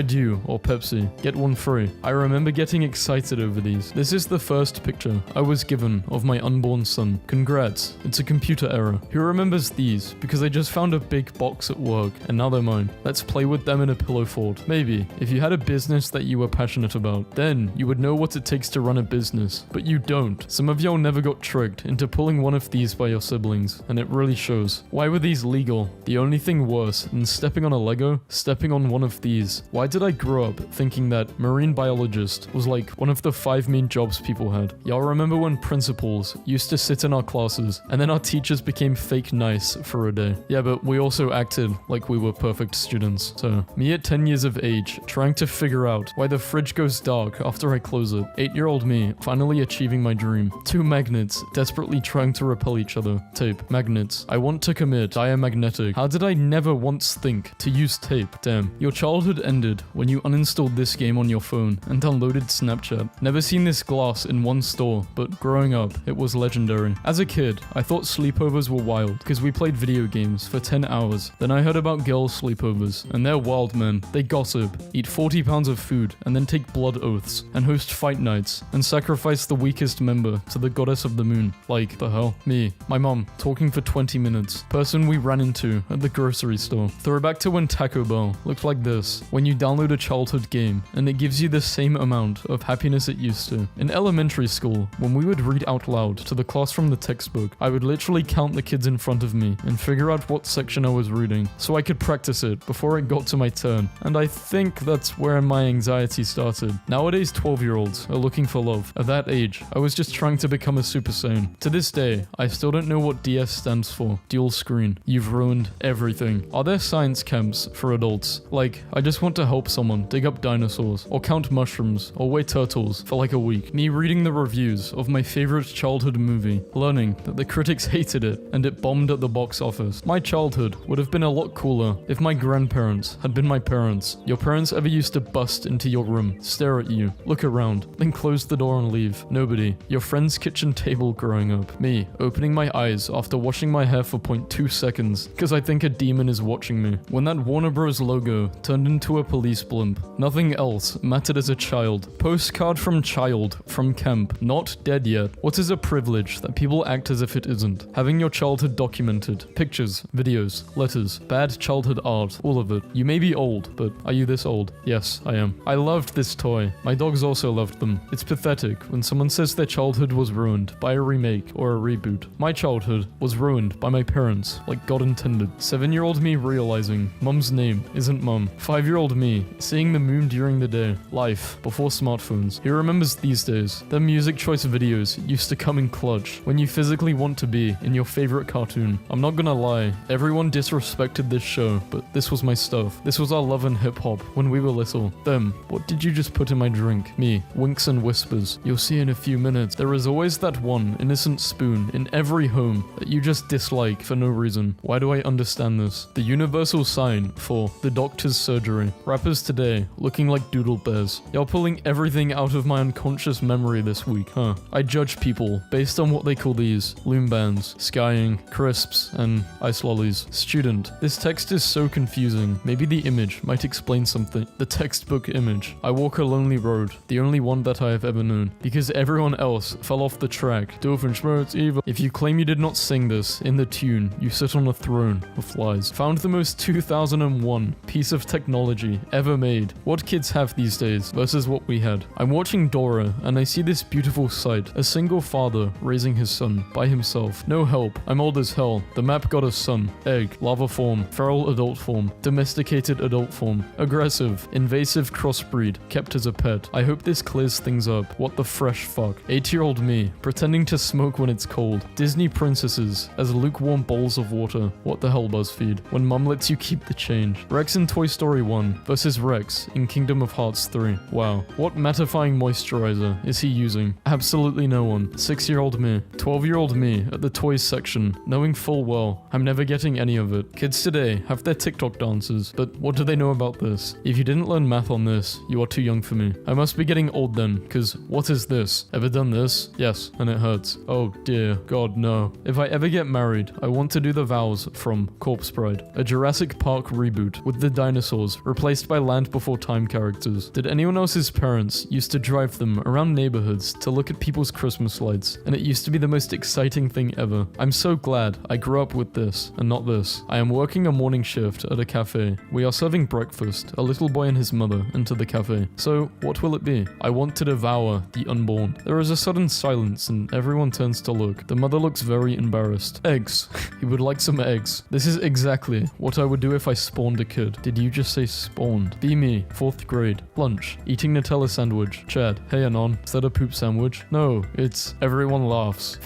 Dew or Pepsi. Get one free. I remember getting excited over these. This is the first picture I was given of my unborn son. Congrats. It's a computer error. Who remembers these? Because I just found a big box at work and now they're mine. Let's play with them in a pillow fort. Maybe. If you had a business that you were passionate about, then you would know what it takes to run a business. But you don't. Some of y'all never got tricked into pulling one of these by your siblings, and it really shows. Why were these legal? The only thing worse than stepping on a Lego? Stepping on one of these. Why did I grow up thinking that marine biologist was like one of the 5 main jobs people had? Y'all remember when principals used to sit in our classes and then our teachers became fake nice for a day? Yeah, but we also acted like we were perfect students. So, me at 10 years of age, trying to figure out why the fridge goes dark after I close it. 8-year-old me, finally achieving my dream. 2 magnets, desperately trying to repel each other. Tape. Magnets. I want to commit. Diamagnetic. How did I never once think to use tape? Damn. Your childhood ended when you uninstalled this game on your phone and downloaded Snapchat. Never seen this glass in one store, but growing up, it was legendary. As a kid, I thought sleepovers were wild because we played video games for 10 hours. Then I heard about girl sleepovers, and they're wild, man. They gossip, eat 40 pounds of food, and then take blood oaths, and host fight nights, and sacrifice the weakest member to the goddess of the moon. Like, the hell? Me, my mom, talking for 20 minutes. Person we ran into at the grocery store. Throwback to when Taco Bell looked like this. When you download a childhood game, and it gives you the same amount of happiness it used to. In elementary school, when we would read out loud to the class from the textbook, I would literally count the kids in front of me and figure out what section I was reading, so I could practice it before it got to my turn. And I think that's where my anxiety started. Nowadays, 12-year-olds are looking for love. At that age, I was just trying to become a Super Saiyan. To this day, I still don't know what DS stands for. Dual screen. You've ruined everything. Are there science camps for adults? Like, I just want to help someone dig up dinosaurs, or count mushrooms, or weigh turtles for like a week. Me reading the reviews of my favorite childhood movie, learning that the critics hated it, and it bombed at the box office. My childhood would have been a lot cooler if my grandparents had been my parents. Your parents ever used to bust into your room, stare at you, look around, then close the door and leave? Nobody. Your friend's kitchen table growing up. Me, opening my eyes after washing my hair for 0.2 seconds, because I think a demon is watching me. When that Warner Bros logo turned into a police blimp. Nothing else mattered as a child. Postcard from child, from camp, not dead yet. What is a privilege that people act as if it isn't? Having your childhood documented. Pictures, videos, letters, bad childhood art, all of it. You may be old, but are you this old? Yes, I am. I loved this toy. My dogs also loved them. It's pathetic when someone says their childhood was ruined by a remake or a reboot. My childhood was ruined by my parents, like God intended. 7-year-old me realizing mum's name isn't mum. 5-year-old me seeing the moon during the day. Life before smartphones. Who remembers these days? The music choice videos used to come in clutch when you physically want to be in your favorite cartoon. I'm not gonna lie, everyone disrespected this show, but this was my stuff. This was our love and hip hop when we were little. Them, what did you just put in my drink? Me, winks and whispers. You'll see in a few minutes. There is always that one innocent spoon in every home that you just dislike for no reason. Why do I understand this? The universal sign for the doctor's surgery. Rappers today looking like doodle bears. Y'all pulling everything out of my unconscious memory this week, huh? I judge people based on what they call these. Loom bands, skying, crisps, and ice lollies. Student. This text is so confusing. Maybe the image might explain something. The textbook image. I walk a lonely road, the only one that I have ever known, because everyone else fell off the track. Doofenshmirtz evil. If you claim you did not sing this in the tune, you sit on a throne of flies. Found the most 2001 piece of technology ever made. What kids have these days versus what we had. I'm watching Dora and I see this beautiful sight. A single father raising his son by himself. No help. I'm old as hell. The map got a son. Egg. Lava form. Feral adult form. Domesticated adult form. Aggressive. Invasive crossbreed. Kept as a pet. I hope this clears things up. What the fresh fuck. 8-year-old me. Pretending to smoke when it's cold. Disney princesses as lukewarm bowls of water. What the hell, BuzzFeed? When mum lets you keep the change. Rex in Toy Story 1 versus Rex in Kingdom of Hearts 3. Wow. What mattifying moisturizer is he using? Absolutely no one. 6-year-old 6-year-old me, 12-year-old me at the toys section, knowing full well I'm never getting any of it. Kids today have their TikTok dances, but what do they know about this? If you didn't learn math on this, you are too young for me. I must be getting old then, because what is this? Ever done this? Yes, and it hurts. Oh dear, God no. If I ever get married, I want to do the vows from Corpse Bride, a Jurassic Park reboot with the dinosaurs replaced by Land Before Time characters. Did anyone else's parents used to drive them around neighborhoods to look at people's Christmas lights, and it used to be the most exciting thing ever. I'm so glad I grew up with this and not this. I am working a morning shift at a cafe. We are serving breakfast, a little boy and his mother, into the cafe. So what will it be? I want to devour the unborn. There is a sudden silence and everyone turns to look. The mother looks very embarrassed. Eggs. He would like some eggs. This is exactly what I would do if I spawned a kid. Did you just say spawned? Be me, 4th grade. Lunch. Eating Nutella sandwich. Chad. Hey Anon, is that a poop sandwich? No, it's everyone laughs.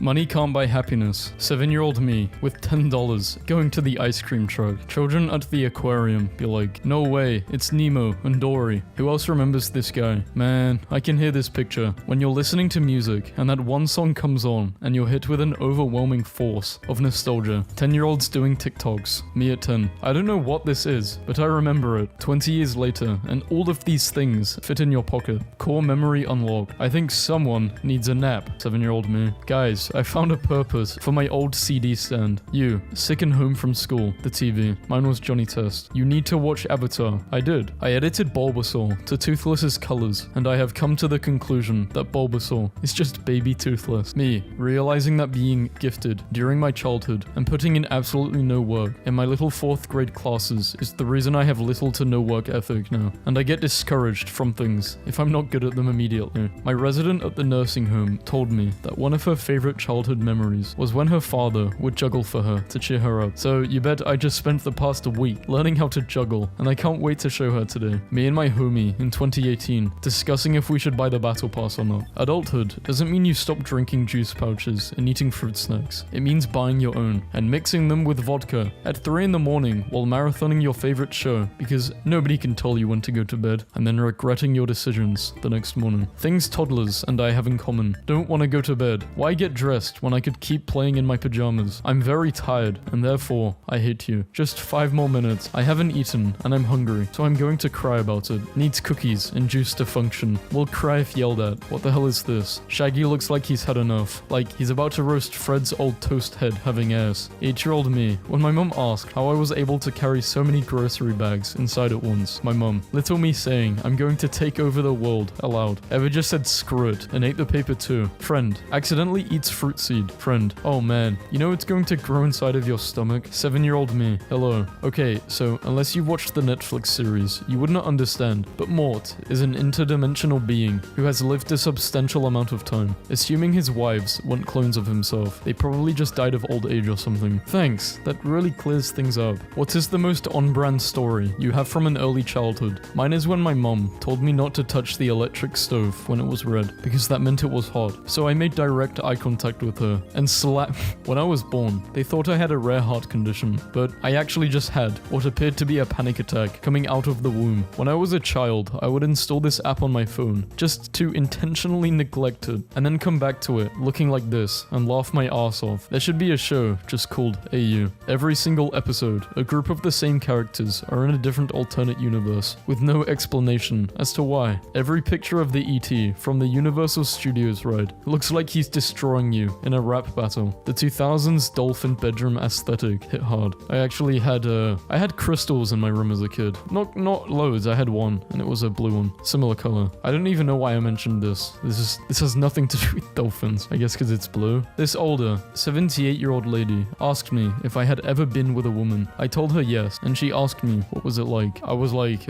Money can't buy happiness. 7-year-old me with $10 going to the ice cream truck. Children at the aquarium be like, no way, it's Nemo and Dory. Who else remembers this guy? Man, I can hear this picture. When you're listening to music and that one song comes on and you're hit with an overwhelming force of nostalgia. 10-year-olds doing TikToks. Me at 10. I don't know what this is, but I remember it. 20 years later, and all of these things fit in your pocket. Core memory unlocked. I think someone needs a nap. 7-year-old me. Guys, I found a purpose for my old CD stand. You, sick and home from school, the TV. Mine was Johnny Test. You need to watch Avatar. I did. I edited Bulbasaur to Toothless's colors, and I have come to the conclusion that Bulbasaur is just baby Toothless. Me, realizing that being gifted during my childhood and putting in absolutely no work in my little 4th grade classes is the reason I have little to no work ethic now, and I get discouraged from things if I'm not good at them immediately. My resident at the nursing home told me that one of her favorite childhood memories was when her father would juggle for her to cheer her up. So you bet I just spent the past week learning how to juggle, and I can't wait to show her today. Me and my homie in 2018 discussing if we should buy the battle pass or not. Adulthood doesn't mean you stop drinking juice pouches and eating fruit snacks. It means buying your own and mixing them with vodka at 3 in the morning while marathoning your favorite show because nobody can tell you when to go to bed and then regretting your decisions the next morning. Things toddlers and I have in common. Don't want to go to bed. Why get dressed when I could keep playing in my pajamas? I'm very tired and therefore I hate you. Just 5 more minutes. I haven't eaten and I'm hungry, so I'm going to cry about it. Needs cookies and juice to function. Will cry if yelled at. What the hell is this? Shaggy looks like he's had enough. Like he's about to roast Fred's old toast head having ass. 8-year-old me. When my mum asked how I was able to carry so many grocery bags inside at once, my mum, little me saying I'm going to take over the world aloud. Ever just said screw it and ate the paper too. Friend, accidentally eats fruit seed. Friend, oh man, you know it's going to grow inside of your stomach? 7-year-old me. Hello. Okay, so unless you've watched the Netflix series, you would not understand, but Mort is an interdimensional being who has lived a substantial amount of time. Assuming his wives weren't clones of himself, they probably just died of old age or something. Thanks, that really clears things up. What is the most on-brand story you have from an early childhood? Mine is when my mom told me not to touch the electric stove when it was red, because that meant it was hot. So I made direct eye contact with her and slapped. When I was born, they thought I had a rare heart condition, but I actually just had what appeared to be a panic attack coming out of the womb. When I was a child, I would install this app on my phone just to intentionally neglect it and then come back to it looking like this and laugh my ass off. There should be a show just called AU. Every single episode, a group of the same characters are in a different alternate universe with no explanation as to why. Every picture of the ET from the Universal Studios ride looks like he's destroying you in a rap battle. The 2000s dolphin bedroom aesthetic hit hard. I actually had I had crystals in my room as a kid. Not loads, I had one and it was a blue one. Similar color. I don't even know why I mentioned this. This has nothing to do with dolphins. I guess because it's blue. This older, 78-year-old lady asked me if I had ever been with a woman. I told her yes, and she asked me what was it like. I was like,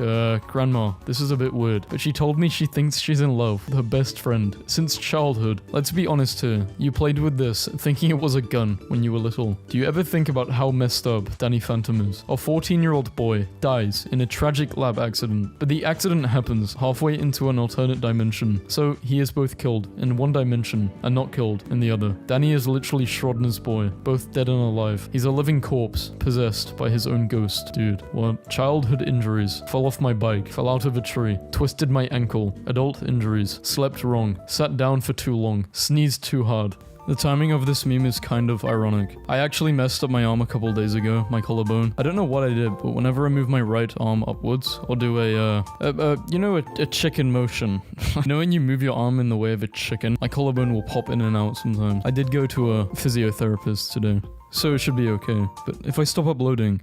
grandma, this is a bit weird. But she told me she thinks she's in love with her best friend since childhood. Let's be honest here. You played with this thinking it was a gun when you were little. Do you ever think about how messed up Danny Phantom is? A 14-year-old boy dies in a tragic lab accident, but the accident happens halfway into an alternate dimension. So he is both killed in one dimension and not killed in the other. Danny is literally Schrodinger's boy, both dead and alive. He's a living corpse, possessed by his own ghost. Dude, what? Childhood injuries. Fell off my bike, fell out of a tree, twisted my ankle. Adult injuries. Slept wrong, sat down for too long. long. Sneezed too hard. The timing of this meme is kind of ironic. I actually messed up my arm a couple days ago, my collarbone. I don't know what I did, but whenever I move my right arm upwards, or do a chicken motion. You know when you move your arm in the way of a chicken? My collarbone will pop in and out sometimes. I did go to a physiotherapist today, so it should be okay. But if I stop uploading,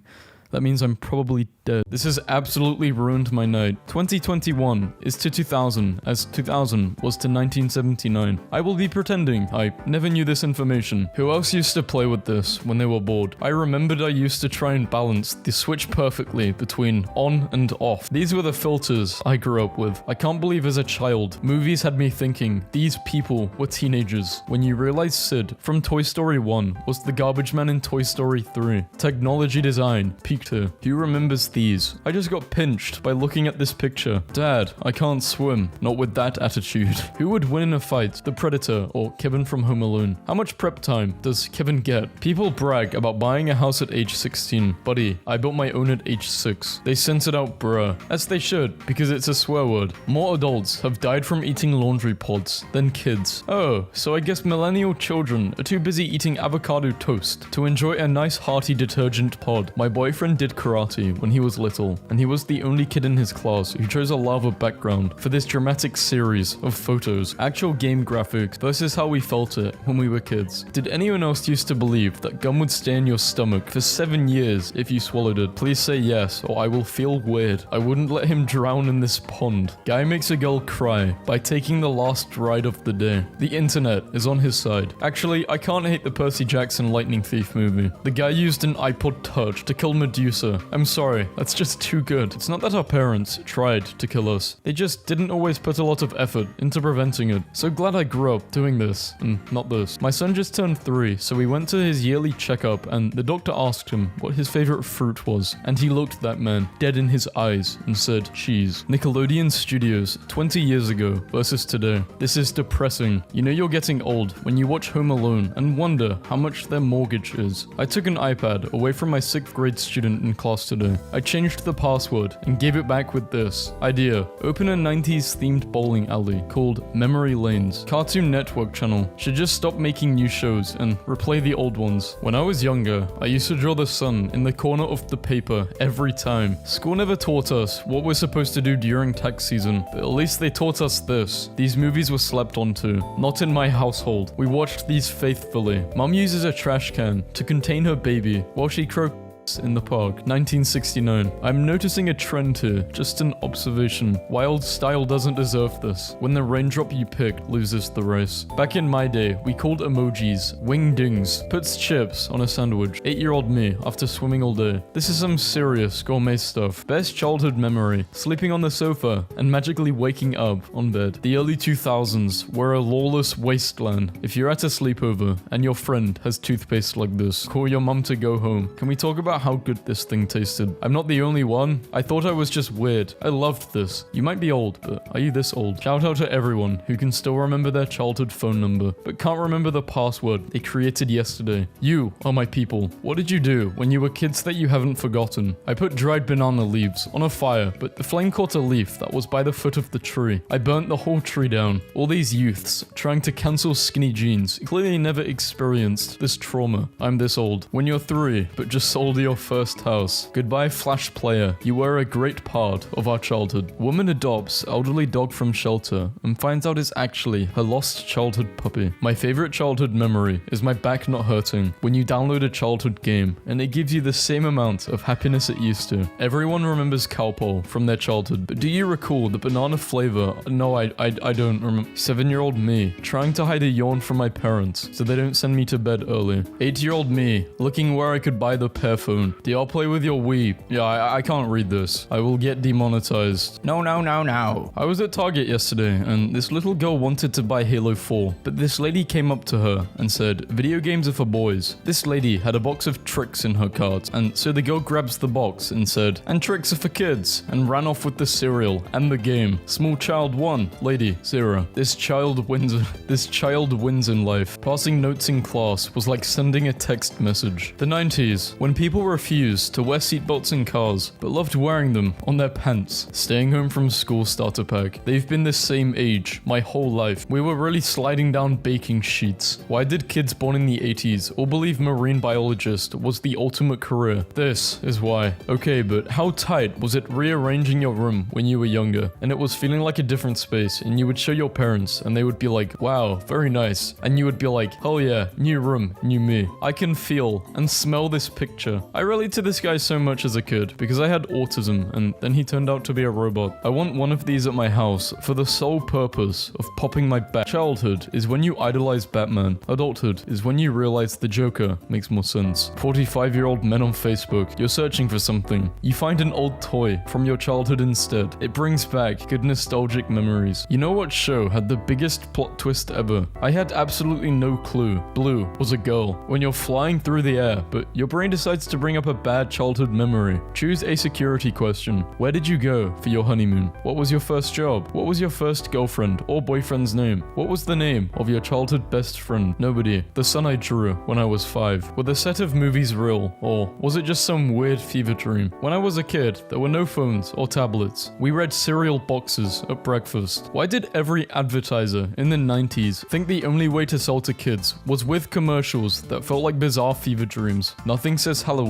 that means I'm probably dead. This has absolutely ruined my night. 2021 is to 2000, as 2000 was to 1979. I will be pretending I never knew this information. Who else used to play with this when they were bored? I remembered I used to try and balance the switch perfectly between on and off. These were the filters I grew up with. I can't believe as a child, movies had me thinking these people were teenagers. When you realize Sid from Toy Story 1 was the garbage man in Toy Story 3. Technology design peaked here. Who remembers these? I just got pinched by looking at this picture. Dad, I can't swim. Not with that attitude. Who would win in a fight? The Predator or Kevin from Home Alone? How much prep time does Kevin get? People brag about buying a house at age 16. Buddy, I built my own at age 6. They censored out bruh. As they should, because it's a swear word. More adults have died from eating laundry pods than kids. Oh, so I guess millennial children are too busy eating avocado toast to enjoy a nice hearty detergent pod. My boyfriend did karate when he was little, and he was the only kid in his class who chose a lava background for this dramatic series of photos. Actual game graphics versus how we felt it when we were kids. Did anyone else used to believe that gum would stay in your stomach for 7 years if you swallowed it? Please say yes, or I will feel weird. I wouldn't let him drown in this pond. Guy makes a girl cry by taking the last ride of the day. The internet is on his side. Actually, I can't hate the Percy Jackson Lightning Thief movie. The guy used an iPod Touch to kill Medusa. I'm sorry, that's just too good. It's not that our parents tried to kill us. They just didn't always put a lot of effort into preventing it. So glad I grew up doing this, and not this. My son just turned 3, so we went to his yearly checkup, and the doctor asked him what his favorite fruit was, and he looked that man dead in his eyes and said, cheese. Nickelodeon Studios, 20 years ago versus today. This is depressing. You know you're getting old when you watch Home Alone and wonder how much their mortgage is. I took an iPad away from my 6th grade student in class today. I changed the password and gave it back with this idea. Open a 90s themed bowling alley called Memory Lanes. Cartoon Network channel should just stop making new shows and replay the old ones. When I was younger, I used to draw the sun in the corner of the paper every time. School never taught us what we're supposed to do during tax season, but at least they taught us this. These movies were slept onto. Not in my household. We watched these faithfully. Mom uses a trash can to contain her baby while she croaks in the park. 1969. I'm noticing a trend here, just an observation. Wild style doesn't deserve this. When the raindrop you picked loses the race. Back in my day, we called emojis wingdings. Puts chips on a sandwich. 8-year-old me after swimming all day. This is some serious gourmet stuff. Best childhood memory. Sleeping on the sofa and magically waking up on bed. The early 2000s were a lawless wasteland. If you're at a sleepover and your friend has toothpaste like this, call your mum to go home. Can we talk about how good this thing tasted? I'm not the only one. I thought I was just weird. I loved this. You might be old, but are you this old? Shout out to everyone who can still remember their childhood phone number, but can't remember the password they created yesterday. You are my people. What did you do when you were kids that you haven't forgotten? I put dried banana leaves on a fire, but the flame caught a leaf that was by the foot of the tree. I burnt the whole tree down. All these youths trying to cancel skinny jeans clearly never experienced this trauma. I'm this old. When you're 3, but just sold your first house. Goodbye, Flash player. You were a great part of our childhood. Woman adopts elderly dog from shelter and finds out it's actually her lost childhood puppy. My favorite childhood memory is my back not hurting when you download a childhood game and it gives you the same amount of happiness it used to. Everyone remembers Cowpole from their childhood, but do you recall the banana flavor? No, I don't remember. 7-year-old me trying to hide a yawn from my parents so they don't send me to bed early. 8-year-old me looking where I could buy the pear phone. Do y'all play with your Wii? Yeah, I can't read this. I will get demonetized. No. I was at Target yesterday, and this little girl wanted to buy Halo 4, but this lady came up to her and said, video games are for boys. This lady had a box of tricks in her cart, and so the girl grabs the box and said, and tricks are for kids, and ran off with the cereal and the game. Small child 1, lady 0. This child wins in life. Passing notes in class was like sending a text message. The 90s, when people People refuse to wear seatbelts in cars, but loved wearing them on their pants. Staying home from school starter pack. They've been the same age my whole life. We were really sliding down baking sheets. Why did kids born in the 80s all believe marine biologist was the ultimate career? This is why. Okay, but how tight was it rearranging your room when you were younger, and it was feeling like a different space, and you would show your parents, and they would be like, wow, very nice. And you would be like, hell yeah, new room, new me. I can feel and smell this picture. I relate to this guy so much as a kid because I had autism and then he turned out to be a robot. I want one of these at my house for the sole purpose of popping my back. Childhood is when you idolize Batman. Adulthood is when you realize the Joker makes more sense. 45-year-old men on Facebook, you're searching for something. You find an old toy from your childhood instead. It brings back good nostalgic memories. You know what show had the biggest plot twist ever? I had absolutely no clue. Blue was a girl. When you're flying through the air, but your brain decides to bring up a bad childhood memory. Choose a security question. Where did you go for your honeymoon? What was your first job? What was your first girlfriend or boyfriend's name? What was the name of your childhood best friend? Nobody. The son I drew when I was 5. Were the set of movies real, or was it just some weird fever dream? When I was a kid, there were no phones or tablets. We read cereal boxes at breakfast. Why did every advertiser in the 90s think the only way to sell to kids was with commercials that felt like bizarre fever dreams? Nothing says Halloween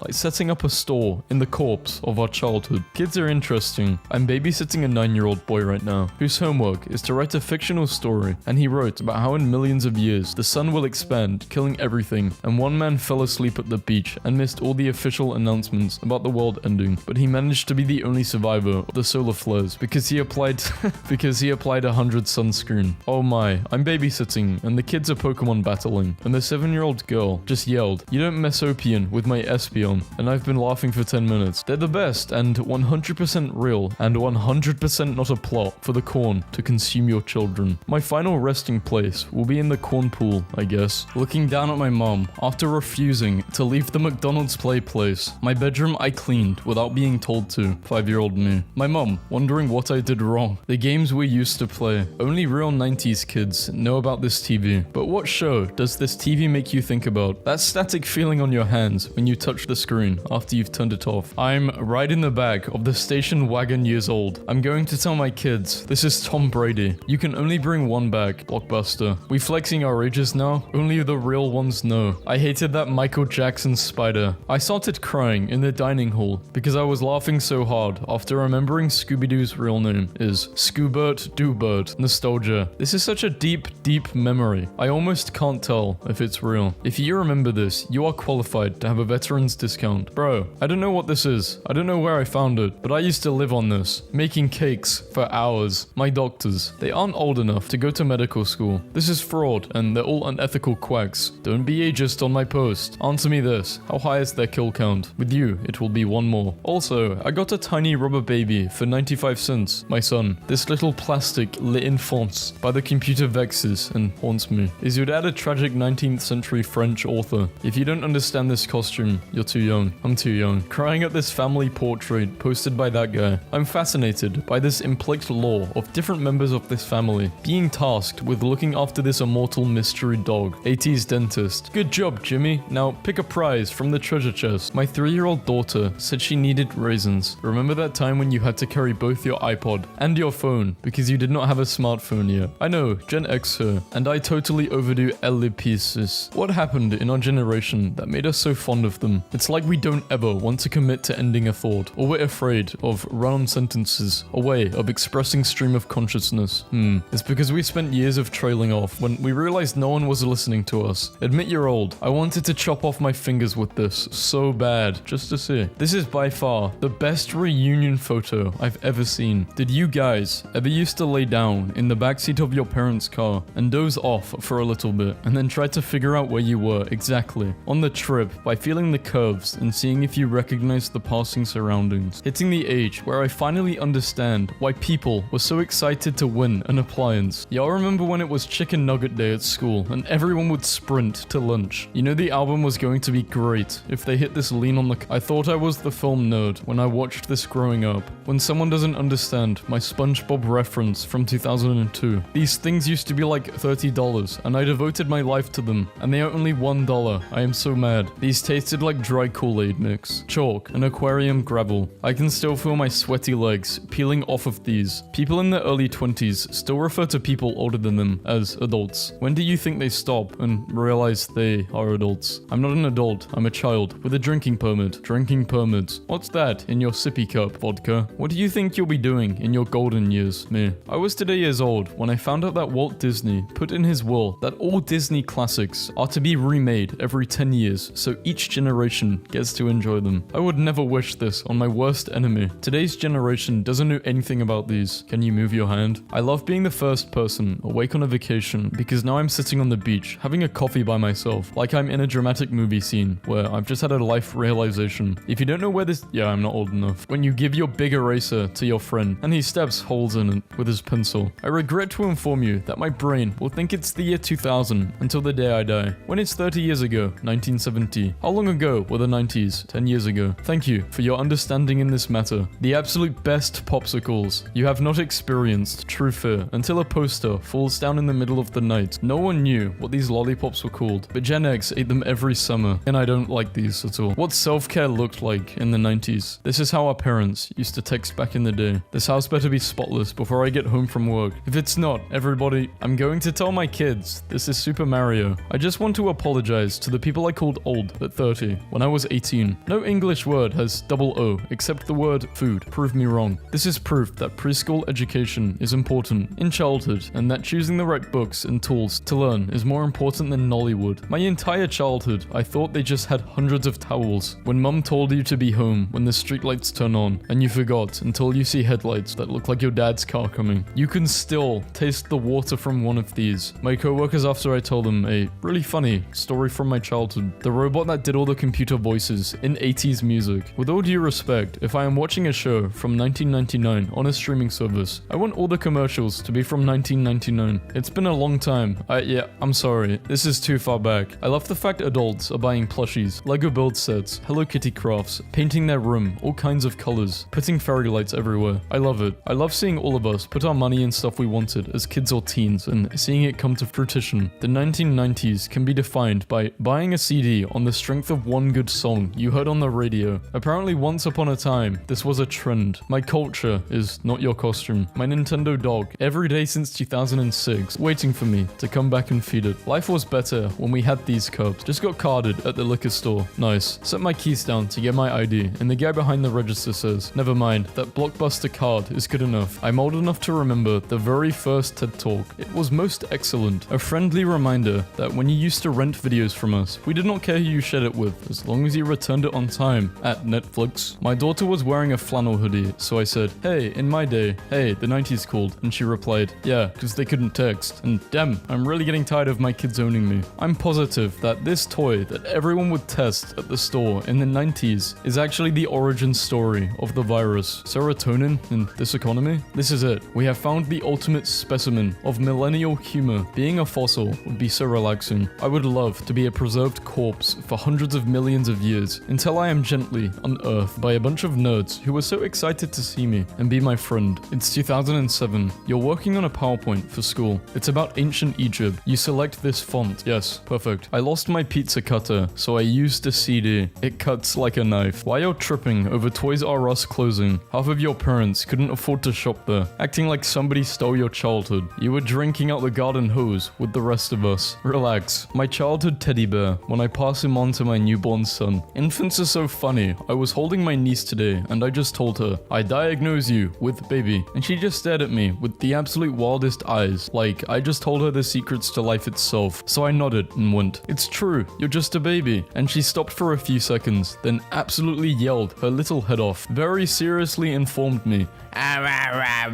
like setting up a store in the corpse of our childhood. Kids are interesting. I'm babysitting a 9-year-old boy right now whose homework is to write a fictional story, and he wrote about how in millions of years the sun will expand, killing everything, and one man fell asleep at the beach and missed all the official announcements about the world ending, but he managed to be the only survivor of the solar flares because he applied 100 sunscreen. Oh my, I'm babysitting and the kids are Pokemon battling, and the 7-year-old girl just yelled, "You don't mess Opian with my Espeon," and I've been laughing for 10 minutes. They're the best and 100% real and 100% not a plot for the corn to consume your children. My final resting place will be in the corn pool, I guess. Looking down at my mom after refusing to leave the McDonald's play place. My bedroom I cleaned without being told to. 5-year-old me. My mom wondering what I did wrong. The games we used to play. Only real 90s kids know about this TV. But what show does this TV make you think about? That static feeling on your hands when you touch the screen after you've turned it off. I'm right in the back of the station wagon years old. I'm going to tell my kids, this is Tom Brady. You can only bring one back, Blockbuster. We flexing our ages now? Only the real ones know. I hated that Michael Jackson spider. I started crying in the dining hall because I was laughing so hard after remembering Scooby-Doo's real name is Scoobert Doobert. Nostalgia. This is such a deep, deep memory. I almost can't tell if it's real. If you remember this, you are qualified to have a veteran's discount. Bro, I don't know what this is. I don't know where I found it, but I used to live on this, making cakes for hours. My doctors, they aren't old enough to go to medical school. This is fraud, and they're all unethical quacks. Don't be ageist on my post. Answer me this. How high is their kill count? With you, it will be 1 more. Also, I got a tiny rubber baby for 95 cents. My son. This little plastic l'enfance by the computer vexes and haunts me. Is your dad a tragic 19th century French author? If you don't understand this costume, you're too young. I'm too young. Crying at this family portrait posted by that guy. I'm fascinated by this implied lore of different members of this family being tasked with looking after this immortal mystery dog. 80s dentist. Good job, Jimmy. Now pick a prize from the treasure chest. My 3-year-old daughter said she needed raisins. Remember that time when you had to carry both your iPod and your phone because you did not have a smartphone yet? I know, Gen X her, and I totally overdo Elipisis. What happened in our generation that made us so fond of them? It's like we don't ever want to commit to ending a thought, or we're afraid of run-on sentences, a way of expressing stream of consciousness. It's because we spent years of trailing off when we realized no one was listening to us. Admit you're old. I wanted to chop off my fingers with this so bad, just to see. This is by far the best reunion photo I've ever seen. Did you guys ever used to lay down in the backseat of your parents' car and doze off for a little bit and then try to figure out where you were exactly on the trip by feeling the curves and seeing if you recognize the passing surroundings? Hitting the age where I finally understand why people were so excited to win an appliance. Y'all remember when it was chicken nugget day at school and everyone would sprint to lunch? You know the album was going to be great if they hit this lean on the... I thought I was the film nerd when I watched this growing up. When someone doesn't understand my SpongeBob reference from 2002. These things used to be like $30 and I devoted my life to them and they are only $1. I am so mad. These tasted tasted like dry Kool-Aid mix. Chalk and aquarium gravel. I can still feel my sweaty legs peeling off of these. People in their early 20s still refer to people older than them as adults. When do you think they stop and realize they are adults? I'm not an adult, I'm a child with a drinking permit. Drinking permits. What's that in your sippy cup, vodka? What do you think you'll be doing in your golden years? Me. I was today years old when I found out that Walt Disney put in his will that all Disney classics are to be remade every 10 years so each generation gets to enjoy them. I would never wish this on my worst enemy. Today's generation doesn't know anything about these. Can you move your hand? I love being the first person awake on a vacation because now I'm sitting on the beach having a coffee by myself like I'm in a dramatic movie scene where I've just had a life realization. If you don't know where this... Yeah, I'm not old enough. When you give your big eraser to your friend and he stabs holes in it with his pencil. I regret to inform you that my brain will think it's the year 2000 until the day I die. When it's 30 years ago, 1970. How long ago were the 90s? 10 years ago. Thank you for your understanding in this matter. The absolute best popsicles. You have not experienced true fear until a poster falls down in the middle of the night. No one knew what these lollipops were called, but Gen X ate them every summer, and I don't like these at all. What self-care looked like in the 90s. This is how our parents used to text back in the day. This house better be spotless before I get home from work. If it's not, everybody, I'm going to tell my kids this is Super Mario. I just want to apologize to the people I called old at 30 when I was 18. No English word has double O except the word food. Prove me wrong. This is proof that preschool education is important in childhood and that choosing the right books and tools to learn is more important than Nollywood. My entire childhood, I thought they just had hundreds of towels. When mum told you to be home when the streetlights turn on and you forgot until you see headlights that look like your dad's car coming. You can still taste the water from one of these. My co-workers, after I told them a really funny story from my childhood, the robot that did all the computer voices in 80s music. With all due respect, if I am watching a show from 1999 on a streaming service, I want all the commercials to be from 1999. It's been a long time. I'm sorry. This is too far back. I love the fact adults are buying plushies, Lego build sets, Hello Kitty crafts, painting their room, all kinds of colors, putting fairy lights everywhere. I love it. I love seeing all of us put our money in stuff we wanted as kids or teens and seeing it come to fruition. The 1990s can be defined by buying a CD on the strength of one good song you heard on the radio. Apparently once upon a time, this was a trend. My culture is not your costume. My Nintendo dog, every day since 2006, waiting for me to come back and feed it. Life was better when we had these cups. Just got carded at the liquor store. Nice. Set my keys down to get my ID, and the guy behind the register says, never mind, that Blockbuster card is good enough. I'm old enough to remember the very first TED Talk. It was most excellent. A friendly reminder that when you used to rent videos from us, we did not care who you shared it with, as long as you returned it on time. At Netflix. My daughter was wearing a flannel hoodie, so I said, hey, in my day, hey, the 90s called, and she replied, yeah, because they couldn't text. And damn, I'm really getting tired of my kids owning me. I'm positive that this toy that everyone would test at the store in the 90s is actually the origin story of the virus. Serotonin in this economy? This is it. We have found the ultimate specimen of millennial humor. Being a fossil would be so relaxing. I would love to be a preserved corpse for hundreds of millions of years until I am gently unearthed by a bunch of nerds who were so excited to see me and be my friend. It's 2007. You're working on a PowerPoint for school. It's about ancient Egypt. You select this font. Yes, perfect. I lost my pizza cutter, so I used a CD. It cuts like a knife. Why you're tripping over Toys R Us closing? Half of your parents couldn't afford to shop there, acting like somebody stole your childhood. You were drinking out the garden hose with the rest of us. Relax. My childhood teddy bear, when I pass him on to my newborn son. Infants are so funny. I was holding my niece today, and I just told her, I diagnose you with baby. And she just stared at me with the absolute wildest eyes, like I just told her the secrets to life itself. So I nodded and went, it's true, you're just a baby. And she stopped for a few seconds, then absolutely yelled her little head off, very seriously informed me, I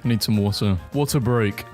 need some water. Water break.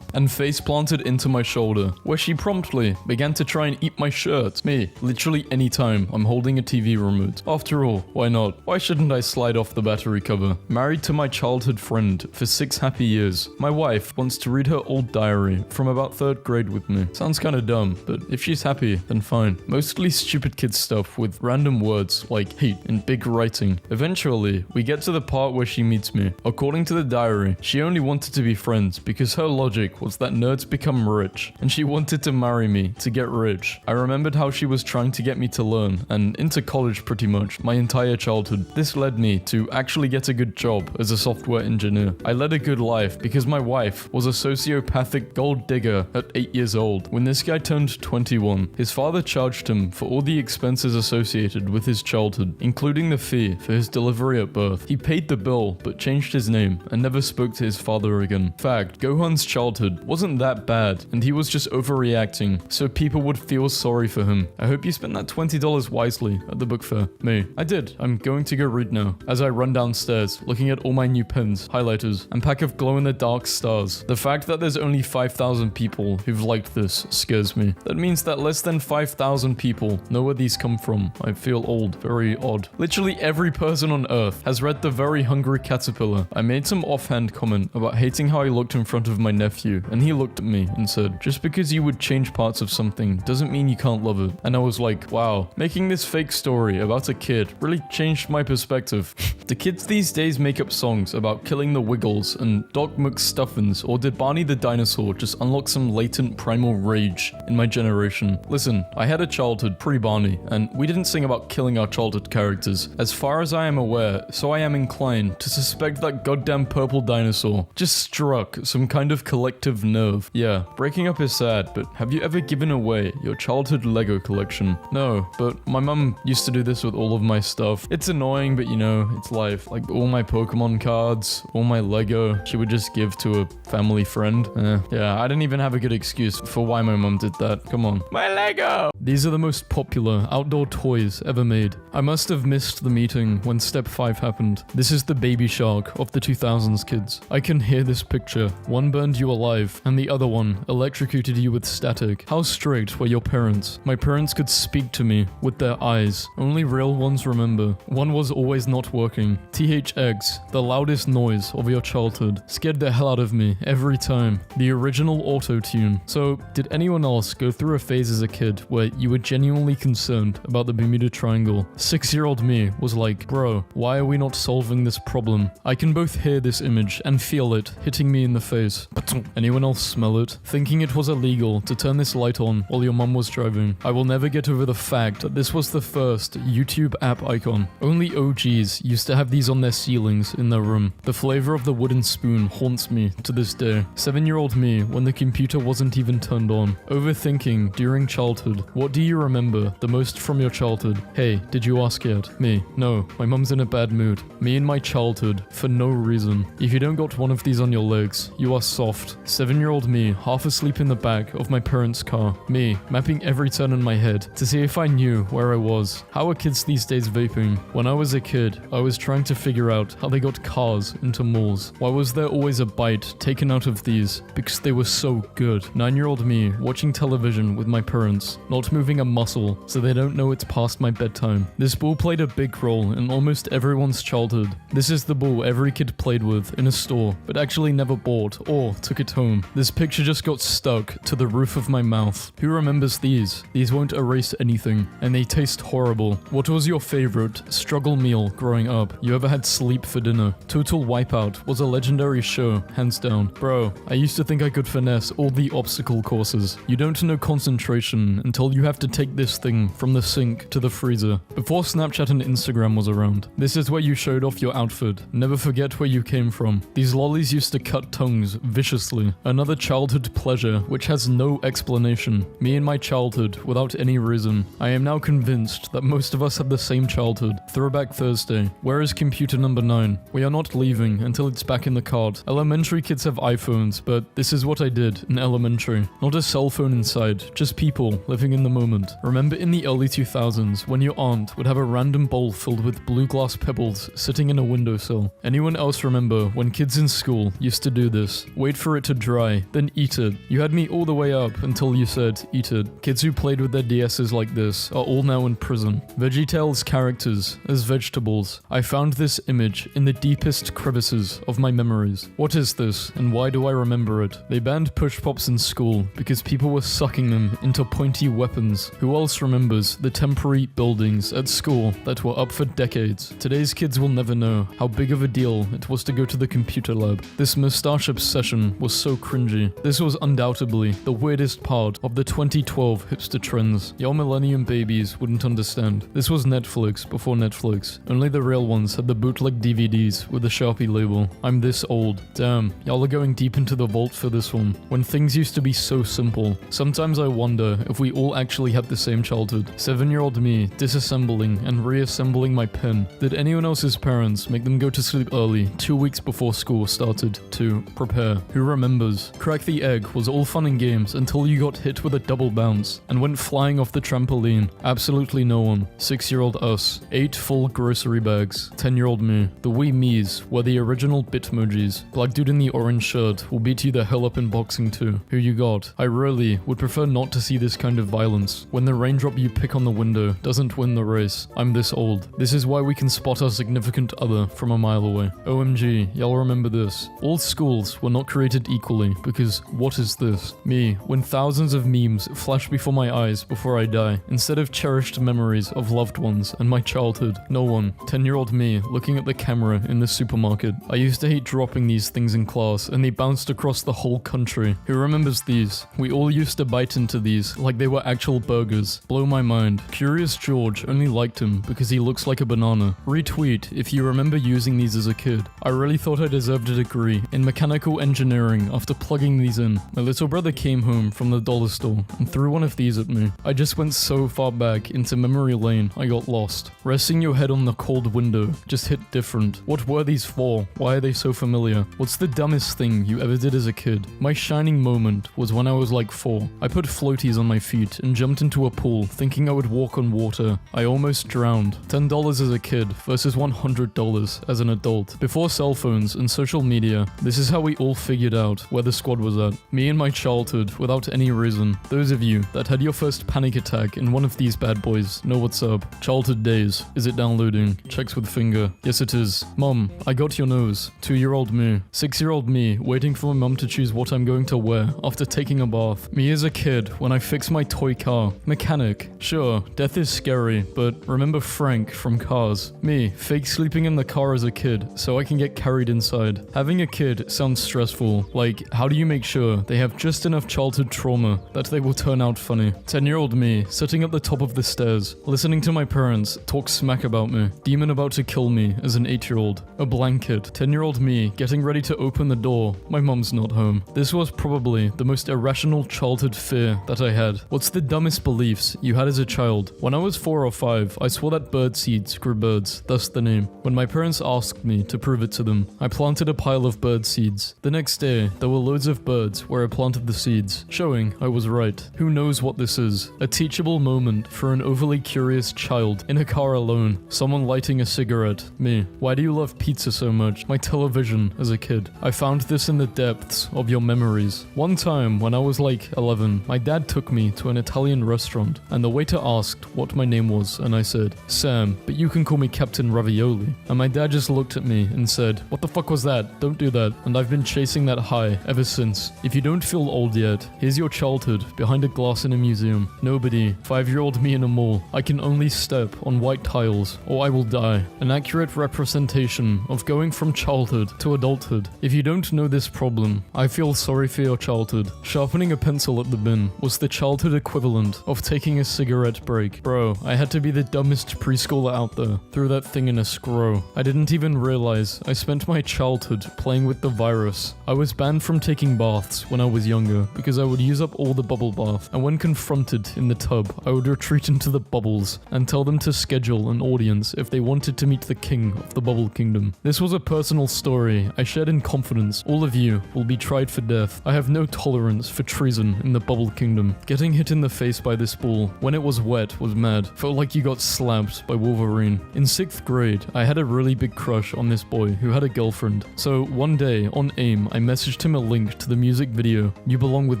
And face planted into my shoulder, where she promptly began to try and eat my shirt. Me, literally anytime I'm holding a TV remote. After all, why not? Why shouldn't I slide off the battery cover? Married to my childhood friend for 6 happy years. My wife wants to read her old diary from about 3rd grade with me. Sounds kinda dumb, but if she's happy, then fine. Mostly stupid kid stuff with random words like hate in big writing. Eventually, we get to the part where she meets me. According to the diary, she only wanted to be friends because her logic like was that nerds become rich, and she wanted to marry me to get rich. I remembered how she was trying to get me to learn, and into college pretty much, my entire childhood. This led me to actually get a good job as a software engineer. I led a good life because my wife was a sociopathic gold digger at 8 years old. When this guy turned 21, his father charged him for all the expenses associated with his childhood, including the fee for his delivery at birth. He paid the bill, but changed his name and never spoke to his father again. Fact, Gohan's childhood wasn't that bad, and he was just overreacting, so people would feel sorry for him. I hope you spent that $20 wisely at the book fair. Me. I did. I'm going to go read now. As I run downstairs, looking at all my new pens, highlighters, and pack of glow-in-the-dark stars. The fact that there's only 5,000 people who've liked this scares me. That means that less than 5,000 people know where these come from. I feel old. Very odd. Literally every person on Earth has read The Very Hungry Caterpillar. I made some offhand comment about hating how I looked in front of my nephew, and he looked at me and said, just because you would change parts of something doesn't mean you can't love it. And I was like, wow, making this fake story about a kid really changed my perspective. Do kids these days make up songs about killing the Wiggles and Doc McStuffins, or did Barney the dinosaur just unlock some latent primal rage in my generation? Listen, I had a childhood pre-Barney, and we didn't sing about killing our childhood characters. As far as I am aware, so I am inclined to suspect that goddamn purple dinosaur just struck some kind of collective nerve. Yeah, breaking up is sad, but have you ever given away your childhood Lego collection? No, but my mum used to do this with all of my stuff. It's annoying, but you know, it's life. Like all my Pokemon cards, all my Lego, she would just give to a family friend. Yeah, I didn't even have a good excuse for why my mum did that. Come on. My Lego! These are the most popular outdoor toys ever made. I must have missed the meeting when Step 5 happened. This is the baby shark of the 2000s kids. I can hear this picture. One burned you alive, and the other one electrocuted you with static. How strict were your parents? My parents could speak to me with their eyes. Only real ones remember. One was always not working. THX, the loudest noise of your childhood, scared the hell out of me every time. The original auto-tune. So, did anyone else go through a phase as a kid where you were genuinely concerned about the Bermuda Triangle? 6-year-old me was like, bro, why are we not solving this problem? I can both hear this image and feel it hitting me in the face. Anyone else smell it? Thinking it was illegal to turn this light on while your mum was driving. I will never get over the fact that this was the first YouTube app icon. Only OGs used to have these on their ceilings in their room. The flavor of the wooden spoon haunts me to this day. 7-year-old me when the computer wasn't even turned on. Overthinking during childhood. What do you remember the most from your childhood? Hey, did you ask yet? Me. No, my mum's in a bad mood. Me in my childhood, for no reason. If you don't got one of these on your legs, you are soft. 7-year-old me, half asleep in the back of my parents' car. Me, mapping every turn in my head to see if I knew where I was. How are kids these days vaping? When I was a kid, I was trying to figure out how they got cars into malls. Why was there always a bite taken out of these? Because they were so good. 9-year-old me, watching television with my parents, not moving a muscle so they don't know it's past my bedtime. This ball played a big role in almost everyone's childhood. This is the ball every kid played with in a store, but actually never bought or took it home. This picture just got stuck to the roof of my mouth. Who remembers these? These won't erase anything, and they taste horrible. What was your favorite struggle meal growing up? You ever had sleep for dinner? Total Wipeout was a legendary show, hands down. Bro, I used to think I could finesse all the obstacle courses. You don't know concentration until you have to take this thing from the sink to the freezer. Before Snapchat and Instagram was around, this is where you showed off your outfit. Never forget where you came from. These lollies used to cut tongues viciously. Another childhood pleasure which has no explanation. Me in my childhood without any reason. I am now convinced that most of us had the same childhood. Throwback Thursday. Where is computer number 9? We are not leaving until it's back in the cart. Elementary kids have iPhones, but this is what I did in elementary. Not a cell phone inside, just people living in the moment. Remember in the early 2000s when your aunt would have a random bowl filled with blue glass pebbles sitting in a windowsill? Anyone else remember when kids in school used to do this? Wait for it to dry, then eat it. You had me all the way up until you said eat it. Kids who played with their DSs like this are all now in prison. VeggieTales characters as vegetables. I found this image in the deepest crevices of my memories. What is this, and why do I remember it? They banned push pops in school because people were sucking them into pointy weapons. Who else remembers the temporary buildings at school that were up for decades? Today's kids will never know how big of a deal it was to go to the computer lab. This mustache obsession was so so cringy. This was undoubtedly the weirdest part of the 2012 hipster trends. Y'all millennium babies wouldn't understand. This was Netflix before Netflix. Only the real ones had the bootleg DVDs with the Sharpie label. I'm this old. Damn, y'all are going deep into the vault for this one. When things used to be so simple. Sometimes I wonder if we all actually had the same childhood. 7-year-old me disassembling and reassembling my pen. Did anyone else's parents make them go to sleep early 2 weeks before school started to prepare? Who remembers? Crack the egg was all fun and games until you got hit with a double bounce and went flying off the trampoline. Absolutely no one. 6-year-old us. 8 full grocery bags. 10-year-old me. The wee me's were the original bitmojis. Black dude in the orange shirt will beat you the hell up in boxing too. Who you got? I really would prefer not to see this kind of violence. When the raindrop you pick on the window doesn't win the race. I'm this old. This is why we can spot our significant other from a mile away. OMG, y'all remember this. All schools were not created equally because what is this? Me, when thousands of memes flash before my eyes before I die, instead of cherished memories of loved ones and my childhood. No one. 10-year-old me looking at the camera in the supermarket. I used to hate dropping these things in class and they bounced across the whole country. Who remembers these? We all used to bite into these like they were actual burgers. Blow my mind. Curious George only liked him because he looks like a banana. Retweet if you remember using these as a kid. I really thought I deserved a degree in mechanical engineering after plugging these in. My little brother came home from the dollar store and threw one of these at me. I just went so far back into memory lane I got lost. Resting your head on the cold window just hit different. What were these for? Why are they so familiar? What's the dumbest thing you ever did as a kid? My shining moment was when I was like 4. I put floaties on my feet and jumped into a pool thinking I would walk on water. I almost drowned. $10 as a kid versus $100 as an adult. Before cell phones and social media, this is how we all figured out where the squad was at. Me in my childhood without any reason. Those of you that had your first panic attack in one of these bad boys know what's up. Childhood days. Is it downloading? Checks with finger. Yes it is. Mom, I got your nose. 2-year-old me. 6-year-old me waiting for my mom to choose what I'm going to wear after taking a bath. Me as a kid when I fix my toy car. Mechanic. Sure, death is scary, but remember Frank from Cars. Me, fake sleeping in the car as a kid so I can get carried inside. Having a kid sounds stressful. Like, how do you make sure they have just enough childhood trauma that they will turn out funny? 10-year-old me sitting at the top of the stairs, listening to my parents talk smack about me. Demon about to kill me as an 8-year-old. A blanket. 10-year-old me getting ready to open the door. My mom's not home. This was probably the most irrational childhood fear that I had. What's the dumbest beliefs you had as a child? When I was 4 or 5, I swore that bird seeds grew birds, thus the name. When my parents asked me to prove it to them, I planted a pile of bird seeds. The next day, there were loads of birds where I planted the seeds, showing I was right. Who knows what this is? A teachable moment for an overly curious child in a car alone. Someone lighting a cigarette. Me. Why do you love pizza so much? My television as a kid. I found this in the depths of your memories. One time when I was like 11, my dad took me to an Italian restaurant and the waiter asked what my name was and I said, Sam, but you can call me Captain Ravioli. And my dad just looked at me and said, what the fuck was that? Don't do that. And I've been chasing that high ever since. If you don't feel old yet, here's your childhood behind a glass in a museum. Nobody. 5-year-old me in a mall. I can only step on white tiles or I will die. An accurate representation of going from childhood to adulthood. If you don't know this problem, I feel sorry for your childhood. Sharpening a pencil at the bin was the childhood equivalent of taking a cigarette break. Bro, I had to be the dumbest preschooler out there. Threw that thing in a scroll. I didn't even realize I spent my childhood playing with the virus. I was banned from taking baths when I was younger because I would use up all the bubble bath, and when confronted in the tub, I would retreat into the bubbles and tell them to schedule an audience if they wanted to meet the king of the bubble kingdom. This was a personal story I shared in confidence. All of you will be tried for death. I have no tolerance for treason in the bubble kingdom. Getting hit in the face by this ball when it was wet was mad. Felt like you got slapped by Wolverine. In 6th grade, I had a really big crush on this boy who had a girlfriend. So one day on AIM, I messaged him a link to the music video You Belong With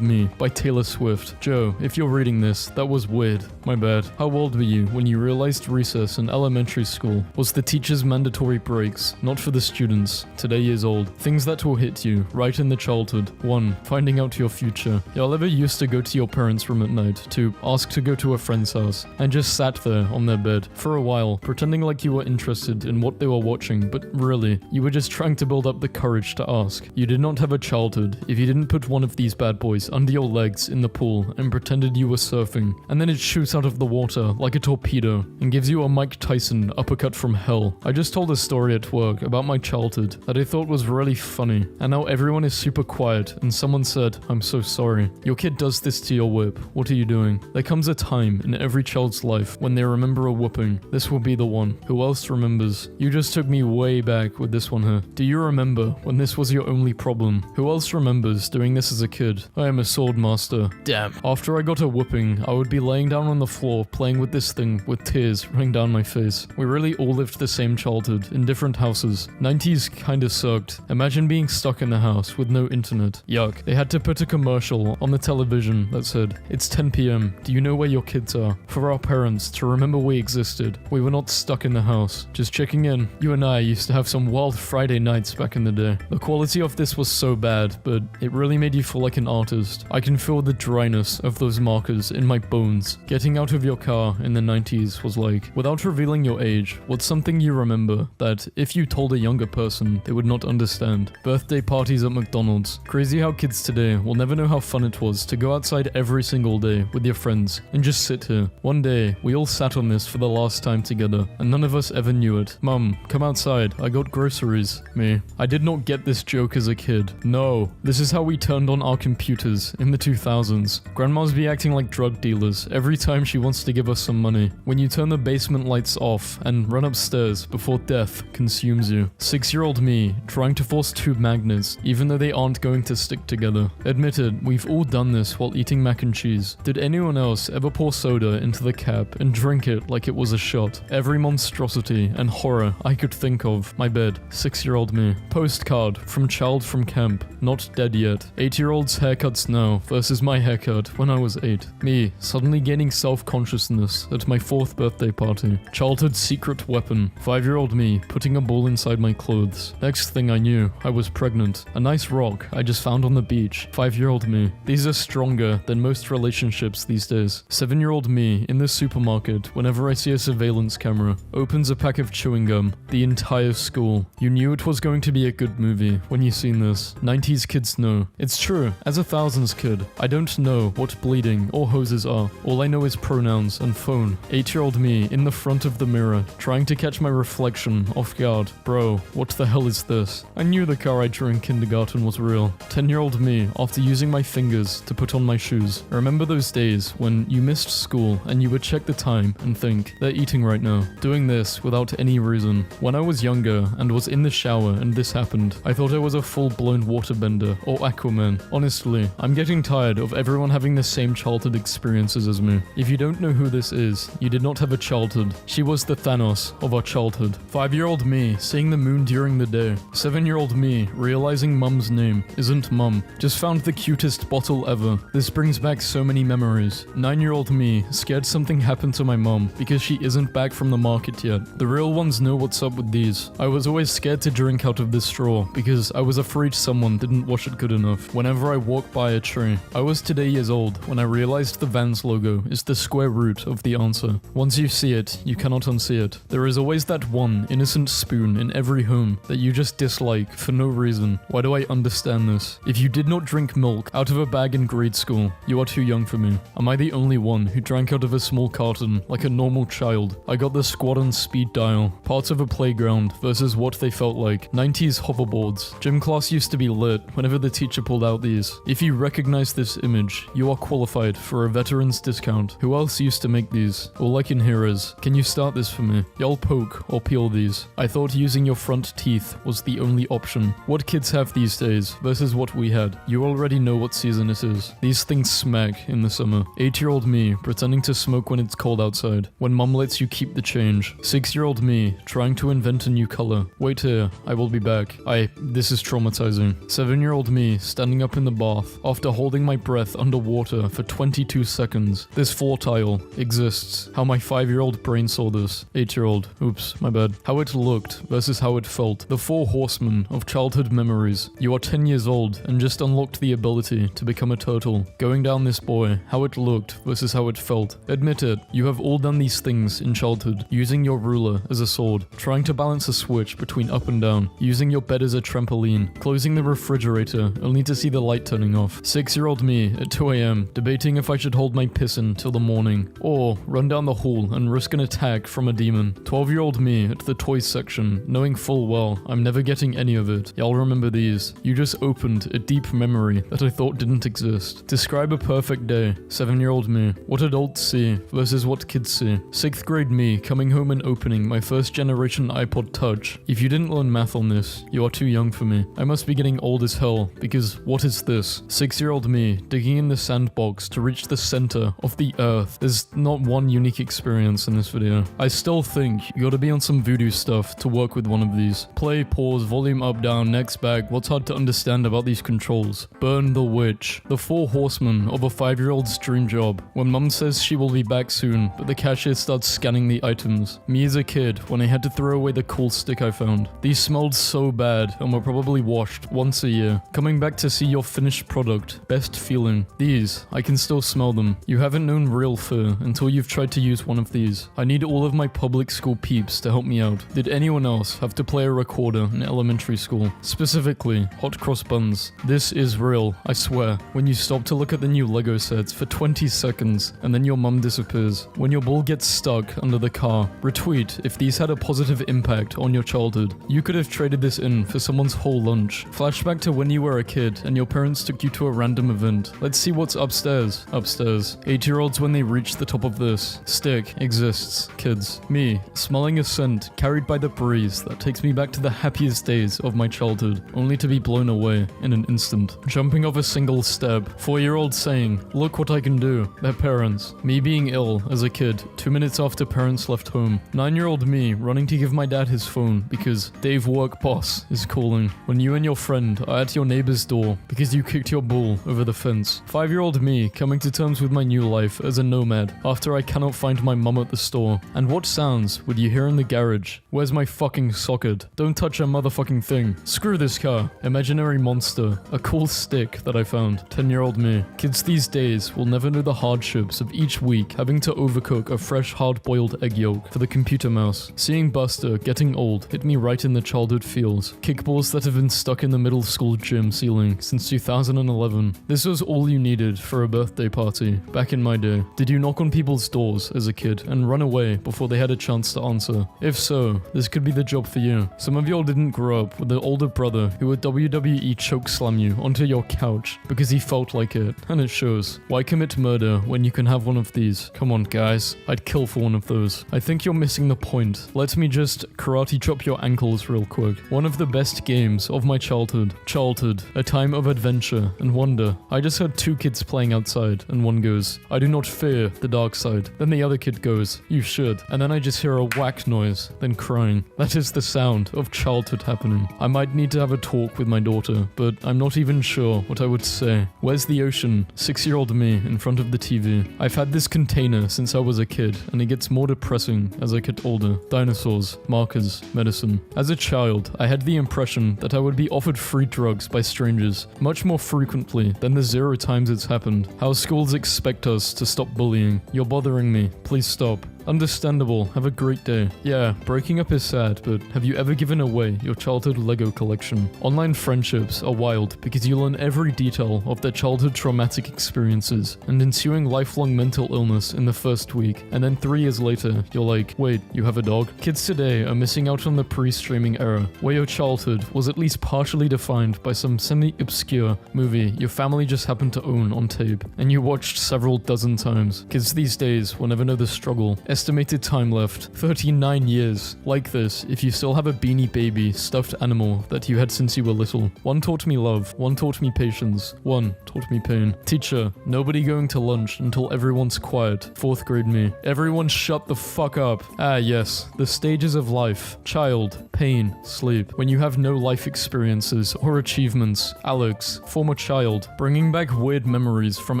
Me by Taylor Swift. Joe, if you're reading this, that was weird. My bad. How old were you when you realized recess in elementary school was the teacher's mandatory breaks, not for the students? Today years old. Things that will hit you right in the childhood. 1. Finding out your future. Y'all ever used to go to your parents' room at night to ask to go to a friend's house and just sat there on their bed for a while, pretending like you were interested in what they were watching, but really, you were just trying to build up the courage to ask. You did not have a child childhood if you didn't put one of these bad boys under your legs in the pool and pretended you were surfing, and then it shoots out of the water like a torpedo and gives you a Mike Tyson uppercut from hell. I just told a story at work about my childhood that I thought was really funny, and now everyone is super quiet and someone said, "I'm so sorry. Your kid does this to your whip. What are you doing?" There comes a time in every child's life when they remember a whooping. This will be the one. Who else remembers? You just took me way back with this one here. Do you remember when this was your only problem? Who else remembers doing this as a kid? I am a sword master. Damn. After I got a whooping, I would be laying down on the floor playing with this thing with tears running down my face. We really all lived the same childhood in different houses. 90s kinda sucked. Imagine being stuck in the house with no internet. Yuck. They had to put a commercial on the television that said, "It's 10 p.m. Do you know where your kids are?" For our parents to remember we existed. We were not stuck in the house. Just checking in. You and I used to have some wild Friday nights back in the day. The quality of this was so bad, but it really made you feel like an artist. I can feel the dryness of those markers in my bones. Getting out of your car in the 90s was like, without revealing your age, what's something you remember that if you told a younger person, they would not understand? Birthday parties at McDonald's. Crazy how kids today will never know how fun it was to go outside every single day with your friends and just sit here. One day, we all sat on this for the last time together, and none of us ever knew it. "Mum, come outside, I got groceries." Me. I did not get this joke as a kid. No. This is how we turned on our computers in the 2000s. Grandmas be acting like drug dealers every time she wants to give us some money. When you turn the basement lights off and run upstairs before death consumes you. 6-year-old me trying to force two magnets even though they aren't going to stick together. Admit it, we've all done this while eating mac and cheese. Did anyone else ever pour soda into the cap and drink it like it was a shot? Every monstrosity and horror I could think of. My bed. 6-year-old me. Postcard from child from camp. Not dead yet. 8-year-old's haircuts now versus my haircut when I was 8. Me, suddenly gaining self-consciousness at my 4th birthday party. Childhood secret weapon. 5-year-old me putting a ball inside my clothes. Next thing I knew, I was pregnant. A nice rock I just found on the beach. 5-year-old me. These are stronger than most relationships these days. 7-year-old me in the supermarket whenever I see a surveillance camera. Opens a pack of chewing gum. The entire school. You knew it was going to be a good movie when you seen this. 90s kids know. It's true, as a thousands kid, I don't know what bleeding or hoses are. All I know is pronouns and phone. 8-year-old me in the front of the mirror, trying to catch my reflection off guard. Bro, what the hell is this? I knew the car I drew in kindergarten was real. 10-year-old me after using my fingers to put on my shoes. I remember those days when you missed school and you would check the time and think, they're eating right now. Doing this without any reason. When I was younger and was in the shower and this happened, I thought I was a full-blown waterbender or Aquaman. Honestly, I'm getting tired of everyone having the same childhood experiences as me. If you don't know who this is, you did not have a childhood. She was the Thanos of our childhood. 5-year-old me seeing the moon during the day. 7-year-old me realizing mum's name isn't mum. Just found the cutest bottle ever. This brings back so many memories. 9-year-old me scared something happened to my mum because she isn't back from the market yet. The real ones know what's up with these. I was always scared to drink out of this straw because I was afraid someone didn't wash it good enough. Whenever I walk by a tree. I was today years old when I realized the Vans logo is the square root of the answer. Once you see it, you cannot unsee it. There is always that one innocent spoon in every home that you just dislike for no reason. Why do I understand this? If you did not drink milk out of a bag in grade school, you are too young for me. Am I the only one who drank out of a small carton like a normal child? I got the squad on speed dial. Parts of a playground versus what they felt like. 90s hoverboards. Gym class used to be lit whenever the teacher pulled out these. If you recognize this image, you are qualified for a veteran's discount. Who else used to make these? All I can hear is, can you start this for me? Y'all poke or peel these. I thought using your front teeth was the only option. What kids have these days versus what we had. You already know what season it is. These things smack in the summer. 8-year-old me pretending to smoke when it's cold outside. When mum lets you keep the change. 6-year-old me trying to invent a new color. Wait here, I will be back. This is traumatizing. 7-year-old me standing up in the bath after holding my breath underwater for 22 seconds. This floor tile exists. How my 5-year-old brain saw this. 8-year-old. Oops, my bad. How it looked versus how it felt. The 4 horsemen of childhood memories. You are 10 years old and just unlocked the ability to become a turtle. Going down this buoy. How it looked versus how it felt. Admit it, you have all done these things in childhood. Using your ruler as a sword. Trying to balance a switch between up and down. Using your bed as a trampoline. Closing the refrigerator refrigerator, only to see the light turning off. 6-year-old me at 2 a.m. debating if I should hold my piss in till the morning, or run down the hall and risk an attack from a demon. 12-year-old me at the toys section, knowing full well I'm never getting any of it. Y'all remember these. You just opened a deep memory that I thought didn't exist. Describe a perfect day. 7-year-old me. What adults see versus what kids see. 6th grade me coming home and opening my first generation iPod Touch. If you didn't learn math on this, you are too young for me. I must be getting old as hell, because what is this? 6-year-old me digging in the sandbox to reach the center of the earth. There's not one unique experience in this video. I still think you gotta be on some voodoo stuff to work with one of these. Play, pause, volume up, down, next back. What's hard to understand about these controls? Burn the witch. The 4 horsemen of a 5-year-old's dream job. When mum says she will be back soon, but the cashier starts scanning the items. Me as a kid, when I had to throw away the cool stick I found. These smelled so bad and were probably washed once a year. Coming back to see your finished product. Best feeling. These, I can still smell them. You haven't known real fur until you've tried to use one of these. I need all of my public school peeps to help me out. Did anyone else have to play a recorder in elementary school? Specifically, hot cross buns. This is real, I swear. When you stop to look at the new Lego sets for 20 seconds and then your mum disappears. When your ball gets stuck under the car. Retweet if these had a positive impact on your childhood. You could have traded this in for someone's whole lunch. Flashback to when you were a kid and your parents took you to a random event. Let's see what's upstairs. Upstairs. 8-year-olds when they reach the top of this. Stick exists. Kids. Me, smelling a scent carried by the breeze that takes me back to the happiest days of my childhood, only to be blown away in an instant. Jumping off a single step. 4-year-olds saying, "Look what I can do." Their parents. Me being ill as a kid, 2 minutes after parents left home. 9-year-old me running to give my dad his phone because Dave work boss is calling. When you and your friend are at your neighbor's door because you kicked your ball over the fence. 5-year-old me coming to terms with my new life as a nomad after I cannot find my mum at the store. And what sounds would you hear in the garage? Where's my fucking socket? Don't touch a motherfucking thing. Screw this car. Imaginary monster. A cool stick that I found. 10-year-old me. Kids these days will never know the hardships of each week having to overcook a fresh hard-boiled egg yolk for the computer mouse. Seeing Buster getting old hit me right in the childhood feels. Kickballs that have been stuck in the middle school gym ceiling since 2011. This was all you needed for a birthday party back in my day. Did you knock on people's doors as a kid and run away before they had a chance to answer? If so, this could be the job for you. Some of y'all didn't grow up with an older brother who would WWE chokeslam you onto your couch because he felt like it, and it shows. Why commit murder when you can have one of these? Come on guys, I'd kill for one of those. I think you're missing the point. Let me just karate chop your ankles real quick. One of the best games of my childhood. Childhood, a time of adventure and wonder. I just heard 2 kids playing outside and one goes, "I do not fear the dark side." Then the other kid goes, "You should." And then I just hear a whack noise, then crying. That is the sound of childhood happening. I might need to have a talk with my daughter, but I'm not even sure what I would say. Where's the ocean? 6-year-old me in front of the TV. I've had this container since I was a kid, and it gets more depressing as I get older. Dinosaurs, markers, medicine. As a child, I had the impression that I would be offered free drugs by strangers, much more frequently than the 0 times it's happened. How schools expect us to stop bullying. You're bothering me. Please stop. Understandable. Have a great day. Yeah, breaking up is sad, but have you ever given away your childhood Lego collection? Online friendships are wild because you learn every detail of their childhood traumatic experiences and ensuing lifelong mental illness in the first week, and then 3 years later, you're like, wait, you have a dog? Kids today are missing out on the pre-streaming era, where your childhood was at least partially defined by some semi-obscure movie your family just happened to own on tape, and you watched several dozen times. Kids these days will never know the struggle. Estimated time left, 39 years. Like this, if you still have a Beanie Baby stuffed animal that you had since you were little. One taught me love, one taught me patience, one taught me pain. Teacher, nobody going to lunch until everyone's quiet. 4th grade me. Everyone shut the fuck up. Ah yes, the stages of life. Child, pain, sleep. When you have no life experiences or achievements. Alex, former child, bringing back weird memories from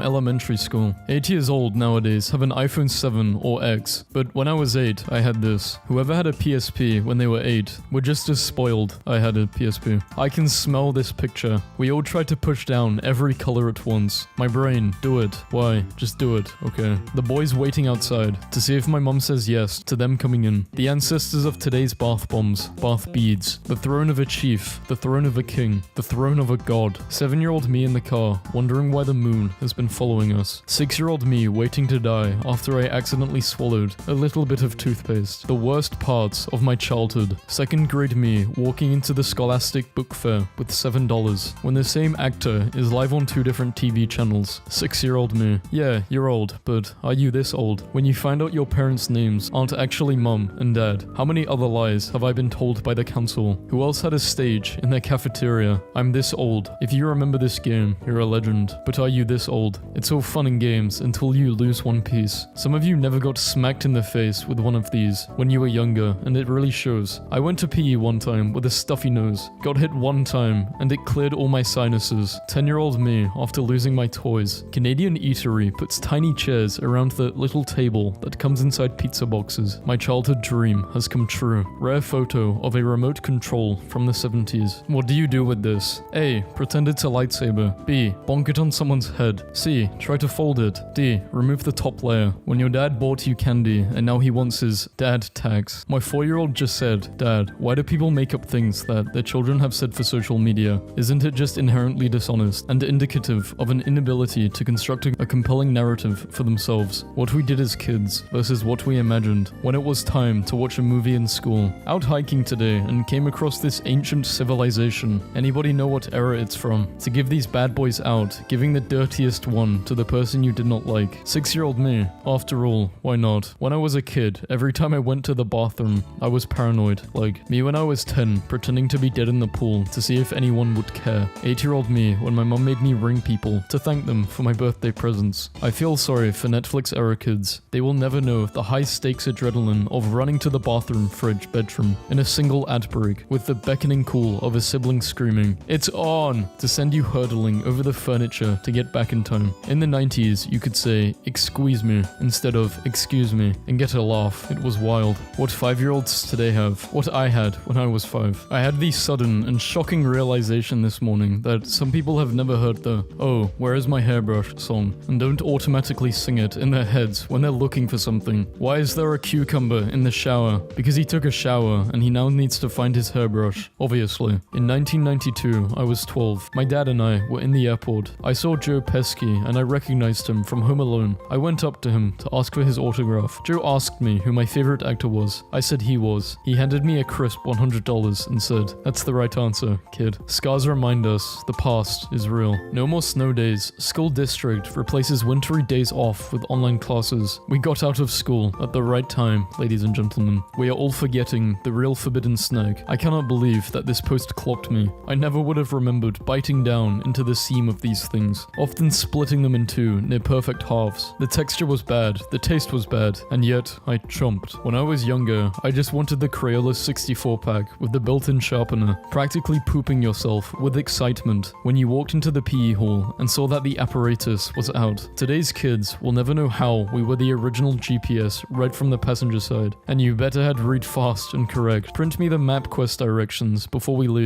elementary school. 8 years old nowadays have an iPhone 7 or X. But when I was 8, I had this. Whoever had a PSP when they were 8 were just as spoiled I had a PSP. I can smell this picture. We all tried to push down every color at once. My brain, do it. Why? Just do it. Okay. The boys waiting outside to see if my mom says yes to them coming in. The ancestors of today's bath bombs, bath beads. The throne of a chief. The throne of a king. The throne of a god. 7-year-old me in the car, wondering why the moon has been following us. 6-year-old me waiting to die after I accidentally swallowed a little bit of toothpaste. The worst parts of my childhood. 2nd grade me walking into the Scholastic Book Fair with $7 when the same actor is live on 2 different TV channels. 6-year-old me. Yeah, you're old, but are you this old? When you find out your parents' names aren't actually mum and dad, how many other lies have I been told by the council? Who else had a stage in their cafeteria? I'm this old. If you remember this game, you're a legend. But are you this old? It's all fun and games until you lose one piece. Some of you never got smacked in the face with one of these when you were younger, and it really shows. I went to PE one time with a stuffy nose, got hit one time, and it cleared all my sinuses. 10-year-old me after losing my toys. Canadian Eatery puts tiny chairs around the little table that comes inside pizza boxes. My childhood dream has come true. Rare photo of a remote control from the 70s. What do you do with this? A. Pretend it's a lightsaber. B. Bonk it on someone's head. C. Try to fold it. D. Remove the top layer. When your dad bought you candy and now he wants his dad tags. My 4-year-old just said, Dad, why do people make up things that their children have said for social media? Isn't it just inherently dishonest and indicative of an inability to construct a compelling narrative for themselves? What we did as kids versus what we imagined when it was time to watch a movie in school. Out hiking today and came across this ancient civilization. Anybody know what era it's from? To give these bad boys out, giving the dirtiest one to the person you did not like. 6-year-old me. After all, why not? When I was a kid, every time I went to the bathroom, I was paranoid. Like, me when I was 10, pretending to be dead in the pool to see if anyone would care. 8-year-old me when my mom made me ring people to thank them for my birthday presents. I feel sorry for Netflix era kids. They will never know the high stakes adrenaline of running to the bathroom, fridge, bedroom in a single ad break with the beckoning call of a sibling screaming, "It's on!" to send you hurtling over the furniture to get back in time. In the 90s, you could say, "Excuse me," instead of "excuse me," and get a laugh. It was wild. What 5-year-olds today have, what I had when I was 5. I had the sudden and shocking realization this morning that some people have never heard the "Oh, where is my hairbrush" song and don't automatically sing it in their heads when they're looking for something. Why is there a cucumber in the shower? Because he took a shower and he now needs to find his hairbrush, obviously. In 1992, I was 12. My dad and I were in the airport. I saw Joe Pesci and I recognized him from Home Alone. I went up to him to ask for his autograph. Joe asked me who my favorite actor was. I said he was. He handed me a crisp $100 and said, "That's the right answer, kid." Scars remind us the past is real. No more snow days. School district replaces wintry days off with online classes. We got out of school at the right time, ladies and gentlemen. We are all forgetting the real forbidden snag. I cannot believe that this post clocked me. I never would have remembered biting down into the seam of these things, often splitting them in two near perfect halves. The texture was bad, the taste was bad, and yet I chomped. When I was younger, I just wanted the Crayola 64 pack with the built-in sharpener, practically pooping yourself with excitement when you walked into the PE hall and saw that the apparatus was out. Today's kids will never know how we were the original GPS right from the passenger side, and you better had read fast and correct. Print me the MapQuest directions before we leave.